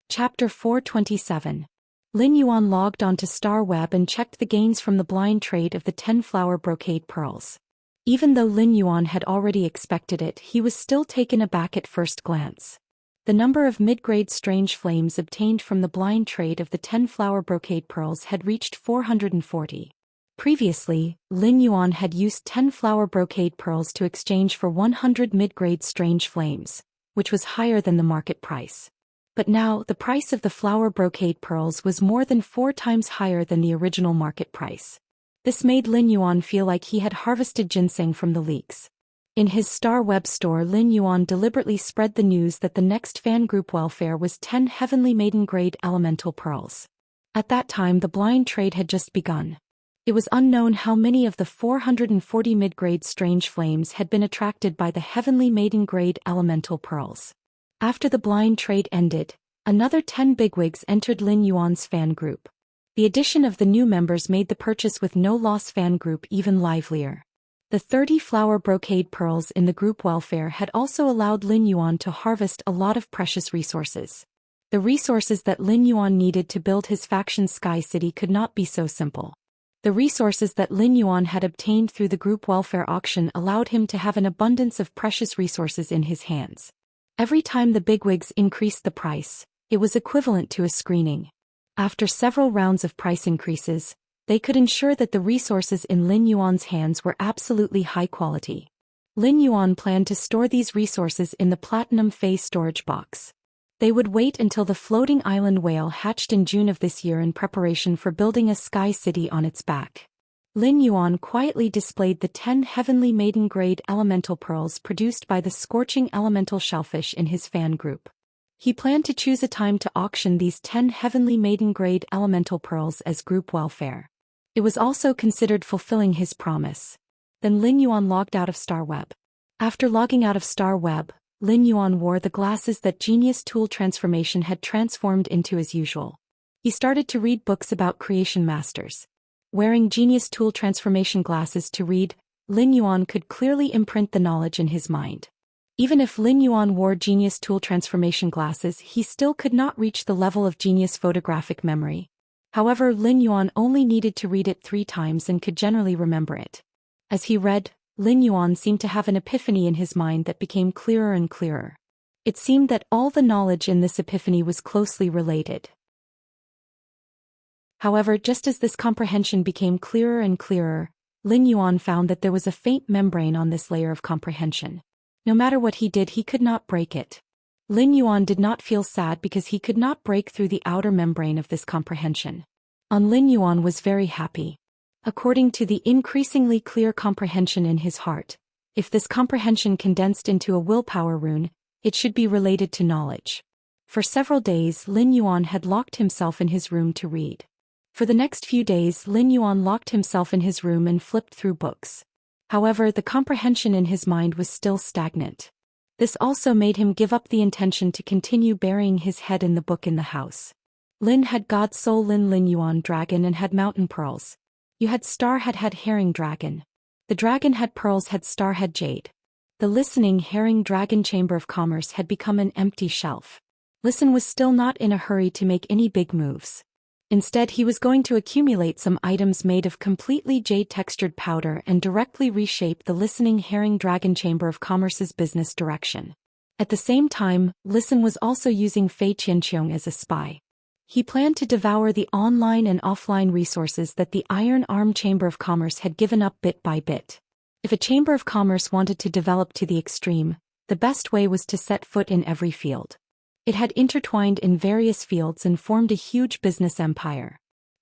Chapter 427. Lin Yuan logged onto StarWeb and checked the gains from the blind trade of the 10-flower brocade pearls. Even though Lin Yuan had already expected it, he was still taken aback at first glance. The number of mid-grade strange flames obtained from the blind trade of the 10-flower brocade pearls had reached 440. Previously, Lin Yuan had used 10-flower brocade pearls to exchange for 100 mid-grade strange flames, which was higher than the market price. But now, the price of the flower brocade pearls was more than 4 times higher than the original market price. This made Lin Yuan feel like he had harvested ginseng from the leeks. In his StarWeb store, Lin Yuan deliberately spread the news that the next fan group welfare was 10 heavenly maiden-grade elemental pearls. At that time the blind trade had just begun. It was unknown how many of the 440 mid-grade strange flames had been attracted by the heavenly maiden-grade elemental pearls. After the blind trade ended, another 10 bigwigs entered Lin Yuan's fan group. The addition of the new members made the purchase with no loss fan group even livelier. The 30 flower brocade pearls in the group welfare had also allowed Lin Yuan to harvest a lot of precious resources. The resources that Lin Yuan needed to build his faction Sky City could not be so simple. The resources that Lin Yuan had obtained through the group welfare auction allowed him to have an abundance of precious resources in his hands. Every time the bigwigs increased the price, it was equivalent to a screening. After several rounds of price increases, they could ensure that the resources in Lin Yuan's hands were absolutely high quality. Lin Yuan planned to store these resources in the Platinum Phase storage box. They would wait until the floating island whale hatched in June of this year in preparation for building a sky city on its back. Lin Yuan quietly displayed the 10 heavenly maiden-grade elemental pearls produced by the scorching elemental shellfish in his fan group. He planned to choose a time to auction these 10 heavenly maiden-grade elemental pearls as group welfare. It was also considered fulfilling his promise. Then Lin Yuan logged out of StarWeb. After logging out of StarWeb, Lin Yuan wore the glasses that Genius Tool Transformation had transformed into as usual. He started to read books about creation masters. Wearing Genius Tool Transformation glasses to read, Lin Yuan could clearly imprint the knowledge in his mind. Even if Lin Yuan wore Genius Tool Transformation glasses, he still could not reach the level of Genius photographic memory. However, Lin Yuan only needed to read it 3 times and could generally remember it. As he read, Lin Yuan seemed to have an epiphany in his mind that became clearer and clearer. It seemed that all the knowledge in this epiphany was closely related. However, just as this comprehension became clearer and clearer, Lin Yuan found that there was a faint membrane on this layer of comprehension. No matter what he did, he could not break it. Lin Yuan did not feel sad because he could not break through the outer membrane of this comprehension. Lin Yuan was very happy. According to the increasingly clear comprehension in his heart, if this comprehension condensed into a willpower rune, it should be related to knowledge. For several days, Lin Yuan had locked himself in his room to read. For the next few days, Lin Yuan locked himself in his room and flipped through books. However, the comprehension in his mind was still stagnant. This also made him give up the intention to continue burying his head in the book in the house. Lin had God Soul Lin Yuan dragon and had mountain pearls. You had star had herring dragon. The dragon had pearls had star had jade. The listening herring dragon chamber of commerce had become an empty shelf. Listen was still not in a hurry to make any big moves. Instead, he was going to accumulate some items made of completely jade-textured powder and directly reshape the listening herring dragon chamber of commerce's business direction. At the same time, Listen was also using Fei Qianxiong as a spy. He planned to devour the online and offline resources that the Iron Arm Chamber of Commerce had given up bit by bit. If a Chamber of Commerce wanted to develop to the extreme, the best way was to set foot in every field. It had intertwined in various fields and formed a huge business empire.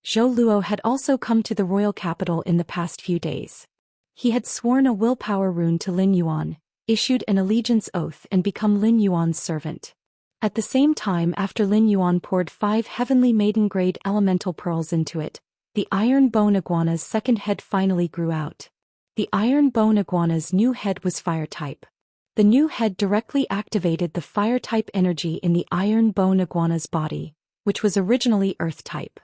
Zhou Luo had also come to the royal capital in the past few days. He had sworn a willpower rune to Lin Yuan, issued an allegiance oath and become Lin Yuan's servant. At the same time, after Lin Yuan poured 5 heavenly maiden-grade elemental pearls into it, the iron bone iguana's second head finally grew out. The iron bone iguana's new head was fire type. The new head directly activated the fire-type energy in the iron bone iguana's body, which was originally earth-type.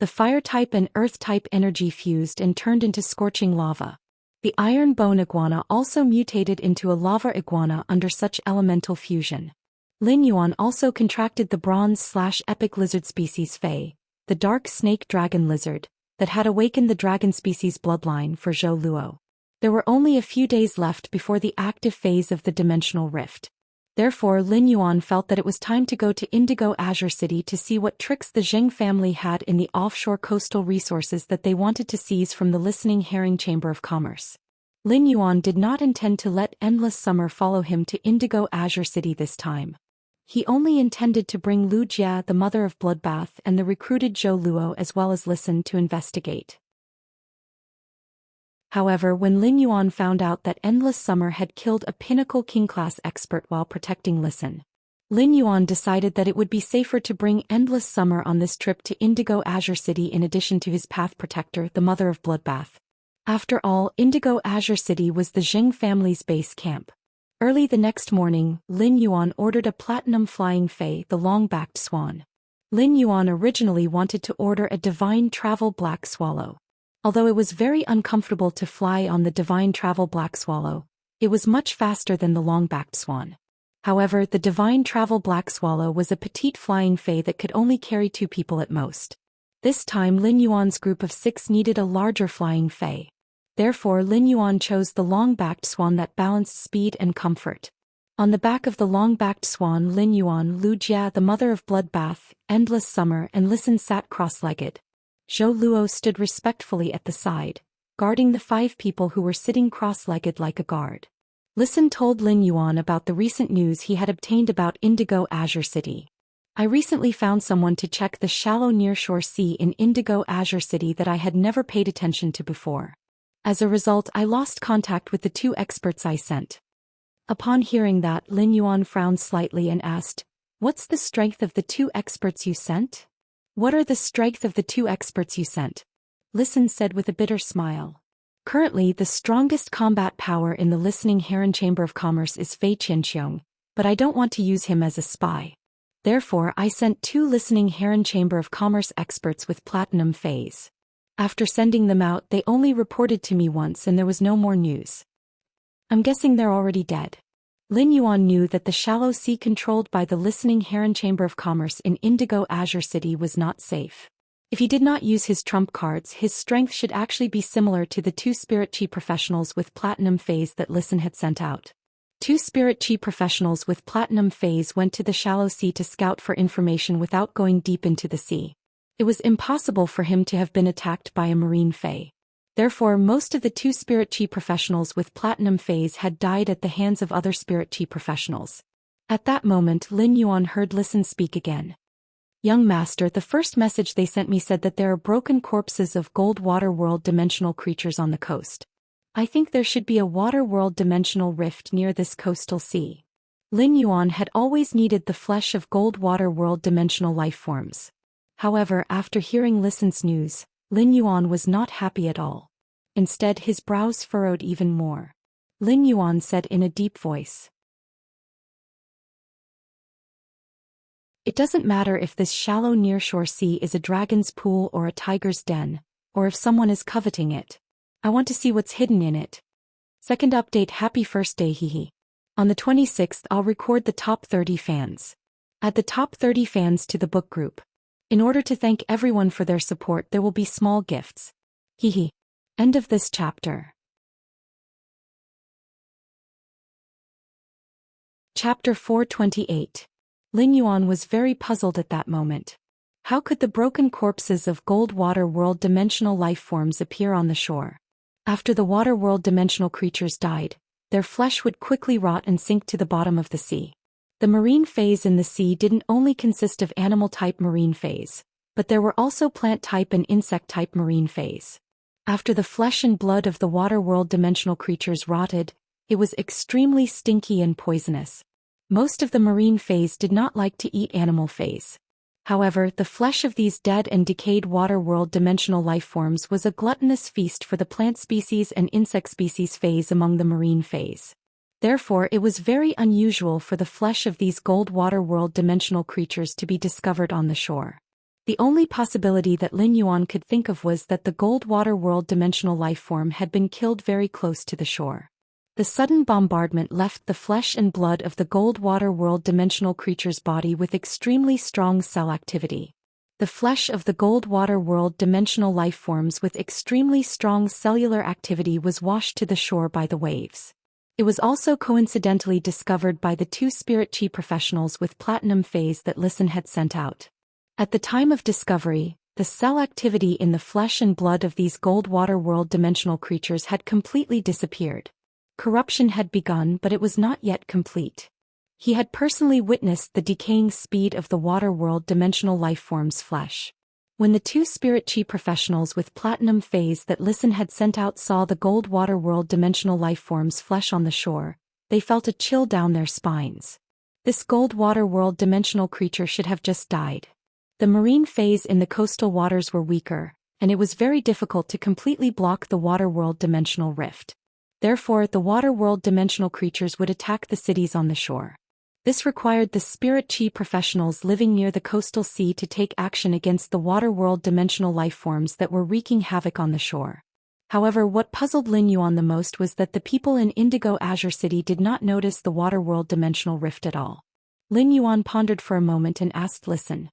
The fire-type and earth-type energy fused and turned into scorching lava. The iron bone iguana also mutated into a lava iguana under such elemental fusion. Lin Yuan also contracted the bronze/epic lizard species Fei, the dark snake dragon lizard, that had awakened the dragon species bloodline for Zhou Luo. There were only a few days left before the active phase of the dimensional rift. Therefore, Lin Yuan felt that it was time to go to Indigo Azure City to see what tricks the Zheng family had in the offshore coastal resources that they wanted to seize from the listening herring chamber of commerce. Lin Yuan did not intend to let Endless Summer follow him to Indigo Azure City this time. He only intended to bring Lu Jia, the mother of Bloodbath, and the recruited Zhou Luo as well as Listen to investigate. However, when Lin Yuan found out that Endless Summer had killed a pinnacle king-class expert while protecting Listen, Lin Yuan decided that it would be safer to bring Endless Summer on this trip to Indigo Azure City in addition to his path protector, the mother of Bloodbath. After all, Indigo Azure City was the Zheng family's base camp. Early the next morning, Lin Yuan ordered a platinum flying fei, the long-backed swan. Lin Yuan originally wanted to order a divine travel black swallow. Although it was very uncomfortable to fly on the divine travel black swallow, it was much faster than the long-backed swan. However, the divine travel black swallow was a petite flying fei that could only carry 2 people at most. This time Lin Yuan's group of 6 needed a larger flying fei. Therefore, Lin Yuan chose the long-backed swan that balanced speed and comfort. On the back of the long-backed swan, Lin Yuan, Lu Jia, the mother of Bloodbath, Endless Summer, and Listen sat cross-legged. Zhou Luo stood respectfully at the side, guarding the 5 people who were sitting cross-legged like a guard. Listen told Lin Yuan about the recent news he had obtained about Indigo Azure City. I recently found someone to check the shallow nearshore sea in Indigo Azure City that I had never paid attention to before. As a result, I lost contact with the 2 experts I sent. Upon hearing that, Lin Yuan frowned slightly and asked, "What's the strength of the 2 experts you sent?" "What are the strength of the 2 experts you sent?" Listen said with a bitter smile. Currently, the strongest combat power in the listening heron chamber of commerce is Fei Qianxiong, but I don't want to use him as a spy. Therefore I sent 2 listening Heron Chamber of Commerce experts with platinum phase. After sending them out they only reported to me once and there was no more news. I'm guessing they're already dead. Lin Yuan knew that the shallow sea controlled by the listening Heron Chamber of Commerce in Indigo Azure City was not safe. If he did not use his trump cards, his strength should actually be similar to the 2 spirit chi professionals with platinum phase that Listen had sent out. 2 spirit chi professionals with platinum phase went to the shallow sea to scout for information without going deep into the sea. It was impossible for him to have been attacked by a marine fae. Therefore most of the 2 spirit chi professionals with platinum phase had died at the hands of other spirit chi professionals. At that moment Lin Yuan heard Listen speak again. Young master, the first message they sent me said that there are broken corpses of gold water world dimensional creatures on the coast. I think there should be a water world dimensional rift near this coastal sea. Lin Yuan had always needed the flesh of gold water world dimensional life forms. However, after hearing Listen's news, Lin Yuan was not happy at all. Instead his brows furrowed even more. Lin Yuan said in a deep voice, "It doesn't matter if this shallow nearshore sea is a dragon's pool or a tiger's den, or if someone is coveting it. I want to see what's hidden in it. Second update, happy first day, hehe. On the 26th I'll record the top 30 fans. Add the top 30 fans to the book group. In order to thank everyone for their support there will be small gifts. Hehe." End of this chapter. Chapter 428. Lin Yuan was very puzzled at that moment. How could the broken corpses of gold water world dimensional life forms appear on the shore? After the water world dimensional creatures died, their flesh would quickly rot and sink to the bottom of the sea. The marine phase in the sea didn't only consist of animal-type marine phase, but there were also plant-type and insect-type marine phase. After the flesh and blood of the water world dimensional creatures rotted, it was extremely stinky and poisonous. Most of the marine phase did not like to eat animal phase. However, the flesh of these dead and decayed water world dimensional life forms was a gluttonous feast for the plant species and insect species phase among the marine phase. Therefore it was very unusual for the flesh of these gold water world dimensional creatures to be discovered on the shore. The only possibility that Lin Yuan could think of was that the gold water world dimensional life form had been killed very close to the shore. The sudden bombardment left the flesh and blood of the gold water world dimensional creature's body with extremely strong cell activity. The flesh of the gold water world dimensional life forms with extremely strong cellular activity was washed to the shore by the waves. It was also coincidentally discovered by the 2 spirit chi professionals with platinum phase that Listen had sent out. At the time of discovery, the cell activity in the flesh and blood of these gold water world dimensional creatures had completely disappeared. Corruption had begun, but it was not yet complete. He had personally witnessed the decaying speed of the water world dimensional life form's flesh. When the 2 spirit chi professionals with platinum phase that Listen had sent out saw the gold water world dimensional life form's flesh on the shore, they felt a chill down their spines. This gold water world dimensional creature should have just died. The marine phase in the coastal waters were weaker, and it was very difficult to completely block the water world dimensional rift. Therefore the water world dimensional creatures would attack the cities on the shore. This required the spirit chi professionals living near the coastal sea to take action against the water world dimensional life forms that were wreaking havoc on the shore. However, what puzzled Lin Yuan the most was that the people in Indigo Azure City did not notice the water world dimensional rift at all. Lin Yuan pondered for a moment and asked Listen,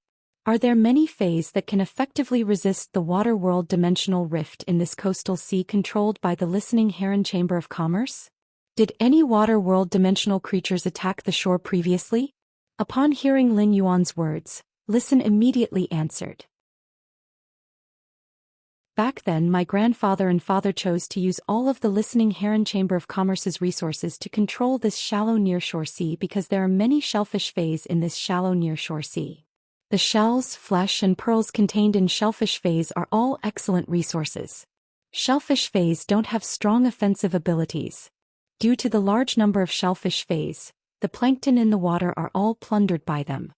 "Are there many fays that can effectively resist the water world dimensional rift in this coastal sea controlled by the listening Heron Chamber of Commerce? Did any water world dimensional creatures attack the shore previously?" Upon hearing Lin Yuan's words, Listen immediately answered. "Back then my grandfather and father chose to use all of the listening Heron Chamber of Commerce's resources to control this shallow nearshore sea because there are many shellfish fays in this shallow nearshore sea. The shells, flesh and pearls contained in shellfish fays are all excellent resources. Shellfish fays don't have strong offensive abilities. Due to the large number of shellfish fays, the plankton in the water are all plundered by them.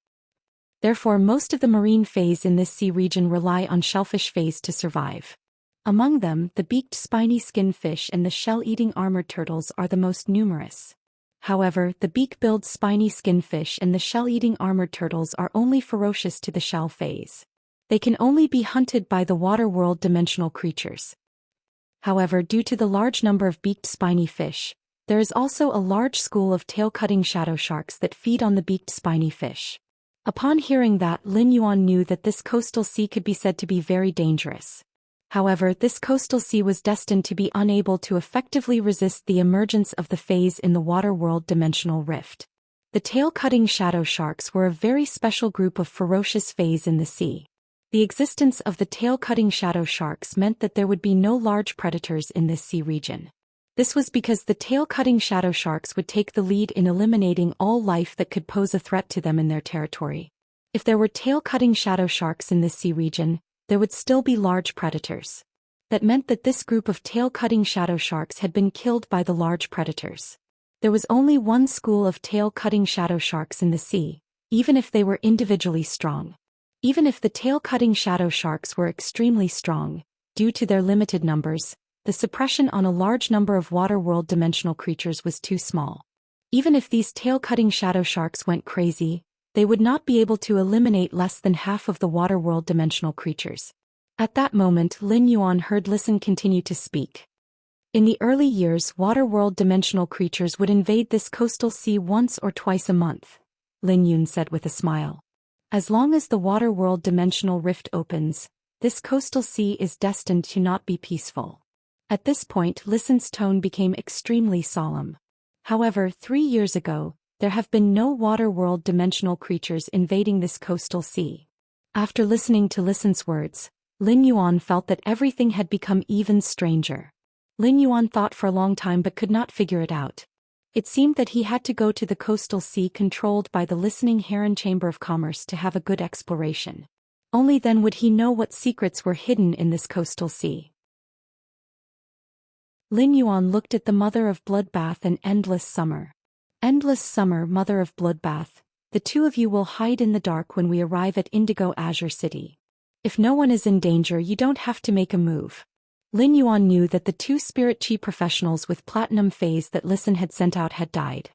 Therefore most of the marine fays in this sea region rely on shellfish fays to survive. Among them, the beaked spiny skin fish and the shell-eating armored turtles are the most numerous. However, the beak-billed spiny skin fish and the shell-eating armored turtles are only ferocious to the shell phase. They can only be hunted by the water world dimensional creatures. However, due to the large number of beaked spiny fish, there is also a large school of tail-cutting shadow sharks that feed on the beaked spiny fish. Upon hearing that, Lin Yuan knew that this coastal sea could be said to be very dangerous. However, this coastal sea was destined to be unable to effectively resist the emergence of the phase in the water world dimensional rift. The tail-cutting shadow sharks were a very special group of ferocious phase in the sea. The existence of the tail-cutting shadow sharks meant that there would be no large predators in this sea region. This was because the tail-cutting shadow sharks would take the lead in eliminating all life that could pose a threat to them in their territory. If there were tail-cutting shadow sharks in this sea region, there would still be large predators. That meant that this group of tail-cutting shadow sharks had been killed by the large predators. There was only one school of tail-cutting shadow sharks in the sea, even if they were individually strong. Even if the tail-cutting shadow sharks were extremely strong, due to their limited numbers, the suppression on a large number of water world dimensional creatures was too small. Even if these tail-cutting shadow sharks went crazy, they would not be able to eliminate less than half of the water world dimensional creatures. At that moment, Lin Yuan heard Listen continue to speak. In the early years, water world dimensional creatures would invade this coastal sea once or twice a month, Lin Yun said with a smile. As long as the water world dimensional rift opens, this coastal sea is destined to not be peaceful. At this point, Listen's tone became extremely solemn. However, 3 years ago, there have been no water world dimensional creatures invading this coastal sea. After listening to Listen's words, Lin Yuan felt that everything had become even stranger. Lin Yuan thought for a long time but could not figure it out. It seemed that he had to go to the coastal sea controlled by the listening Heron Chamber of Commerce to have a good exploration. Only then would he know what secrets were hidden in this coastal sea. Lin Yuan looked at the mother of bloodbath and endless summer. Endless summer, mother of bloodbath, the two of you will hide in the dark when we arrive at Indigo Azure City. If no one is in danger, you don't have to make a move. Lin Yuan knew that the 2 spirit chi professionals with platinum phase that Listen had sent out had died.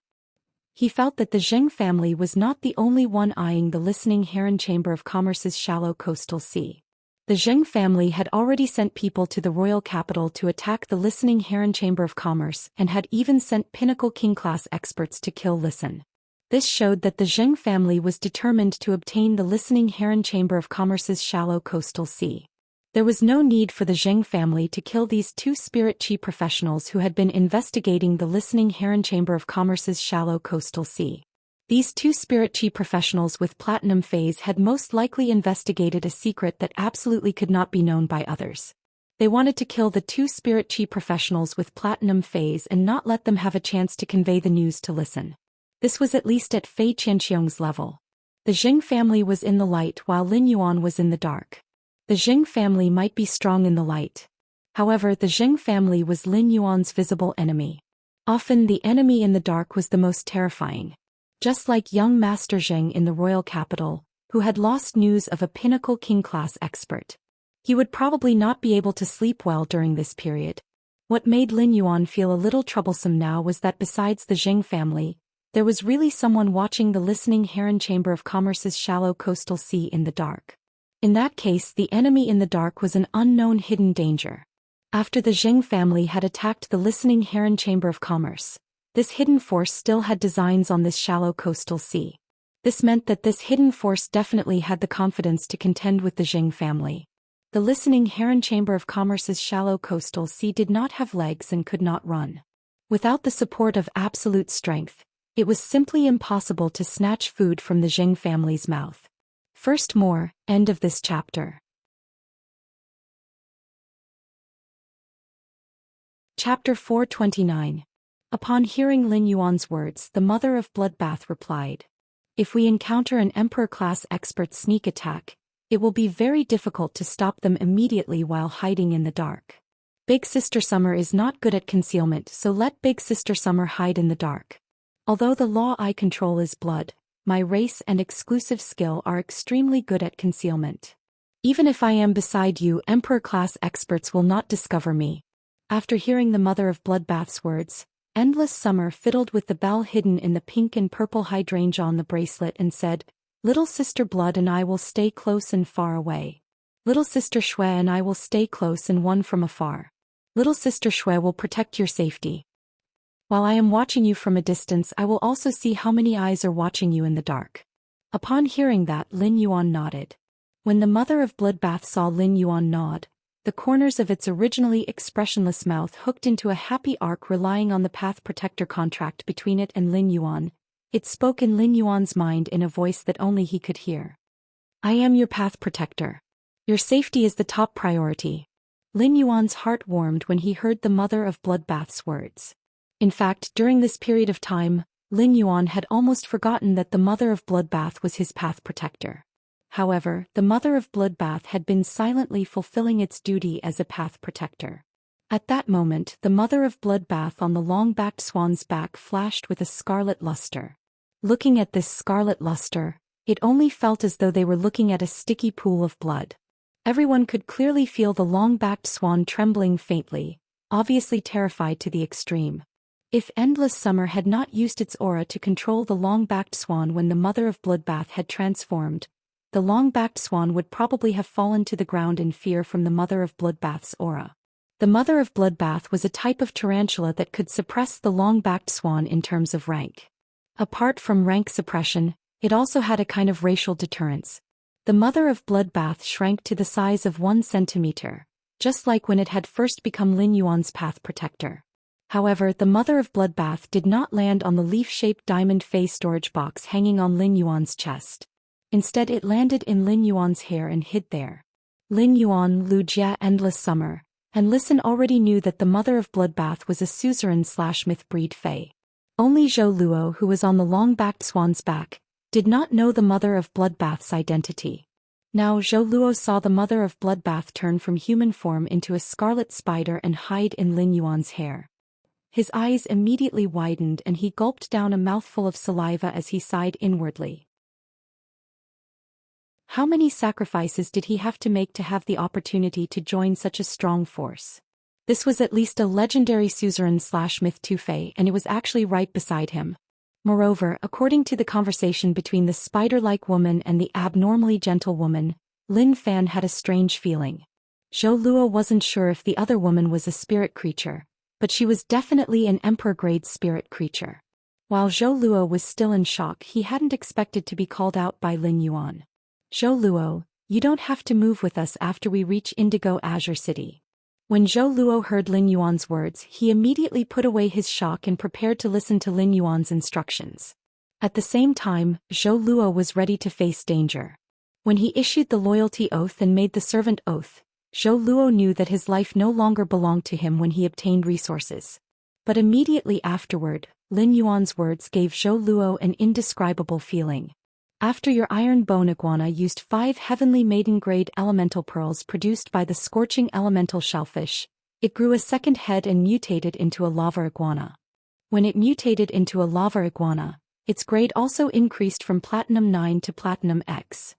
He felt that the Zheng family was not the only one eyeing the listening Heron Chamber of Commerce's shallow coastal sea. The Zheng family had already sent people to the royal capital to attack the listening Heron Chamber of Commerce and had even sent pinnacle king-class experts to kill Listen. This showed that the Zheng family was determined to obtain the listening Heron Chamber of Commerce's shallow coastal sea. There was no need for the Zheng family to kill these 2 spirit chi professionals who had been investigating the listening Heron Chamber of Commerce's shallow coastal sea. These 2 spirit chi professionals with platinum phase had most likely investigated a secret that absolutely could not be known by others. They wanted to kill the 2 spirit chi professionals with platinum phase and not let them have a chance to convey the news to Listen. This was at least at Fei Qianxiang's level. The Zheng family was in the light while Lin Yuan was in the dark. The Zheng family might be strong in the light. However, the Zheng family was Lin Yuan's visible enemy. Often the enemy in the dark was the most terrifying. Just like young Master Zheng in the royal capital, who had lost news of a pinnacle king-class expert. He would probably not be able to sleep well during this period. What made Lin Yuan feel a little troublesome now was that besides the Zheng family, there was really someone watching the listening Heron Chamber of Commerce's shallow coastal sea in the dark. In that case, the enemy in the dark was an unknown hidden danger. After the Zheng family had attacked the listening Heron Chamber of Commerce, this hidden force still had designs on this shallow coastal sea. This meant that this hidden force definitely had the confidence to contend with the Zheng family. The listening Heron Chamber of Commerce's shallow coastal sea did not have legs and could not run. Without the support of absolute strength, it was simply impossible to snatch food from the Zheng family's mouth. First more, end of this chapter. Chapter 429. Upon hearing Lin Yuan's words, the mother of bloodbath replied, "If we encounter an emperor-class expert sneak attack, it will be very difficult to stop them immediately while hiding in the dark. Big Sister Summer is not good at concealment, so let Big Sister Summer hide in the dark. Although the law I control is blood, my race and exclusive skill are extremely good at concealment. Even if I am beside you, emperor-class experts will not discover me." After hearing the mother of bloodbath's words, Endless Summer fiddled with the bell hidden in the pink and purple hydrangea on the bracelet and said, "Little Sister Blood and I will stay close and far away. Little Sister Shui and I will stay close and one from afar. Little Sister Shui will protect your safety. While I am watching you from a distance, I will also see how many eyes are watching you in the dark." Upon hearing that, Lin Yuan nodded. When the mother of Bloodbath saw Lin Yuan nod, the corners of its originally expressionless mouth hooked into a happy arc relying on the Path Protector contract between it and Lin Yuan. It spoke in Lin Yuan's mind in a voice that only he could hear. "I am your Path Protector. Your safety is the top priority." Lin Yuan's heart warmed when he heard the mother of Bloodbath's words. In fact, during this period of time, Lin Yuan had almost forgotten that the mother of Bloodbath was his Path Protector. However, the mother of Bloodbath had been silently fulfilling its duty as a Path Protector. At that moment, the mother of Bloodbath on the long-backed swan's back flashed with a scarlet luster. Looking at this scarlet luster, it only felt as though they were looking at a sticky pool of blood. Everyone could clearly feel the long-backed swan trembling faintly, obviously terrified to the extreme. If Endless Summer had not used its aura to control the long-backed swan when the mother of Bloodbath had transformed, the long-backed swan would probably have fallen to the ground in fear from the mother of Bloodbath's aura. The mother of Bloodbath was a type of tarantula that could suppress the long-backed swan in terms of rank. Apart from rank suppression, it also had a kind of racial deterrence. The mother of Bloodbath shrank to the size of 1 centimeter, just like when it had first become Lin Yuan's Path Protector. However, the mother of Bloodbath did not land on the leaf-shaped diamond face storage box hanging on Lin Yuan's chest. Instead, it landed in Lin Yuan's hair and hid there. Lin Yuan, Lu Jia, Endless Summer, and Listen already knew that the mother of Bloodbath was a suzerain/myth breed fae. Only Zhou Luo, who was on the long-backed swan's back, did not know the mother of Bloodbath's identity. Now Zhou Luo saw the mother of Bloodbath turn from human form into a scarlet spider and hide in Lin Yuan's hair. His eyes immediately widened and he gulped down a mouthful of saliva as he sighed inwardly. How many sacrifices did he have to make to have the opportunity to join such a strong force? This was at least a legendary suzerain/myth fae, and it was actually right beside him. Moreover, according to the conversation between the spider-like woman and the abnormally gentle woman, Lin Fan had a strange feeling. Zhou Luo wasn't sure if the other woman was a spirit creature, but she was definitely an emperor-grade spirit creature. While Zhou Luo was still in shock, he hadn't expected to be called out by Lin Yuan. "Zhou Luo, you don't have to move with us after we reach Indigo Azure City." When Zhou Luo heard Lin Yuan's words, he immediately put away his shock and prepared to listen to Lin Yuan's instructions. At the same time, Zhou Luo was ready to face danger. When he issued the loyalty oath and made the servant oath, Zhou Luo knew that his life no longer belonged to him when he obtained resources. But immediately afterward, Lin Yuan's words gave Zhou Luo an indescribable feeling. After your iron bone iguana used 5 heavenly maiden-grade elemental pearls produced by the scorching elemental shellfish, it grew a second head and mutated into a lava iguana. When it mutated into a lava iguana, its grade also increased from Platinum 9 to Platinum X.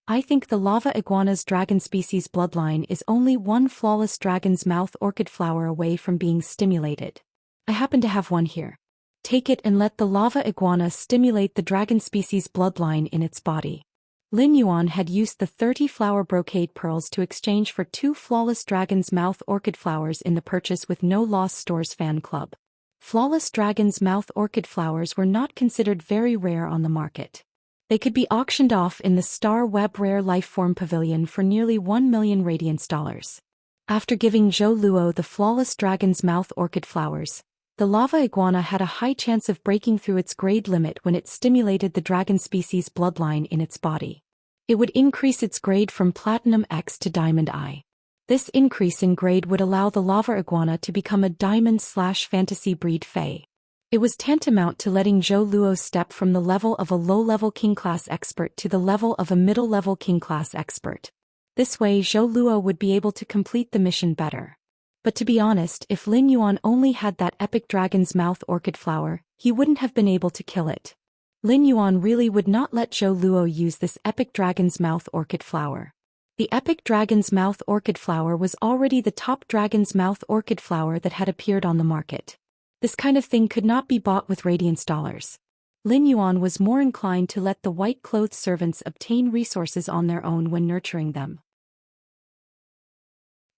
I think the lava iguana's dragon species bloodline is only one flawless dragon's mouth orchid flower away from being stimulated. I happen to have one here. Take it and let the lava iguana stimulate the dragon species bloodline in its body. Lin Yuan had used the 30-flower brocade pearls to exchange for 2 flawless dragon's mouth orchid flowers in the Purchase with No Loss Stores fan club. Flawless dragon's mouth orchid flowers were not considered very rare on the market. They could be auctioned off in the Star Web Rare Lifeform Pavilion for nearly 1 million radiance dollars. After giving Zhou Luo the flawless dragon's mouth orchid flowers, the lava iguana had a high chance of breaking through its grade limit when it stimulated the dragon species bloodline in its body. It would increase its grade from Platinum X to Diamond I. This increase in grade would allow the lava iguana to become a diamond/fantasy breed fae. It was tantamount to letting Zhou Luo step from the level of a low-level king-class expert to the level of a middle-level king-class expert. This way Zhou Luo would be able to complete the mission better. But to be honest, if Lin Yuan only had that epic dragon's mouth orchid flower, he wouldn't have been able to kill it. Lin Yuan really would not let Zhou Luo use this epic dragon's mouth orchid flower. The epic dragon's mouth orchid flower was already the top dragon's mouth orchid flower that had appeared on the market. This kind of thing could not be bought with radiance dollars. Lin Yuan was more inclined to let the white-clothed servants obtain resources on their own when nurturing them.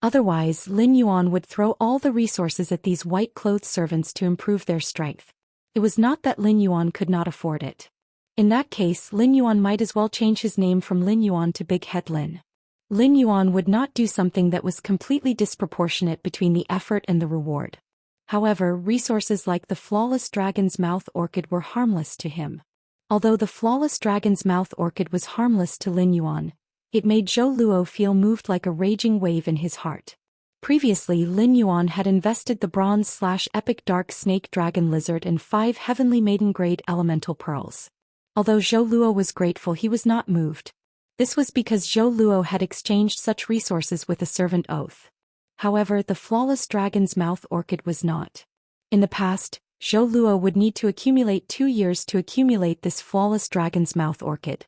Otherwise, Lin Yuan would throw all the resources at these white-clothed servants to improve their strength. It was not that Lin Yuan could not afford it. In that case, Lin Yuan might as well change his name from Lin Yuan to Big Head Lin. Lin Yuan would not do something that was completely disproportionate between the effort and the reward. However, resources like the flawless dragon's mouth orchid were harmless to him. Although the flawless dragon's mouth orchid was harmless to Lin Yuan, it made Zhou Luo feel moved like a raging wave in his heart. Previously, Lin Yuan had invested the bronze/epic dark snake dragon lizard and 5 heavenly maiden grade elemental pearls. Although Zhou Luo was grateful, he was not moved. This was because Zhou Luo had exchanged such resources with a servant oath. However, the flawless dragon's mouth orchid was not. In the past, Zhou Luo would need to accumulate 2 years to accumulate this flawless dragon's mouth orchid.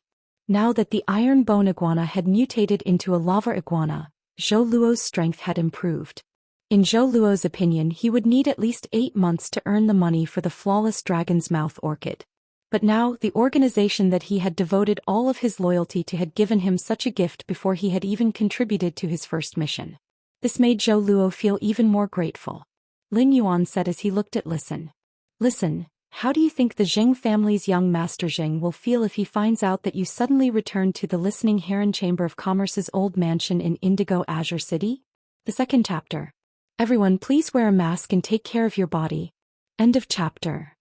Now that the iron bone iguana had mutated into a lava iguana, Zhou Luo's strength had improved. In Zhou Luo's opinion, he would need at least 8 months to earn the money for the flawless dragon's mouth orchid. But now, the organization that he had devoted all of his loyalty to had given him such a gift before he had even contributed to his first mission. This made Zhou Luo feel even more grateful. Lin Yuan said as he looked at Listen. Listen, how do you think the Zheng family's young master Zheng will feel if he finds out that you suddenly returned to the Listening Heron Chamber of Commerce's old mansion in Indigo Azure City? The second chapter. Everyone, please wear a mask and take care of your body. End of chapter.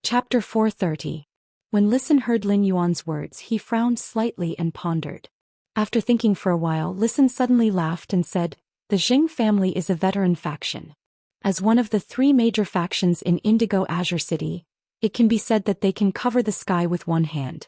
Chapter 430. When Listen heard Lin Yuan's words, he frowned slightly and pondered. After thinking for a while, Listen suddenly laughed and said, "The Zheng family is a veteran faction. As one of the 3 major factions in Indigo Azure City, it can be said that they can cover the sky with one hand.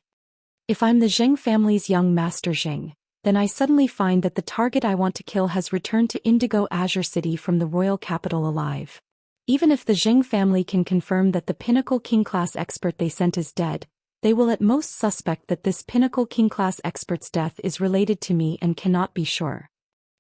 If I'm the Zheng family's young master Zheng, then I suddenly find that the target I want to kill has returned to Indigo Azure City from the royal capital alive. Even if the Zheng family can confirm that the Pinnacle King-class expert they sent is dead, they will at most suspect that this Pinnacle King-class expert's death is related to me and cannot be sure.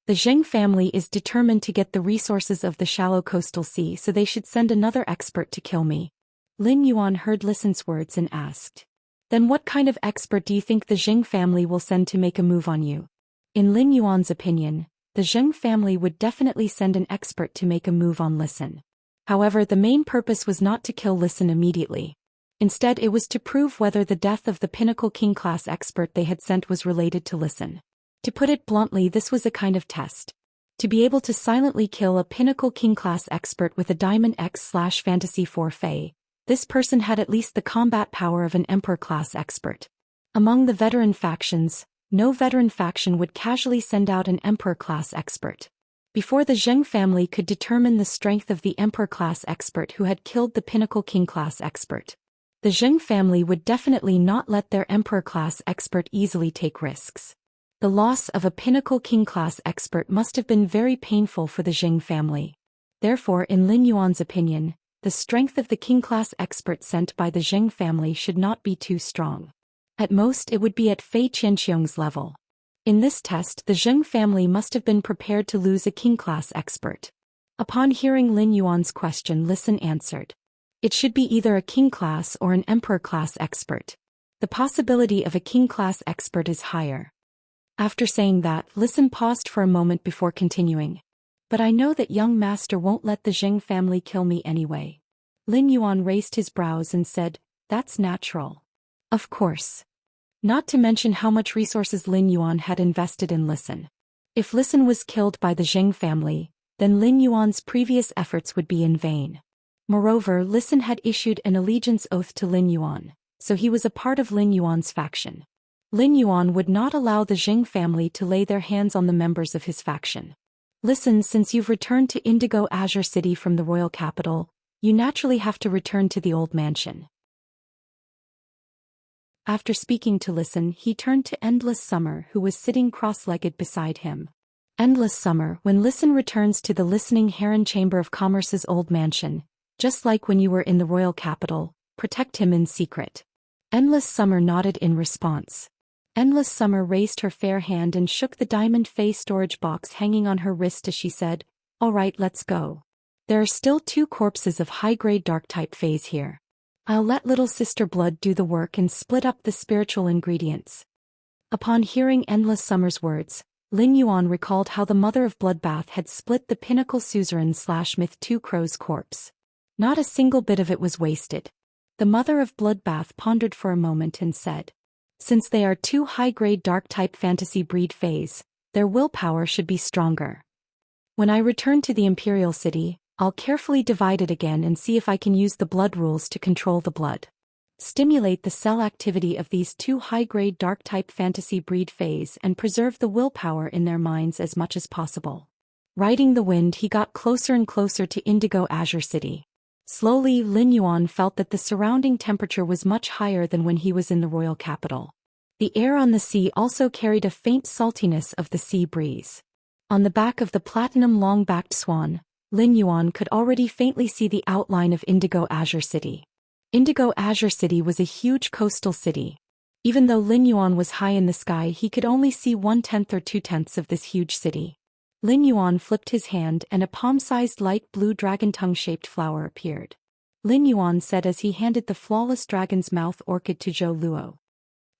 The Zheng family is determined to get the resources of the shallow coastal sea, so they should send another expert to kill me." Lin Yuan heard Listen's words and asked, "Then what kind of expert do you think the Zheng family will send to make a move on you?" In Lin Yuan's opinion, the Zheng family would definitely send an expert to make a move on Listen. However, the main purpose was not to kill Listen immediately. Instead, it was to prove whether the death of the Pinnacle King-class expert they had sent was related to Listen. To put it bluntly, this was a kind of test. To be able to silently kill a Pinnacle King-class expert with a Diamond X/Fantasy 4 Fey, this person had at least the combat power of an Emperor-class expert. Among the veteran factions, no veteran faction would casually send out an Emperor-class expert. Before the Zheng family could determine the strength of the Emperor-class expert who had killed the Pinnacle King-class expert, the Zheng family would definitely not let their Emperor-class expert easily take risks. The loss of a Pinnacle King-class expert must have been very painful for the Zheng family. Therefore, in Lin Yuan's opinion, the strength of the King-class expert sent by the Zheng family should not be too strong. At most, it would be at Fei Qianxiang's level. In this test, the Zheng family must have been prepared to lose a King-class expert. Upon hearing Lin Yuan's question, Listen answered, "It should be either a King-class or an Emperor-class expert. The possibility of a King-class expert is higher." After saying that, Listen paused for a moment before continuing. "But I know that young master won't let the Zheng family kill me anyway." Lin Yuan raised his brows and said, "That's natural. Of course." Not to mention how much resources Lin Yuan had invested in Listen. If Listen was killed by the Zheng family, then Lin Yuan's previous efforts would be in vain. Moreover, Listen had issued an allegiance oath to Lin Yuan, so he was a part of Lin Yuan's faction. Lin Yuan would not allow the Zheng family to lay their hands on the members of his faction. "Listen, since you've returned to Indigo Azure City from the royal capital, you naturally have to return to the old mansion." After speaking to Listen, he turned to Endless Summer, who was sitting cross-legged beside him. "Endless Summer, when Listen returns to the Listening Heron Chamber of Commerce's old mansion, just like when you were in the royal capital, protect him in secret." Endless Summer nodded in response. Endless Summer raised her fair hand and shook the diamond Fey storage box hanging on her wrist as she said, "All right, let's go. There are still 2 corpses of high-grade dark-type Fays here. I'll let little sister Blood do the work and split up the spiritual ingredients." Upon hearing Endless Summer's words, Lin Yuan recalled how the mother of Bloodbath had split the pinnacle suzerain/myth 2 Crow's corpse. Not a single bit of it was wasted. The mother of Bloodbath pondered for a moment and said, "Since they are 2 high-grade dark-type fantasy breed Fays, their willpower should be stronger. When I return to the Imperial City, I'll carefully divide it again and see if I can use the blood rules to control the blood. Stimulate the cell activity of these 2 high-grade dark-type fantasy breed Fays and preserve the willpower in their minds as much as possible." Riding the wind, he got closer and closer to Indigo Azure City. Slowly, Lin Yuan felt that the surrounding temperature was much higher than when he was in the royal capital. The air on the sea also carried a faint saltiness of the sea breeze. On the back of the platinum long-backed swan, Lin Yuan could already faintly see the outline of Indigo Azure City. Indigo Azure City was a huge coastal city. Even though Lin Yuan was high in the sky, he could only see 1/10 or 2/10 of this huge city. Lin Yuan flipped his hand and a palm-sized light blue dragon tongue-shaped flower appeared. Lin Yuan said as he handed the flawless dragon's mouth orchid to Zhou Luo.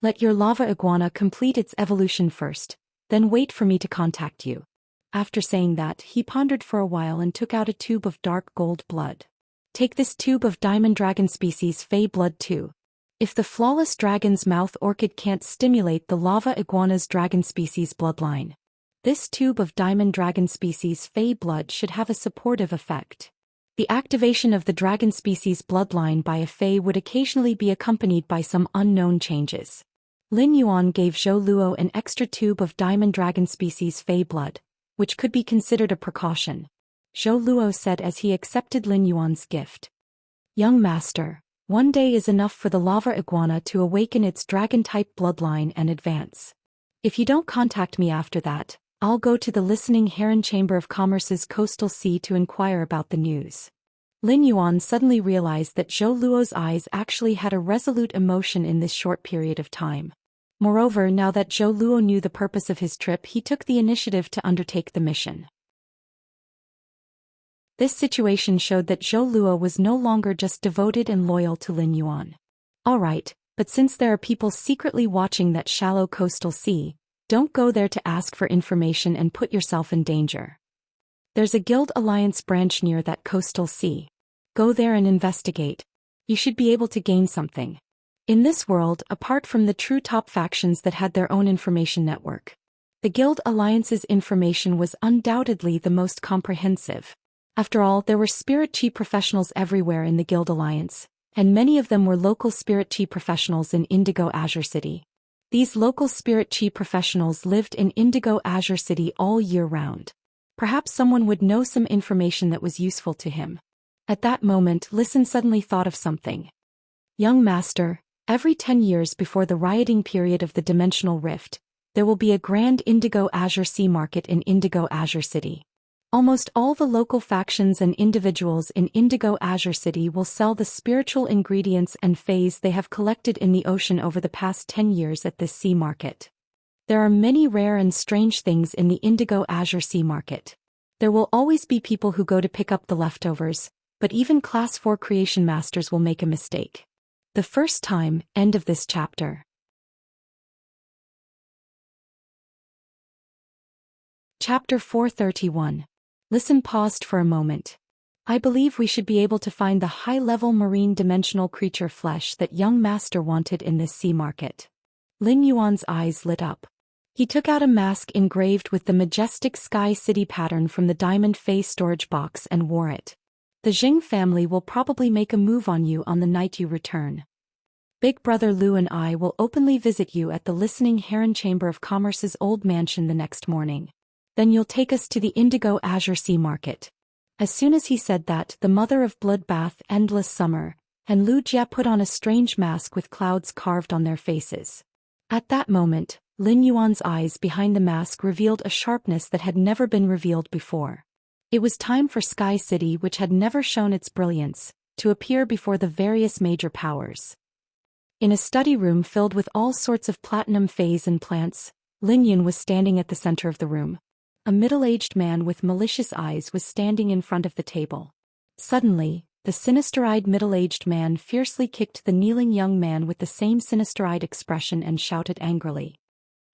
"Let your lava iguana complete its evolution first, then wait for me to contact you." After saying that, he pondered for a while and took out a tube of dark gold blood. "Take this tube of diamond dragon species Fey blood too. If the flawless dragon's mouth orchid can't stimulate the lava iguana's dragon species bloodline, this tube of diamond dragon species Fey blood should have a supportive effect." The activation of the dragon species bloodline by a Fey would occasionally be accompanied by some unknown changes. Lin Yuan gave Zhou Luo an extra tube of diamond dragon species Fey blood, which could be considered a precaution. Zhou Luo said as he accepted Lin Yuan's gift. "Young master, one day is enough for the lava iguana to awaken its dragon-type bloodline and advance. If you don't contact me after that, I'll go to the Listening Heron Chamber of Commerce's coastal sea to inquire about the news." Lin Yuan suddenly realized that Zhou Luo's eyes actually had a resolute emotion in this short period of time. Moreover, now that Zhou Luo knew the purpose of his trip, he took the initiative to undertake the mission. This situation showed that Zhou Luo was no longer just devoted and loyal to Lin Yuan. "All right, but since there are people secretly watching that shallow coastal sea, don't go there to ask for information and put yourself in danger. There's a guild alliance branch near that coastal sea. Go there and investigate. You should be able to gain something." In this world, apart from the true top factions that had their own information network, the guild alliance's information was undoubtedly the most comprehensive. After all, there were spirit chi professionals everywhere in the guild alliance, and many of them were local spirit chi professionals in Indigo Azure City. These local spirit chi professionals lived in Indigo Azure City all year round. Perhaps someone would know some information that was useful to him. At that moment, Listen suddenly thought of something. "Young master, every 10 years before the rioting period of the Dimensional Rift, there will be a grand Indigo Azure Sea market in Indigo Azure City. Almost all the local factions and individuals in Indigo Azure City will sell the spiritual ingredients and Fays they have collected in the ocean over the past 10 years at this sea market. There are many rare and strange things in the Indigo Azure Sea market. There will always be people who go to pick up the leftovers, but even Class 4 creation masters will make a mistake. The first time." End of this chapter. Chapter 431. Listen paused for a moment. "I believe we should be able to find the high-level marine dimensional creature flesh that young master wanted in this sea market." Lin Yuan's eyes lit up. He took out a mask engraved with the majestic sky city pattern from the diamond face storage box and wore it. "The Jing family will probably make a move on you on the night you return. Big brother Lu and I will openly visit you at the Listening Heron Chamber of Commerce's old mansion the next morning. Then you'll take us to the Indigo Azure Sea market." As soon as he said that, the mother of Bloodbath, Endless Summer, and Lu Jia put on a strange mask with clouds carved on their faces. At that moment, Lin Yuan's eyes behind the mask revealed a sharpness that had never been revealed before. It was time for Sky City, which had never shown its brilliance, to appear before the various major powers. In a study room filled with all sorts of platinum phase and plants, Lin Yun was standing at the center of the room. A middle-aged man with malicious eyes was standing in front of the table. Suddenly, the sinister-eyed middle-aged man fiercely kicked the kneeling young man with the same sinister-eyed expression and shouted angrily.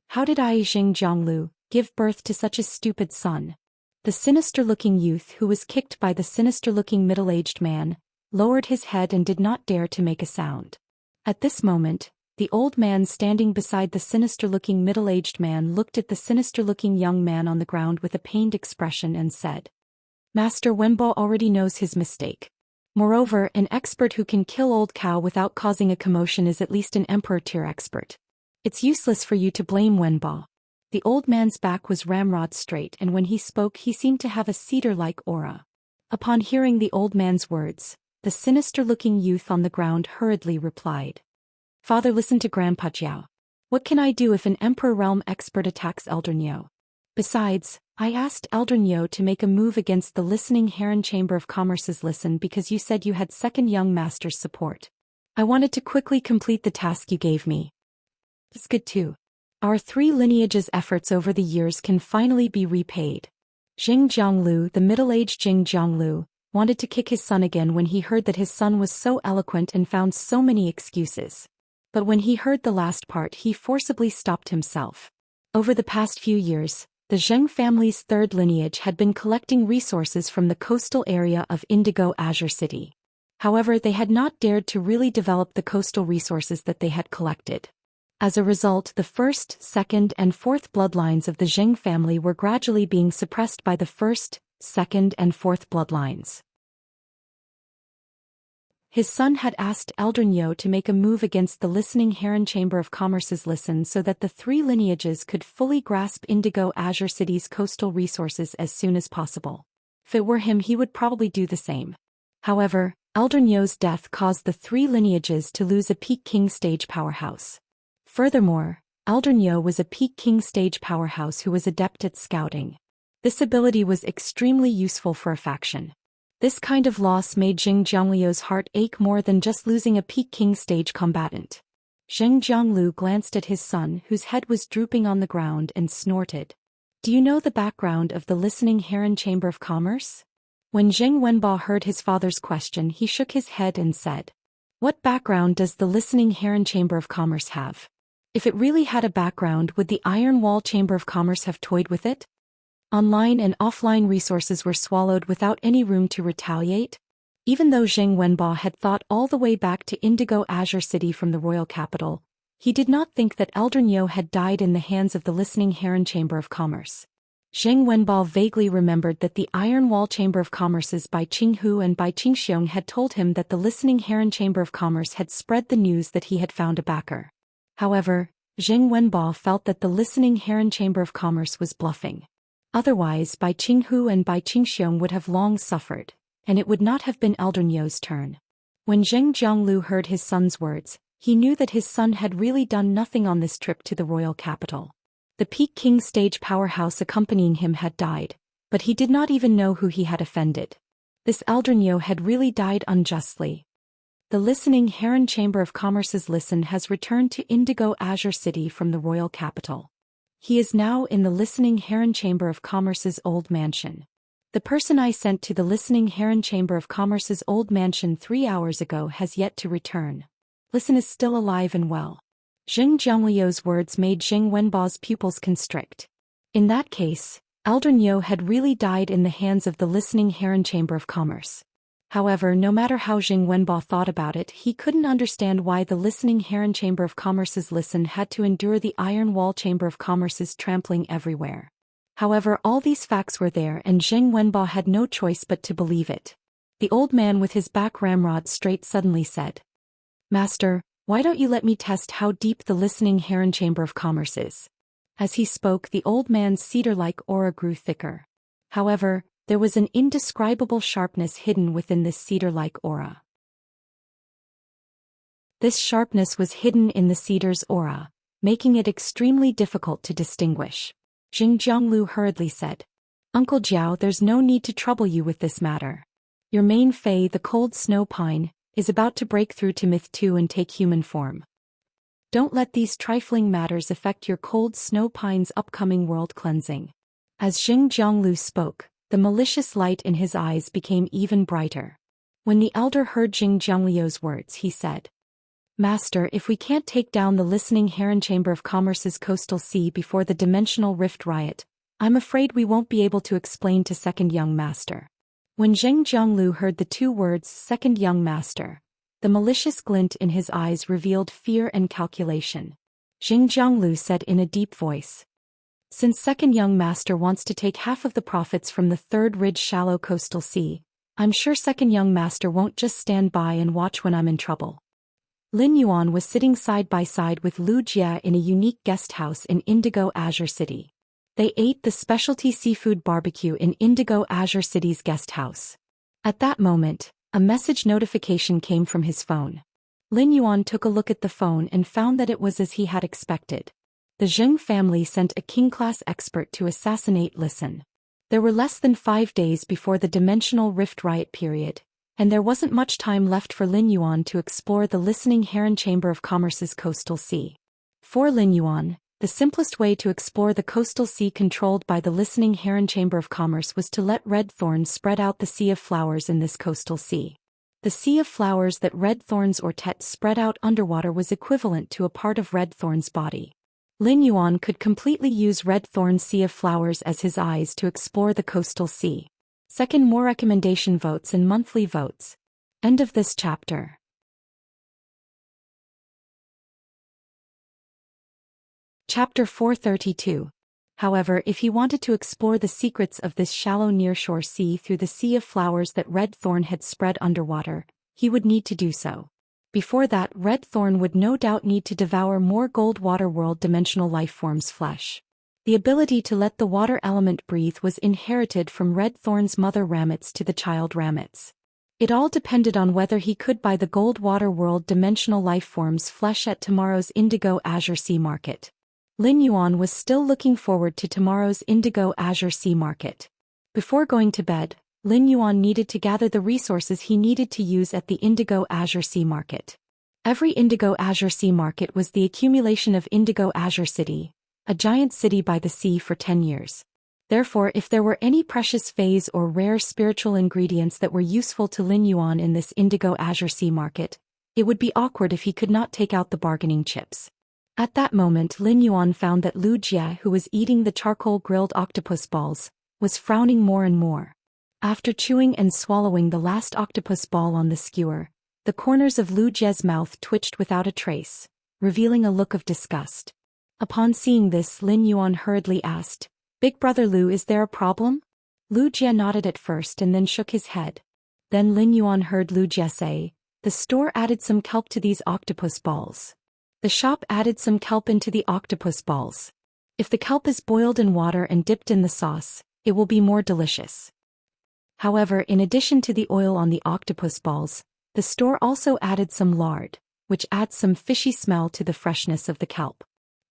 "How did I, Xing Jianglu, give birth to such a stupid son?" The sinister-looking youth who was kicked by the sinister-looking middle-aged man lowered his head and did not dare to make a sound. At this moment, the old man standing beside the sinister-looking middle-aged man looked at the sinister-looking young man on the ground with a pained expression and said, "Master Wenbo already knows his mistake. Moreover, an expert who can kill old cow without causing a commotion is at least an emperor-tier expert. It's useless for you to blame Wenbo." The old man's back was ramrod straight, and when he spoke he seemed to have a cedar-like aura. Upon hearing the old man's words, the sinister-looking youth on the ground hurriedly replied, "Father, listen to Grandpa Jiao. What can I do if an Emperor Realm expert attacks Elder Nyo? Besides, I asked Elder Nyo to make a move against the Listening Heron Chamber of Commerce's listen because you said you had second young master's support. I wanted to quickly complete the task you gave me. It's good too. Our three lineages' efforts over the years can finally be repaid." Xing Jianglu, the middle-aged Xing Jianglu, wanted to kick his son again when he heard that his son was so eloquent and found so many excuses. But when he heard the last part he forcibly stopped himself. Over the past few years, the Zheng family's third lineage had been collecting resources from the coastal area of Indigo Azure City. However, they had not dared to really develop the coastal resources that they had collected. As a result, the first, second, and fourth bloodlines of the Zheng family were gradually being suppressed by the first, second, and fourth bloodlines. His son had asked Elder Nyo to make a move against the Listening Heron Chamber of Commerce's listen so that the three lineages could fully grasp Indigo Azure City's coastal resources as soon as possible. If it were him, he would probably do the same. However, Elder Nyo's death caused the three lineages to lose a Peak King stage powerhouse. Furthermore, Elder Nyo was a Peak King stage powerhouse who was adept at scouting. This ability was extremely useful for a faction. This kind of loss made Xing Jiangliu's heart ache more than just losing a Peak King stage combatant. Zheng Jianglu glanced at his son whose head was drooping on the ground and snorted. "Do you know the background of the Listening Heron Chamber of Commerce?" When Zheng Wenbo heard his father's question he shook his head and said, "What background does the Listening Heron Chamber of Commerce have? If it really had a background, would the Iron Wall Chamber of Commerce have toyed with it? Online and offline resources were swallowed without any room to retaliate." Even though Zheng Wenbo had thought all the way back to Indigo Azure City from the royal capital, he did not think that Elder Nyo had died in the hands of the Listening Heron Chamber of Commerce. Zheng Wenbo vaguely remembered that the Iron Wall Chamber of Commerce's Bai Qinghu and Bai Qingxiong had told him that the Listening Heron Chamber of Commerce had spread the news that he had found a backer. However, Zheng Wenbo felt that the Listening Heron Chamber of Commerce was bluffing. Otherwise, Bai Qinghu and Bai Qingxiong would have long suffered, and it would not have been Elder Nyo's turn. When Zheng Jianglu heard his son's words, he knew that his son had really done nothing on this trip to the royal capital. The Peak King stage powerhouse accompanying him had died, but he did not even know who he had offended. This Elder Nyo had really died unjustly. The Listening Heron Chamber of Commerce's listen has returned to Indigo Azure City from the royal capital. He is now in the Listening Heron Chamber of Commerce's old mansion. The person I sent to the Listening Heron Chamber of Commerce's old mansion 3 hours ago has yet to return. Listen is still alive and well. Zheng Jiangliu's words made Zheng Wenbo's pupils constrict. In that case, Elder Nyo had really died in the hands of the Listening Heron Chamber of Commerce. However, no matter how Zheng Wenbo thought about it, he couldn't understand why the Listening Heron Chamber of Commerce's listen had to endure the Iron Wall Chamber of Commerce's trampling everywhere. However, all these facts were there and Zheng Wenbo had no choice but to believe it. The old man with his back ramrod straight suddenly said, "Master, why don't you let me test how deep the Listening Heron Chamber of Commerce is?" As he spoke, the old man's cedar-like aura grew thicker. However, there was an indescribable sharpness hidden within this cedar-like aura. This sharpness was hidden in the cedar's aura, making it extremely difficult to distinguish. Xing Jianglu hurriedly said, "Uncle Jiao, there's no need to trouble you with this matter. Your main Fae, the cold snow pine, is about to break through to Myth 2 and take human form. Don't let these trifling matters affect your cold snow pine's upcoming world cleansing. As Xing Jianglu spoke, the malicious light in his eyes became even brighter. When the elder heard Xing Jiangliu's words, he said, Master, if we can't take down the listening heron chamber of commerce's coastal sea before the dimensional rift riot, I'm afraid we won't be able to explain to second young master. When Xing Jianglu heard the two words second young master, the malicious glint in his eyes revealed fear and calculation. Xing Jianglu said in a deep voice, Since second young master wants to take half of the profits from the third ridge shallow coastal sea, I'm sure second young master won't just stand by and watch when I'm in trouble. Lin Yuan was sitting side by side with Lu Jia in a unique guest house in Indigo Azure City. They ate the specialty seafood barbecue in Indigo Azure City's guest house. At that moment, a message notification came from his phone. Lin Yuan took a look at the phone and found that it was as he had expected. The Zheng family sent a king-class expert to assassinate Listen. There were less than 5 days before the dimensional rift riot period, and there wasn't much time left for Lin Yuan to explore the listening heron chamber of commerce's coastal sea. For Lin Yuan, the simplest way to explore the coastal sea controlled by the listening heron chamber of commerce was to let red thorns spread out the sea of flowers in this coastal sea. The sea of flowers that red thorns or tet spread out underwater was equivalent to a part of red thorn's body. Lin Yuan could completely use red thorn's sea of flowers as his eyes to explore the coastal sea. Second, more recommendation votes and monthly votes. End of this chapter. Chapter 432. However, if he wanted to explore the secrets of this shallow nearshore sea through the sea of flowers that red thorn had spread underwater, he would need to do so. Before that, red thorn would no doubt need to devour more gold water world dimensional lifeforms' flesh. The ability to let the water element breathe was inherited from red thorn's mother Ramets to the child Ramets. It all depended on whether he could buy the gold water world dimensional lifeforms' flesh at tomorrow's Indigo Azure Sea Market. Lin Yuan was still looking forward to tomorrow's Indigo Azure Sea Market. Before going to bed, Lin Yuan needed to gather the resources he needed to use at the Indigo Azure Sea Market. Every Indigo Azure Sea Market was the accumulation of Indigo Azure City, a giant city by the sea for 10 years. Therefore, if there were any precious phase or rare spiritual ingredients that were useful to Lin Yuan in this Indigo Azure Sea Market, it would be awkward if he could not take out the bargaining chips. At that moment, Lin Yuan found that Lu Jia, who was eating the charcoal-grilled octopus balls, was frowning more and more. After chewing and swallowing the last octopus ball on the skewer, the corners of Lu Jia's mouth twitched without a trace, revealing a look of disgust. Upon seeing this, Lin Yuan hurriedly asked, Big brother Lu, is there a problem? Lu Jia nodded at first and then shook his head. Then Lin Yuan heard Lu Jia say, The store added some kelp to these octopus balls. The shop added some kelp into the octopus balls. If the kelp is boiled in water and dipped in the sauce, it will be more delicious. However, in addition to the oil on the octopus balls, the store also added some lard, which adds some fishy smell to the freshness of the kelp.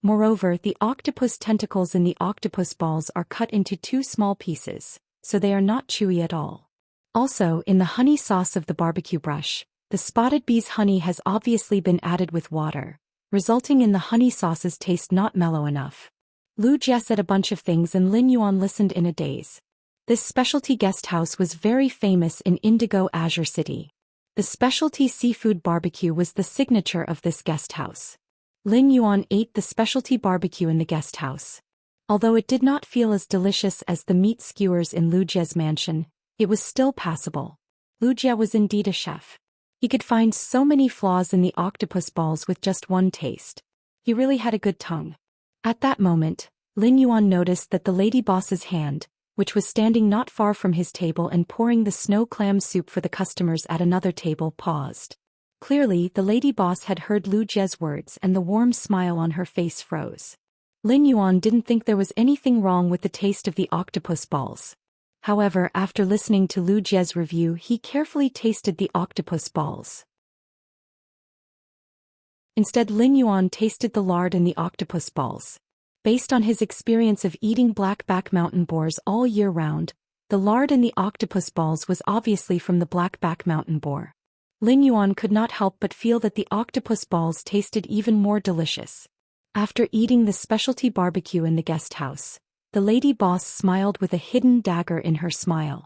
Moreover, the octopus tentacles in the octopus balls are cut into 2 small pieces, so they are not chewy at all. Also, in the honey sauce of the barbecue brush, the spotted bee's honey has obviously been added with water, resulting in the honey sauce's taste not mellow enough. Lu Jia said a bunch of things and Lin Yuan listened in a daze. This specialty guest house was very famous in Indigo Azure City. The specialty seafood barbecue was the signature of this guest house. Lin Yuan ate the specialty barbecue in the guest house. Although it did not feel as delicious as the meat skewers in Lu Jia's mansion, it was still passable. Lu Jia was indeed a chef. He could find so many flaws in the octopus balls with just one taste. He really had a good tongue. At that moment, Lin Yuan noticed that the lady boss's hand, which was standing not far from his table and pouring the snow clam soup for the customers at another table, paused. Clearly, the lady boss had heard Lu Jia's words and the warm smile on her face froze. Lin Yuan didn't think there was anything wrong with the taste of the octopus balls. However, after listening to Lu Jia's review, he carefully tasted the octopus balls. Instead, Lin Yuan tasted the lard in the octopus balls. Based on his experience of eating blackback mountain boars all year round, the lard in the octopus balls was obviously from the blackback mountain boar. Lin Yuan could not help but feel that the octopus balls tasted even more delicious. After eating the specialty barbecue in the guest house, the lady boss smiled with a hidden dagger in her smile.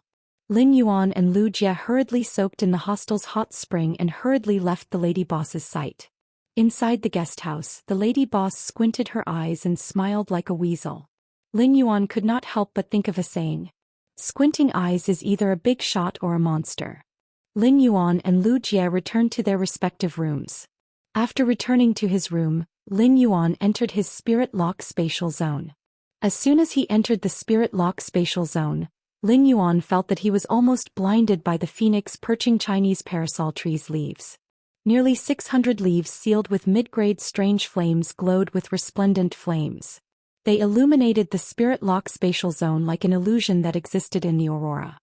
Lin Yuan and Lu Jie hurriedly soaked in the hostel's hot spring and hurriedly left the lady boss's sight. Inside the guest house, the lady boss squinted her eyes and smiled like a weasel. Lin Yuan could not help but think of a saying. Squinting eyes is either a big shot or a monster. Lin Yuan and Lu Jie returned to their respective rooms. After returning to his room, Lin Yuan entered his spirit lock spatial zone. As soon as he entered the spirit lock spatial zone, Lin Yuan felt that he was almost blinded by the phoenix perching Chinese parasol tree's leaves. Nearly 600 leaves sealed with mid-grade strange flames glowed with resplendent flames. They illuminated the spirit lock spatial zone like an illusion that existed in the aurora.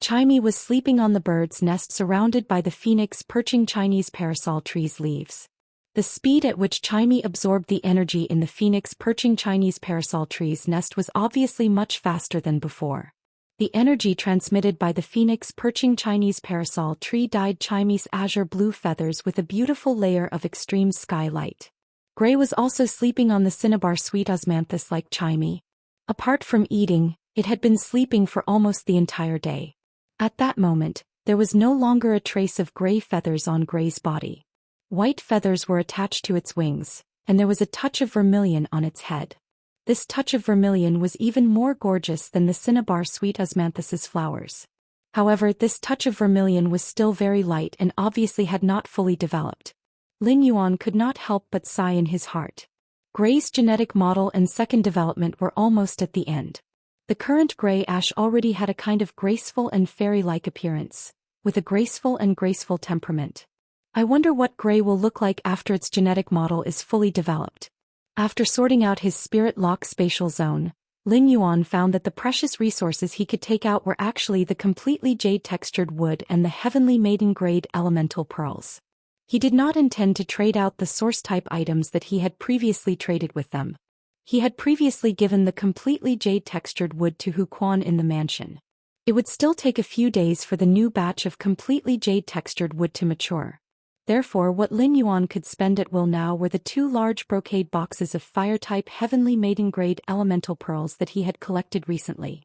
Chimey was sleeping on the bird's nest surrounded by the phoenix perching Chinese parasol tree's leaves. The speed at which Chimey absorbed the energy in the phoenix perching Chinese parasol tree's nest was obviously much faster than before. The energy transmitted by the phoenix perching Chinese parasol tree dyed Chimey's azure blue feathers with a beautiful layer of extreme skylight. Gray was also sleeping on the cinnabar sweet osmanthus like Chimey. Apart from eating, it had been sleeping for almost the entire day. At that moment, there was no longer a trace of gray feathers on Gray's body. White feathers were attached to its wings, and there was a touch of vermilion on its head. This touch of vermilion was even more gorgeous than the cinnabar sweet osmanthus's flowers. However, this touch of vermilion was still very light and obviously had not fully developed. Lin Yuan could not help but sigh in his heart. Gray's genetic model and second development were almost at the end. The current gray ash already had a kind of graceful and fairy-like appearance, with a graceful temperament. I wonder what Gray will look like after its genetic model is fully developed. After sorting out his spirit lock spatial zone, Lin Yuan found that the precious resources he could take out were actually the completely jade-textured wood and the heavenly maiden-grade elemental pearls. He did not intend to trade out the source-type items that he had previously traded with them. He had previously given the completely jade-textured wood to Hu Quan in the mansion. It would still take a few days for the new batch of completely jade-textured wood to mature. Therefore, what Lin Yuan could spend at will now were the 2 large brocade boxes of fire-type heavenly maiden-grade elemental pearls that he had collected recently.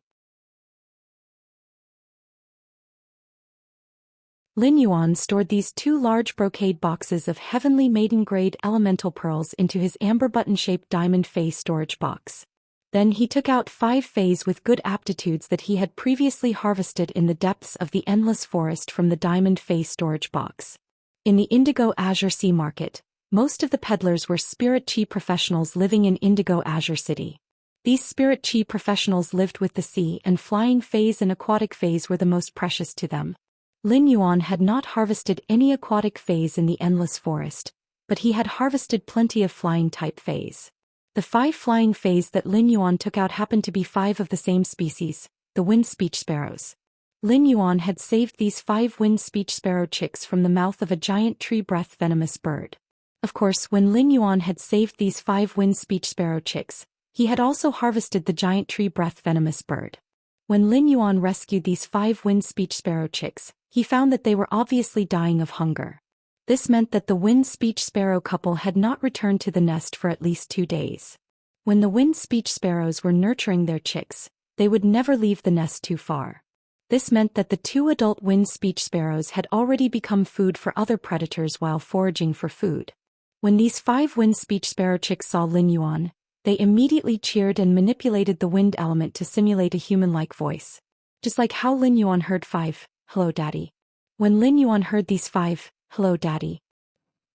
Lin Yuan stored these 2 large brocade boxes of heavenly maiden-grade elemental pearls into his amber button-shaped diamond fey storage box. Then he took out 5 feys with good aptitudes that he had previously harvested in the depths of the endless forest from the diamond fey storage box. In the Indigo Azure Sea Market, most of the peddlers were Spirit Chi professionals living in Indigo Azure City. These Spirit Chi professionals lived with the sea, and flying feys and aquatic feys were the most precious to them. Lin Yuan had not harvested any aquatic feys in the Endless Forest, but he had harvested plenty of flying-type feys. The 5 flying feys that Lin Yuan took out happened to be 5 of the same species, the wind speech sparrows. Lin Yuan had saved these 5 wind speech sparrow chicks from the mouth of a giant tree breath venomous bird. Of course, when Lin Yuan had saved these 5 wind speech sparrow chicks, he had also harvested the giant tree breath venomous bird. When Lin Yuan rescued these 5 wind speech sparrow chicks, he found that they were obviously dying of hunger. This meant that the wind speech sparrow couple had not returned to the nest for at least 2 days. When the wind speech sparrows were nurturing their chicks, they would never leave the nest too far. This meant that the 2 adult wind speech sparrows had already become food for other predators while foraging for food. When these 5 wind speech sparrow chicks saw Lin Yuan, they immediately cheered and manipulated the wind element to simulate a human-like voice. Just like how Lin Yuan heard 5, "Hello, Daddy." When Lin Yuan heard these 5, "Hello, Daddy,"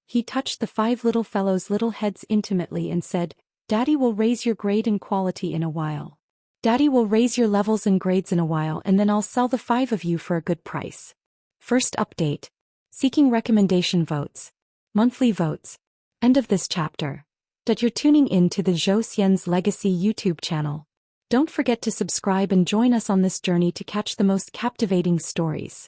he touched the 5 little fellows' little heads intimately and said, "Daddy will raise your grade and quality in a while. Daddy will raise your levels and grades in a while, and then I'll sell the 5 of you for a good price." First update. Seeking recommendation votes. Monthly votes. End of this chapter. That you're tuning in to the Zhou Xian's Legacy YouTube channel. Don't forget to subscribe and join us on this journey to catch the most captivating stories.